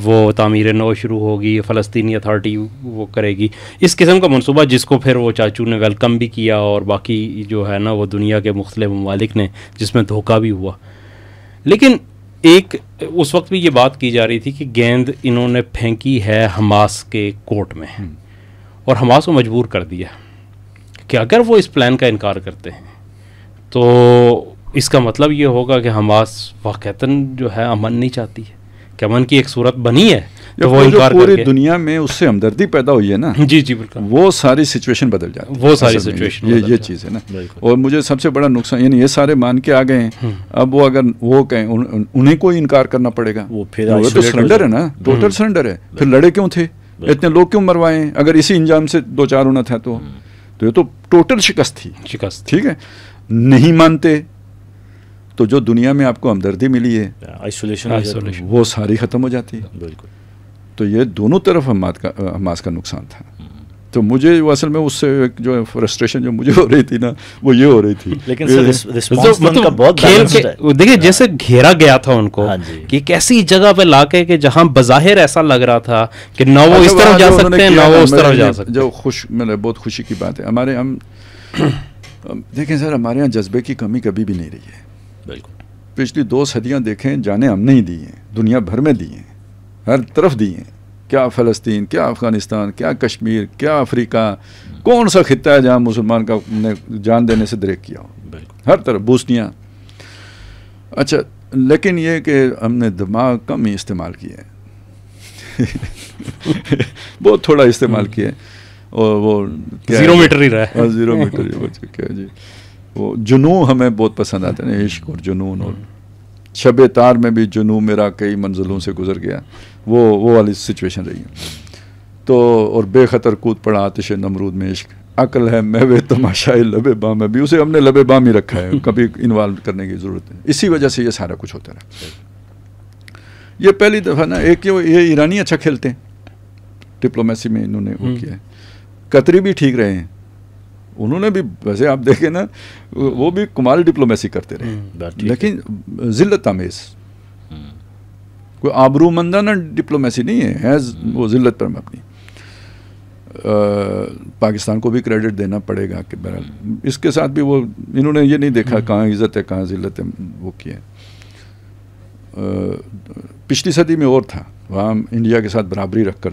وہ تعمیر نو شروع ہوگی، فلسطینی اتھارٹی وہ کرے گی. اس قسم کا منصوبہ جس کو پھر وہ چاچو نے ویلکم بھی کیا، اور باقی جو ہے نا وہ دنیا کے مختلف ممالک نے، جس میں دھوکہ بھی ہوا. لیکن ایک اس وقت بھی یہ بات کی جا رہی تھی کہ گیند انہوں نے پھینکی ہے حماس کے کورٹ میں اور حماس کو مجبور کر دیا کہ اگر وہ اس پلان کا انکار کرتے ہیں تو اس کا مطلب یہ ہوگا کہ حماس واقعتاً جو ہے امن نہیں چاہتی ہے، کہ امن کی ایک صورت بنی ہے تو وہ انکار پوری دنیا میں اس سے ہمدردی پیدا ہوئی ہے نا، جی جی بالکل، وہ ساری سچویشن بدل جاتی ہے، وہ ساری سچویشن یہ چیز ہے نا۔ اور مجھے سب سے بڑا نقصان یعنی یہ سارے مان کے آ گئے ہیں، اب وہ اگر وہ کہیں انہیں کو انکار کرنا پڑے گا، وہ تو سرنڈر ہے نا، ٹوٹل سرنڈر ہے، پھر لڑے کیوں تھے، اتنے لوگ کیوں مروائے ہیں، اگر اسی انجام سے دو چار ہونا تھا تو یہ تو ٹوٹل شکست تھی، ٹھیک ہے۔ نہیں مانتے تو جو دنیا میں آپ کو ہمدردی ملی ہے آئسولیشن وہ ساری ختم ہو جاتی ہے، بالکل۔ تو یہ دونوں طرف حماس کا نقصان تھا۔ تو مجھے اصل میں اس سے جو فرسٹریشن جو مجھے ہو ری تھی نا وہ یہ ہو رہی تھی، لیکن دیکھیں جیسے گھیرا گیا تھا ان کو کہ ایک ایسی جگہ پہ لا کے کہ جہاں بظاہر ایسا لگ رہا تھا کہ نہ وہ اس طرف جا سکتے ہیں نہ وہ اس طرف جا سکتے۔ جو بہت خوشی کی بات ہے ہمارے، ہم دیکھیں سر ہمارے یہاں جذبے کی کمی کبھی بھی نہیں رہی ہے، بالکل۔ پچھلی 2 صدیاں دیکھیں، جانیں ہم نے ہی دی ہیں، دنیا بھر میں دی ہیں، ہر طرف دی ہیں، کیا فلسطین، کیا افغانستان، کیا کشمیر، کیا افریقہ، کون سا خطہ ہے جہاں مسلمان کا نے جان دینے سے دریک کیا ہو، ہر طرف بوسنیا۔ اچھا لیکن یہ کہ ہم نے دماغ کم ہی استعمال کیا ہے بہت تھوڑا استعمال کیا ہے، اور وہ 0 میٹر ہی رہا ہے، 0 میٹر ہی بچ کیا جی۔ وہ جنون ہمیں بہت پسند آتا ہے نا، عشق اور جنون، اور شب تار میں بھی جنون میرا کئی منزلوں سے گزر گیا، وہ والی سچویشن رہی ہے۔ تو اور بے خطر کود پڑا آتش نمرود میں عشق، عقل ہے میوے تماشائے لبے بام میں بھی، اسے ہم نے لبے بام ہی رکھا ہے، کبھی انوالو کرنے کی ضرورت ہے، اسی وجہ سے یہ سارا کچھ ہوتا رہا۔ یہ پہلی دفعہ نا، ایک یہ ایرانی اچھا کھیلتے ہیں ڈپلومیسی میں، انہوں نے وہ کیا ہے، قطری بھی ٹھیک رہے ہیں، انہوں نے بھی ویسے آپ دیکھیں نا وہ بھی کمال ڈپلومیسی کرتے رہے، لیکن ذلت آمیز، کوئی آبرومندانہ ڈپلومیسی نہیں ہے، وہ ذلت پر مبنی۔ پاکستان کو بھی کریڈٹ دینا پڑے گا کہ بہرحال اس کے ساتھ بھی وہ انہوں نے یہ نہیں دیکھا کہاں عزت ہے کہاں ذلت ہے، وہ کیا ہے۔ پچھلی صدی میں اور تھا، وہاں ہم انڈیا کے ساتھ برابری رکھ کر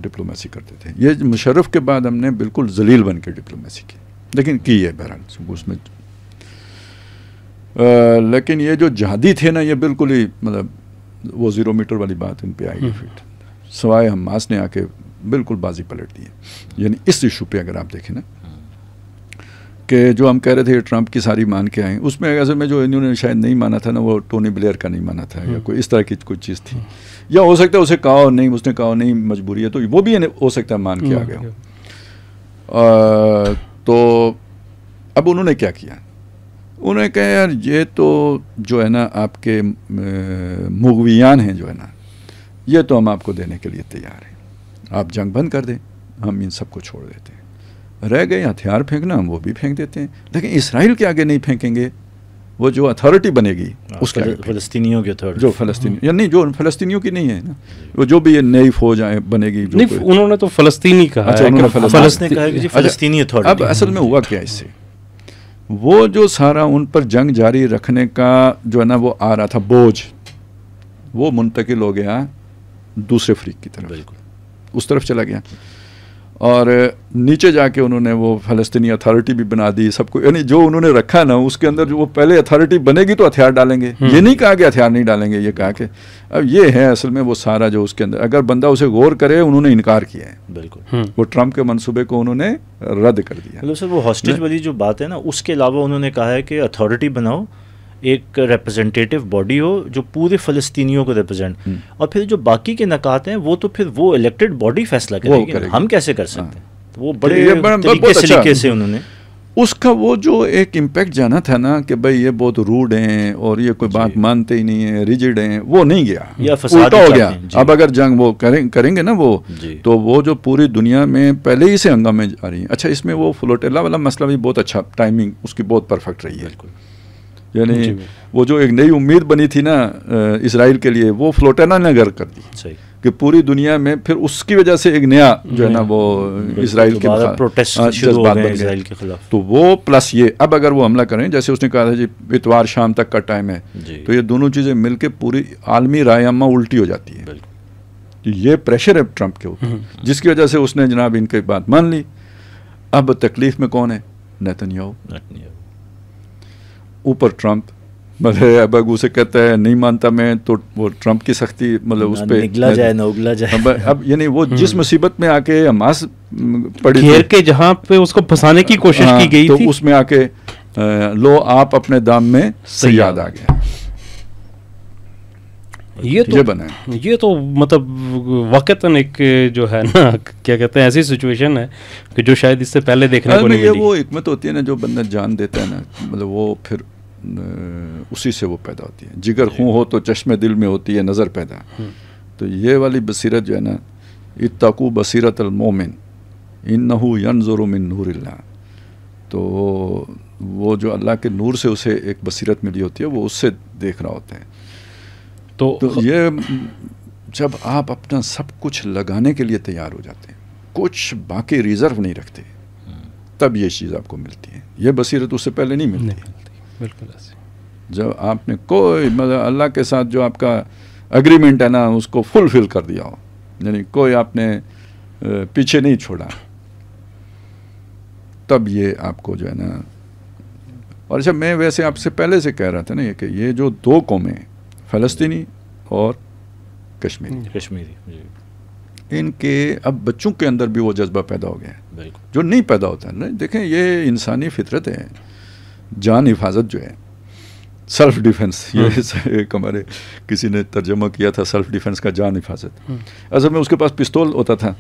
ڈپلومیسی کرتے تھے، یہ مشرف کے بعد ہم نے بالکل ذلیل بن کے ڈپلومیسی کی، لیکن کی ہے بہرحال اس میں۔ لیکن یہ جو جہادی تھے نا، یہ بالکل ہی مطلب وہ 0 میٹر والی بات ان پہ آئی فٹ، سوائے حماس نے آ کے بالکل بازی پلٹ دی ہے۔ یعنی اس ایشو پہ اگر آپ دیکھیں نا کہ جو ہم کہہ رہے تھے ٹرمپ کی ساری مان کے آئیں، اس میں اصل میں جو انہوں نے شاید نہیں مانا تھا نا، وہ ٹونی بلیئر کا نہیں مانا تھا، یا کوئی اس طرح کی کوئی چیز تھی، یا ہو سکتا ہے اسے کہا نہیں، اس نے کہا نہیں مجبوری ہے، تو وہ بھی ہو سکتا ہے مان کے آ گیا ہو۔ تو اب انہوں نے کیا کیا، انہوں نے کہا یار یہ تو جو ہے نا آپ کے مغویان ہیں جو ہے نا، یہ تو ہم آپ کو دینے کے لیے تیار ہیں، آپ جنگ بند کر دیں، ہم ان سب کو چھوڑ دیتے ہیں، رہ گئے ہتھیار پھینکنا ہم وہ بھی پھینک دیتے ہیں، لیکن اسرائیل کے آگے نہیں پھینکیں گے، وہ جو اتھارٹی بنے گی اس کے فلسطینیوں کی اتھارٹی، جو فلسطینی یا نہیں، جو فلسطینیوں کی نہیں ہے نا، وہ جو بھی یہ نئی فوج بنے گی، جو انہوں نے تو فلسطینی کہا ہے، فلسطینی اتھارٹی۔ اب اصل میں ہوا کیا اس سے، وہ جو سارا ان پر جنگ جاری رکھنے کا جو ہے نا وہ آ رہا تھا بوجھ، وہ منتقل ہو گیا دوسرے فریق کی طرف، بالکل اس طرف چلا گیا، اور نیچے جا کے انہوں نے وہ فلسطینی اتھارٹی بھی بنا دی سب کو، یعنی جو انہوں نے رکھا نا اس کے اندر جو وہ پہلے اتھارٹی بنے گی تو ہتھیار ڈالیں گے، یہ نہیں کہا کہ ہتھیار نہیں ڈالیں گے، یہ کہا کہ اب یہ ہے اصل میں وہ سارا جو اس کے اندر اگر بندہ اسے غور کرے، انہوں نے انکار کیا ہے، بالکل وہ ٹرمپ کے منصوبے کو انہوں نے رد کر دیا۔ مطلب سر وہ ہاسٹیج والی جو بات ہے نا، اس کے علاوہ انہوں نے کہا ہے کہ اتھارٹی بناؤ، ایک ریپرزنٹیٹیو باڈی ہو جو پورے فلسطینیوں کو ریپرزینٹ، اور پھر جو باقی کے نکات ہیں وہ تو پھر وہ الیکٹڈ باڈی فیصلہ کرے گی، ہم کیسے کر سکتے ہیں، وہ بڑے طریقے سے انہوں نے اس کا وہ جو ایک امپیکٹ جانا تھا نا کہ بھائی یہ بہت روڈ ہیں اور یہ کوئی بات مانتے ہی نہیں ہیں، ریجڈ ہیں، وہ نہیں گیا، الٹا ہو گیا۔ اب اگر جنگ وہ کریں گے نا وہ، تو وہ جو پوری دنیا میں پہلے ہی سے ہنگامے جا رہی ہیں۔ اچھا اس میں وہ فلوٹیلا والا مسئلہ بھی بہت اچھا، ٹائمنگ اس کی بہت پرفیکٹ رہی ہے، یعنی وہ جو ایک نئی امید بنی تھی نا اسرائیل کے لیے، وہ فلوٹینا نے غرق کر دی کہ پوری دنیا میں پھر اس کی وجہ سے ایک نیا جو ہے نا وہ اسرائیل کے جذبات بن گئے. تو وہ پلس یہ اب اگر وہ حملہ کریں، جیسے اس نے کہا تھا جی اتوار شام تک کا ٹائم ہے، تو یہ دونوں چیزیں مل کے پوری عالمی رائے عامہ الٹی ہو جاتی ہے. یہ پریشر ہے ٹرمپ کے اوپر، جس کی وجہ سے اس نے جناب ان کی بات مان لی. اب تکلیف میں کون ہے؟ نیتنیاہو. اوپر ٹرمپ مطلب اب اگر اسے کہتا ہے نہیں مانتا میں، تو وہ ٹرمپ کی سختی مطلب اس پہ نگلا جائے نہ اگلا جائے. اب یعنی وہ جس مصیبت میں آ کے حماس پڑی گھیر کے جہاں پہ اس کو پھنسانے کی کوشش کی گئی تو تھی، اس میں آ کے لو آپ اپنے دام میں صیاد آ گیا. یہ بنا ہے، یہ تو مطلب واقعتاً ایک جو ہے نا کیا کہتے ہیں ایسی سچویشن ہے کہ جو شاید اس سے پہلے دیکھنے کو نہیں ملی. وہ حکمت ہوتی ہے نا، جو بندہ جان دیتا ہے نا، مطلب وہ پھر اسی سے وہ پیدا ہوتی ہے. جگر خون ہو تو چشم دل میں ہوتی ہے نظر پیدا. تو یہ والی بصیرت جو ہے نا، اتقوا بصیرت المومن انہ ینظر من نور اللہ، تو وہ جو اللہ کے نور سے اسے ایک بصیرت ملی ہوتی ہے، وہ اس سے دیکھ رہا ہوتا ہے. تو یہ جب آپ اپنا سب کچھ لگانے کے لیے تیار ہو جاتے ہیں، کچھ باقی ریزرو نہیں رکھتے، تب یہ چیز آپ کو ملتی ہے. یہ بصیرت اس سے پہلے نہیں ملتی. بالکل ایسے جب آپ نے کوئی مطلب اللہ کے ساتھ جو آپ کا اگریمنٹ ہے نا اس کو فلفل کر دیا ہو، یعنی کوئی آپ نے پیچھے نہیں چھوڑا، تب یہ آپ کو جو ہے نا. اور اچھا میں ویسے آپ سے پہلے سے کہہ رہا تھا نا کہ یہ جو دو قومیں فلسطینی اور کشمیری، ان کے اب بچوں کے اندر بھی وہ جذبہ پیدا ہو گیا ہے جو نہیں پیدا ہوتا ہے. دیکھیں یہ انسانی فطرت ہے، جان حفاظت جو ہے، سیلف ڈیفنس. یہ ایک ہمارے کسی نے ترجمہ کیا تھا سیلف ڈیفنس کا جان حفاظت. اصل میں اس کے پاس پستول ہوتا تھا،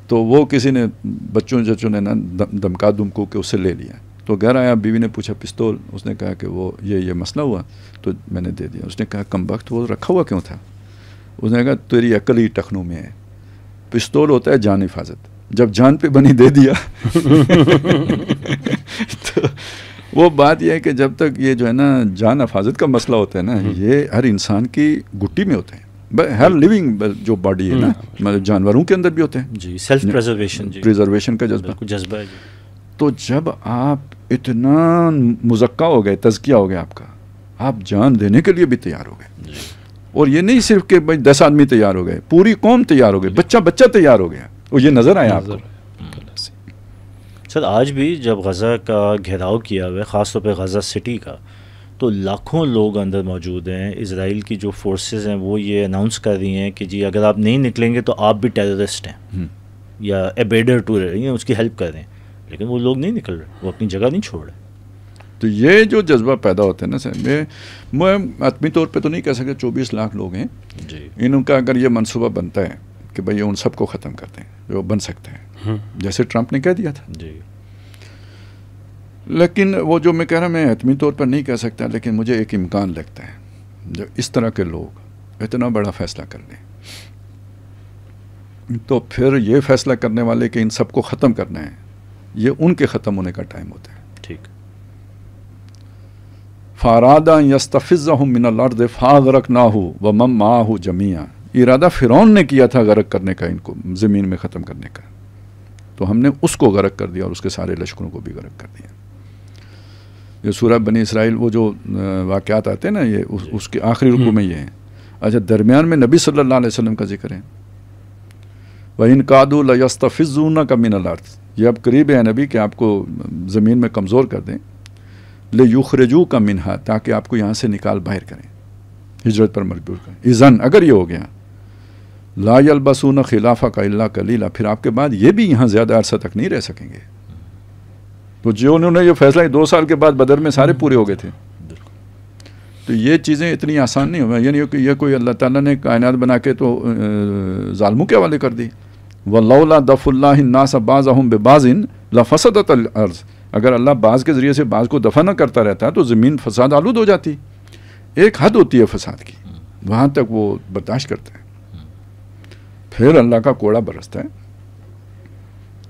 تو وہ کسی نے بچوں جچوں نے نا دمکا دمکو کے اس سے لے لیا. تو گھر آیا، بیوی نے پوچھا پستول، اس نے کہا کہ وہ یہ مسئلہ ہوا تو میں نے دے دیا. اس نے کہا کم وقت وہ رکھا ہوا کیوں تھا؟ اس نے کہا تیری عقل ہی ٹخنوں میں ہے، پستول ہوتا ہے جان حفاظت، جب جان پہ بنی دے دیا. تو وہ بات یہ ہے کہ جب تک یہ جو ہے نا جان حفاظت کا مسئلہ ہوتا ہے نا، یہ ہر انسان کی گٹی میں ہوتا ہے، ہر لیونگ جو باڈی ہے نا، مطلب جانوروں کے اندر بھی ہوتے ہیں. جی سیلف پریزرویشن کا جذبہ ہے. تو جب آپ اتنا مزکہ ہو گئے، تزکیہ ہو گیا آپ کا، آپ جان دینے کے لیے بھی تیار ہو گئے. اور یہ نہیں صرف کہ بھائی 10 آدمی تیار ہو گئے، پوری قوم تیار ہو گئی، بچہ تیار ہو گیا. اور یہ نظر آیا آپ کو. سر آج بھی جب غزہ کا گھیراؤ کیا ہوا ہے، خاص طور پہ غزہ سٹی کا، تو لاکھوں لوگ اندر موجود ہیں. اسرائیل کی جو فورسز ہیں وہ یہ اناؤنس کر رہی ہیں کہ جی اگر آپ نہیں نکلیں گے تو آپ بھی ٹیررسٹ ہیں یا ایبیڈر ٹو رہے ہیں، اس کی ہیلپ کر رہے ہیں. لیکن وہ لوگ نہیں نکل رہے، وہ اپنی جگہ نہیں چھوڑ رہے. تو یہ جو جذبہ پیدا ہوتا ہے نا سر، میں حتمی طور پہ تو نہیں کہہ سکتا 24 لاکھ لوگ ہیں جی، ان کا اگر یہ منصوبہ بنتا ہے کہ بھئی ان سب کو ختم کرتے ہیں جو بن سکتے ہیں، جیسے ٹرمپ نے کہہ دیا تھا جی. لیکن وہ جو میں کہہ رہا، میں حتمی طور پر نہیں کہہ سکتا، لیکن مجھے ایک امکان لگتا ہے جب اس طرح کے لوگ اتنا بڑا فیصلہ کر لیں تو پھر یہ فیصلہ کرنے والے کہ ان سب کو ختم کرنا ہے، یہ ان کے ختم ہونے کا ٹائم ہوتا ہے. ٹھیک. فَأَرَادَ أَن يَسْتَفِزَّهُم مِّنَ الْأَرْضِ فَأَغْرَقْنَاهُ وَمَن مَّعَهُ جَمِيعًا. ارادہ فرعون نے کیا تھا غرق کرنے کا، ان کو زمین میں ختم کرنے کا، تو ہم نے اس کو غرق کر دیا اور اس کے سارے لشکروں کو بھی غرق کر دیا. یہ سورہ بنی اسرائیل وہ جو واقعات آتے ہیں نا، یہ اس کے آخری رکوع میں یہ ہیں. اچھا درمیان میں نبی صلی اللہ علیہ وسلم کا ذکر ہے، وَإِن كَادُوا لَيَسْتَفِزُّونَكَ مِنَ الْأَرْضِ. یہ اب قریب ہے نبی کہ آپ کو زمین میں کمزور کر دیں، لِيُخْرِجُوكَ مِنْهَا، تاکہ آپ کو یہاں سے نکال باہر کریں، ہجرت پر مجبور کریں. اذن اگر یہ ہو گیا، لا يلبسون خلافك الا قليلا، پھر آپ کے بعد یہ بھی یہاں زیادہ عرصہ تک نہیں رہ سکیں گے. تو جو انہوں نے یہ فیصلہ 2 سال کے بعد بدر میں سارے پورے ہو گئے تھے. تو یہ چیزیں اتنی آسان نہیں ہوئی، یعنی کہ یہ کوئی اللہ تعالیٰ نے کائنات بنا کے تو ظالموں کے حوالے کر دی. وَلَوْلَا دَفْعُ اللَّهِ النَّاسَ بَعْضَهُم بِبَعْضٍ لَفَسَدَتِ الْأَرْضُ. اگر اللہ بعض کے ذریعے سے بعض کو دفع نہ کرتا رہتا تو زمین فساد آلود ہو جاتی. ایک حد ہوتی ہے فساد کی، وہاں تک وہ برداشت کرتا ہے، پھر اللہ کا کوڑا برستا ہے.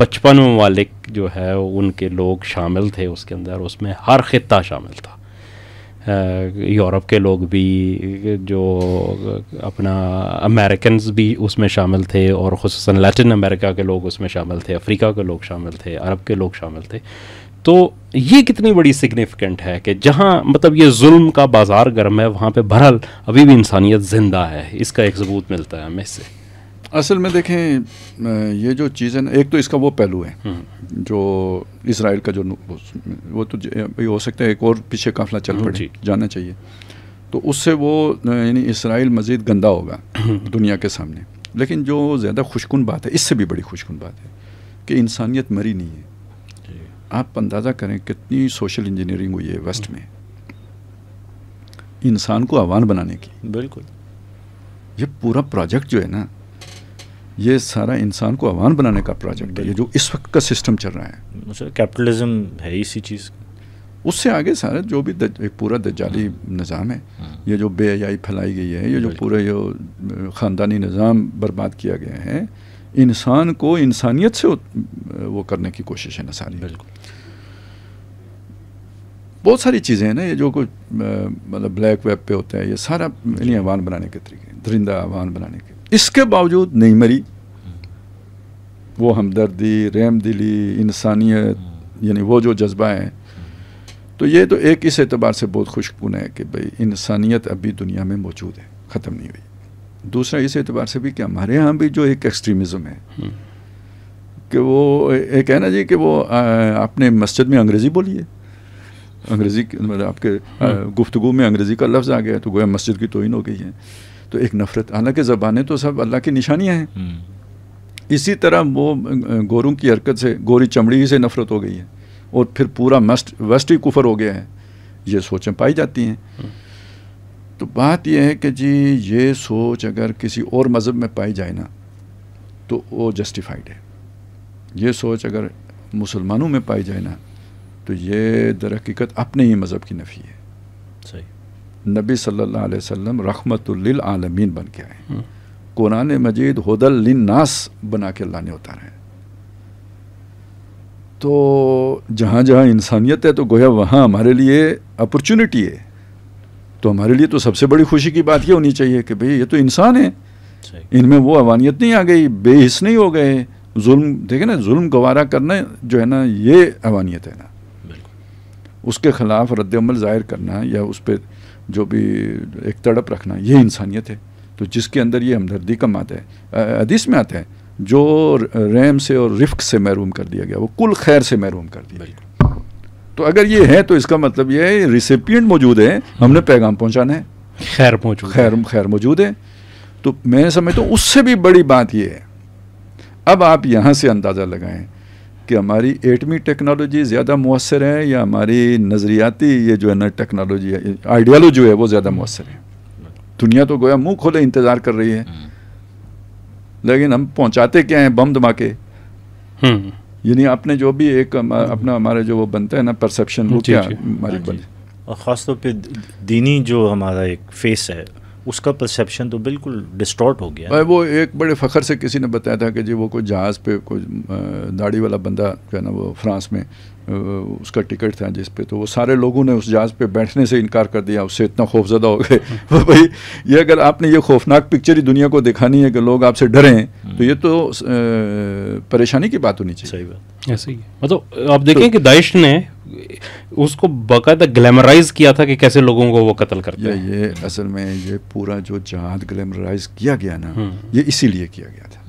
55 ممالک جو ہے ان کے لوگ شامل تھے اس کے اندر، اس میں ہر خطہ شامل تھا، یورپ کے لوگ بھی، جو اپنا امریکنز بھی اس میں شامل تھے، اور خصوصاً لیٹن امریکہ کے لوگ اس میں شامل تھے، افریقہ کے لوگ شامل تھے، عرب کے لوگ شامل تھے. تو یہ کتنی بڑی سگنیفیکنٹ ہے کہ جہاں مطلب یہ ظلم کا بازار گرم ہے، وہاں پہ بہرحال ابھی بھی انسانیت زندہ ہے. اس کا ایک ثبوت ملتا ہے ہمیں اس سے. اصل میں دیکھیں یہ جو چیزیں، ایک تو اس کا وہ پہلو ہے جو اسرائیل کا، جو وہ تو ہو سکتا ہے ایک اور پیچھے قافلہ چل پڑے، جانا چاہیے، تو اس سے وہ یعنی اسرائیل مزید گندا ہوگا دنیا کے سامنے. لیکن جو زیادہ خوشکن بات ہے، اس سے بھی بڑی خوشکن بات ہے کہ انسانیت مری نہیں ہے. آپ اندازہ کریں کتنی سوشل انجینئرنگ ہوئی ہے ویسٹ میں انسان کو عوان بنانے کی. بالکل. یہ پورا پروجیکٹ جو ہے نا، یہ سارا انسان کو عوان بنانے کا پروجیکٹ ہے، یہ جو اس وقت کا سسٹم چل رہا ہے. کیپٹلزم ہے اسی چیز. اس سے آگے سارا جو بھی ایک پورا دجالی نظام ہے، یہ جو بے حیائی پھیلائی گئی ہے، یہ جو پورا یہ خاندانی نظام برباد کیا گیا ہے، انسان کو انسانیت سے وہ کرنے کی کوشش ہے نا ساری. بالکل. بہت ساری چیزیں ہیں نا، یہ جو کچھ مطلب بلیک ویب پہ ہوتا ہے، یہ سارا انہیں عوان بنانے کے طریقے، درندہ عوان بنانے کے. اس کے باوجود نہیں مری وہ ہمدردی، رحم دلی، انسانیت، یعنی وہ جو جذبہ ہے. تو یہ تو ایک اس اعتبار سے بہت خوش کن ہے کہ بھئی انسانیت ابھی دنیا میں موجود ہے، ختم نہیں ہوئی. دوسرا اس اعتبار سے بھی کہ ہمارے ہاں بھی جو ایک ایکسٹریمزم ہے کہ وہ ایک ہے نا جی کہ وہ اپنے مسجد میں انگریزی بولیے، انگریزی مطلب آپ کے گفتگو میں انگریزی کا لفظ آ گیا تو گویا مسجد کی توہین ہو گئی ہے. تو ایک نفرت، حالانکہ زبانیں تو سب اللہ کی نشانیاں ہیں. اسی طرح وہ گوروں کی حرکت سے، گوری چمڑی سے نفرت ہو گئی ہے، اور پھر پورا ویسٹ ہی کفر ہو گیا ہے. یہ سوچیں پائی جاتی ہیں. تو بات یہ ہے کہ جی یہ سوچ اگر کسی اور مذہب میں پائی جائے نا تو وہ جسٹیفائڈ ہے. یہ سوچ اگر مسلمانوں میں پائی جائے نا تو یہ در حقیقت اپنے ہی مذہب کی نفی ہے. صحیح. نبی صلی اللہ علیہ وسلم رحمت للعالمین بن کے آئے، قرآن مجید ہدی للناس بنا کے اللہ نے اتارا ہے. تو جہاں جہاں انسانیت ہے تو گویا وہاں ہمارے لیے اپرچونٹی ہے. تو ہمارے لیے تو سب سے بڑی خوشی کی بات یہ ہونی چاہیے کہ بھئی یہ تو انسان ہے، ان میں وہ عوانیت نہیں آ گئی، بے حس نہیں ہو گئے. ظلم دیکھیں نا، ظلم گوارا کرنا جو ہے نا یہ عوانیت ہے نا. اس کے خلاف رد عمل ظاہر کرنا یا اس پہ جو بھی ایک تڑپ رکھنا، یہ انسانیت ہے. تو جس کے اندر یہ ہمدردی کا مادہ ہے، حدیث میں آتا ہے جو رحم سے اور رفق سے محروم کر دیا گیا وہ کل خیر سے محروم کر دیا گیا. تو اگر یہ ہے تو اس کا مطلب یہ ہے ریسیپینٹ موجود ہے، ہم نے پیغام پہنچانا ہے، خیر موجود ہے. تو میں سمجھتا ہوں اس سے بھی بڑی بات یہ ہے. اب آپ یہاں سے اندازہ لگائیں کہ ہماری ایٹمی ٹیکنالوجی زیادہ مؤثر ہے یا ہماری نظریاتی یہ جو ہے نا ٹیکنالوجی ہے، آئیڈیالوجی جو ہے وہ زیادہ مؤثر ہے. دنیا تو گویا منہ کھولے انتظار کر رہی ہے، لیکن ہم پہنچاتے کیا ہیں؟ بم دھماکے. یعنی آپ نے جو بھی ایک اپنا ہمارا جو وہ بنتا ہے نا پرسیپشن، وہ کیا ہماری بنی، اور خاص طور پہ دینی جو ہمارا ایک فیس ہے اس کا پرسیپشن تو بالکل ڈسٹارٹ ہو گیا. وہ ایک بڑے فخر سے کسی نے بتایا تھا کہ جی وہ کوئی جہاز پہ کوئی داڑھی والا بندہ جو ہے نا وہ فرانس میں اس کا ٹکٹ تھا جس پہ، تو وہ سارے لوگوں نے اس جہاز پہ بیٹھنے سے انکار کر دیا. اس سے اتنا خوف زدہ ہو گئے. بھائی یہ اگر آپ نے یہ خوفناک پکچر ہی دنیا کو دکھانی ہے کہ لوگ آپ سے ڈریں تو یہ تو پریشانی کی بات ہونی چاہیے. صحیح بات. ایسے ہی مطلب آپ دیکھیں کہ داعش نے اس کو باقاعدہ گلیمرائز کیا تھا کہ کیسے لوگوں کو وہ قتل کرتے ہیں. یہ اصل میں یہ پورا جو جہاد گلیمرائز کیا گیا نا یہ اسی لیے کیا گیا تھا.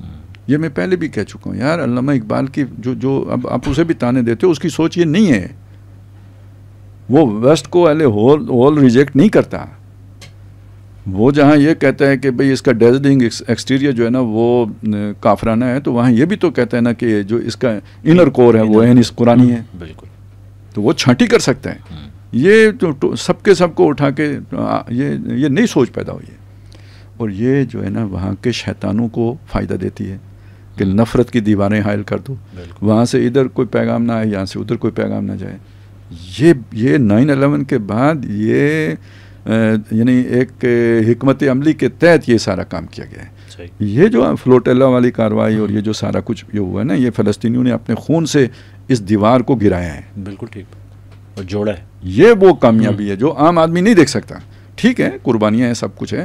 یہ میں پہلے بھی کہہ چکا ہوں یار، علامہ اقبال کی جو اب آپ اسے بھی تانے دیتے ہو، اس کی سوچ یہ نہیں ہے. وہ ویسٹ کو ہول ریجیکٹ نہیں کرتا. وہ جہاں یہ کہتا ہے کہ بھئی اس کا ڈیزلنگ ایکسٹیریئر جو ہے نا وہ کافرانہ ہے، تو وہاں یہ بھی تو کہتا ہے نا کہ جو اس کا انر کور ہے وہ اس قرآنی ہے. بالکل. تو وہ چھانٹی کر سکتا ہے. یہ تو سب کے سب کو اٹھا کے یہ نئی سوچ پیدا ہوئی ہے. اور یہ جو ہے نا وہاں کے شیطانوں کو فائدہ دیتی ہے کہ نفرت کی دیواریں حائل کر دو، وہاں سے ادھر کوئی پیغام نہ آئے، یہاں سے ادھر کوئی پیغام نہ جائے. یہ 9/11 کے بعد یہ یعنی ایک حکمت عملی کے تحت یہ سارا کام کیا گیا ہے. یہ جو فلوٹیلا والی کاروائی اور یہ جو سارا کچھ یہ ہوا ہے نا، یہ فلسطینیوں نے اپنے خون سے اس دیوار کو گرایا ہے. بالکل ٹھیک، اور جوڑا ہے. یہ وہ کامیابی ہے جو عام آدمی نہیں دیکھ سکتا. ٹھیک ہے، قربانیاں ہیں، سب کچھ ہے.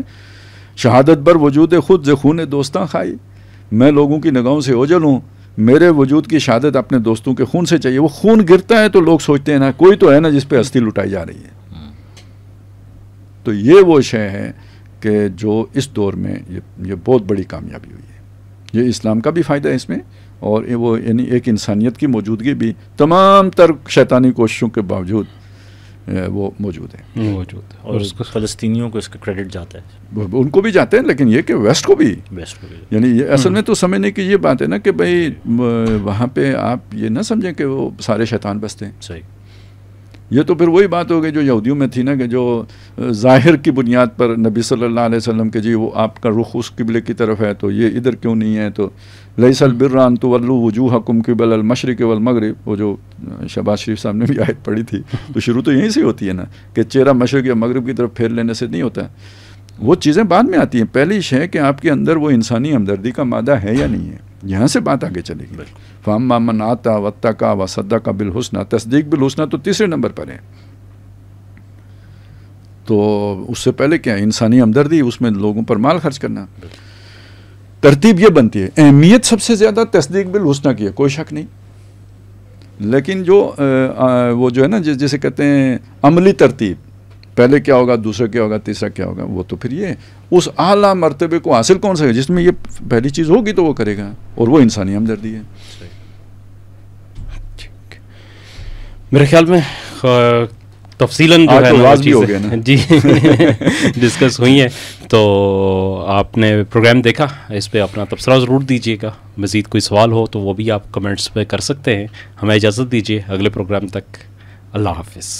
شہادت بر وجود خود ز خون دوستاں کھائی، میں لوگوں کی نگاہوں سے اوجل ہوں، میرے وجود کی شہادت اپنے دوستوں کے خون سے چاہیے. وہ خون گرتا ہے تو لوگ سوچتے ہیں نا کوئی تو ہے نا جس پہ ہستی لٹائی جا رہی ہے. تو یہ وہ شے ہے کہ جو اس دور میں یہ بہت بڑی کامیابی ہوئی ہے. یہ اسلام کا بھی فائدہ ہے اس میں، اور وہ یعنی ایک انسانیت کی موجودگی بھی تمام تر شیطانی کوششوں کے باوجود وہ موجود ہے. اور اس کو فلسطینیوں کو اس کا کریڈٹ جاتا ہے، ان کو بھی جاتے ہیں، لیکن یہ کہ ویسٹ کو بھی یعنی یہ اصل میں تو سمجھنے کی یہ بات ہے نا کہ بھائی وہاں پہ آپ یہ نہ سمجھیں کہ وہ سارے شیطان بستے ہیں. صحیح. یہ تو پھر وہی بات ہو گئی جو یہودیوں میں تھی نا، کہ جو ظاہر کی بنیاد پر نبی صلی اللہ علیہ وسلم کے جی وہ آپ کا رخ اس قبلے کی طرف ہے تو یہ ادھر کیوں نہیں ہے. تو لیس البر ان تولوا وجوہکم قبل المشرق والمغرب، وہ جو شہباز شریف صاحب نے بھی آیت پڑھی تھی، تو شروع تو یہیں سے ہوتی ہے نا کہ چہرہ مشرق یا مغرب کی طرف پھیر لینے سے نہیں ہوتا. وہ چیزیں بعد میں آتی ہیں. پہلی شے کہ آپ کے اندر وہ انسانی ہمدردی کا مادہ ہے یا نہیں ہے، یہاں سے بات آگے چلے گی. فَأَمَّا مَنْ آتَىٰ وَاتَّقَىٰ وَصَدَّقَ بِالْحُسْنَىٰ، تصدیق بالحسنہ تو تیسرے نمبر پر ہے. تو اس سے پہلے کیا ہے؟ انسانی ہمدردی، اس میں لوگوں پر مال خرچ کرنا. ترتیب یہ بنتی ہے. اہمیت سب سے زیادہ تصدیق بالحسنہ کی ہے، کوئی شک نہیں. لیکن جو وہ جو ہے نا جسے کہتے ہیں عملی ترتیب، پہلے کیا ہوگا، دوسرا کیا ہوگا، تیسرا کیا ہوگا، وہ تو پھر یہ اس اعلیٰ مرتبے کو حاصل کون سا ہے جس میں یہ پہلی چیز ہوگی تو وہ کرے گا، اور وہ انسانی ہمدردی ہے. میرے خیال میں تفصیلاً جو ہے جی ڈسکس ہوئی ہیں. تو آپ نے پروگرام دیکھا، اس پہ اپنا تبصرہ ضرور دیجیے گا. مزید کوئی سوال ہو تو وہ بھی آپ کمنٹس پہ کر سکتے ہیں. ہمیں اجازت دیجیے، اگلے پروگرام تک اللہ حافظ.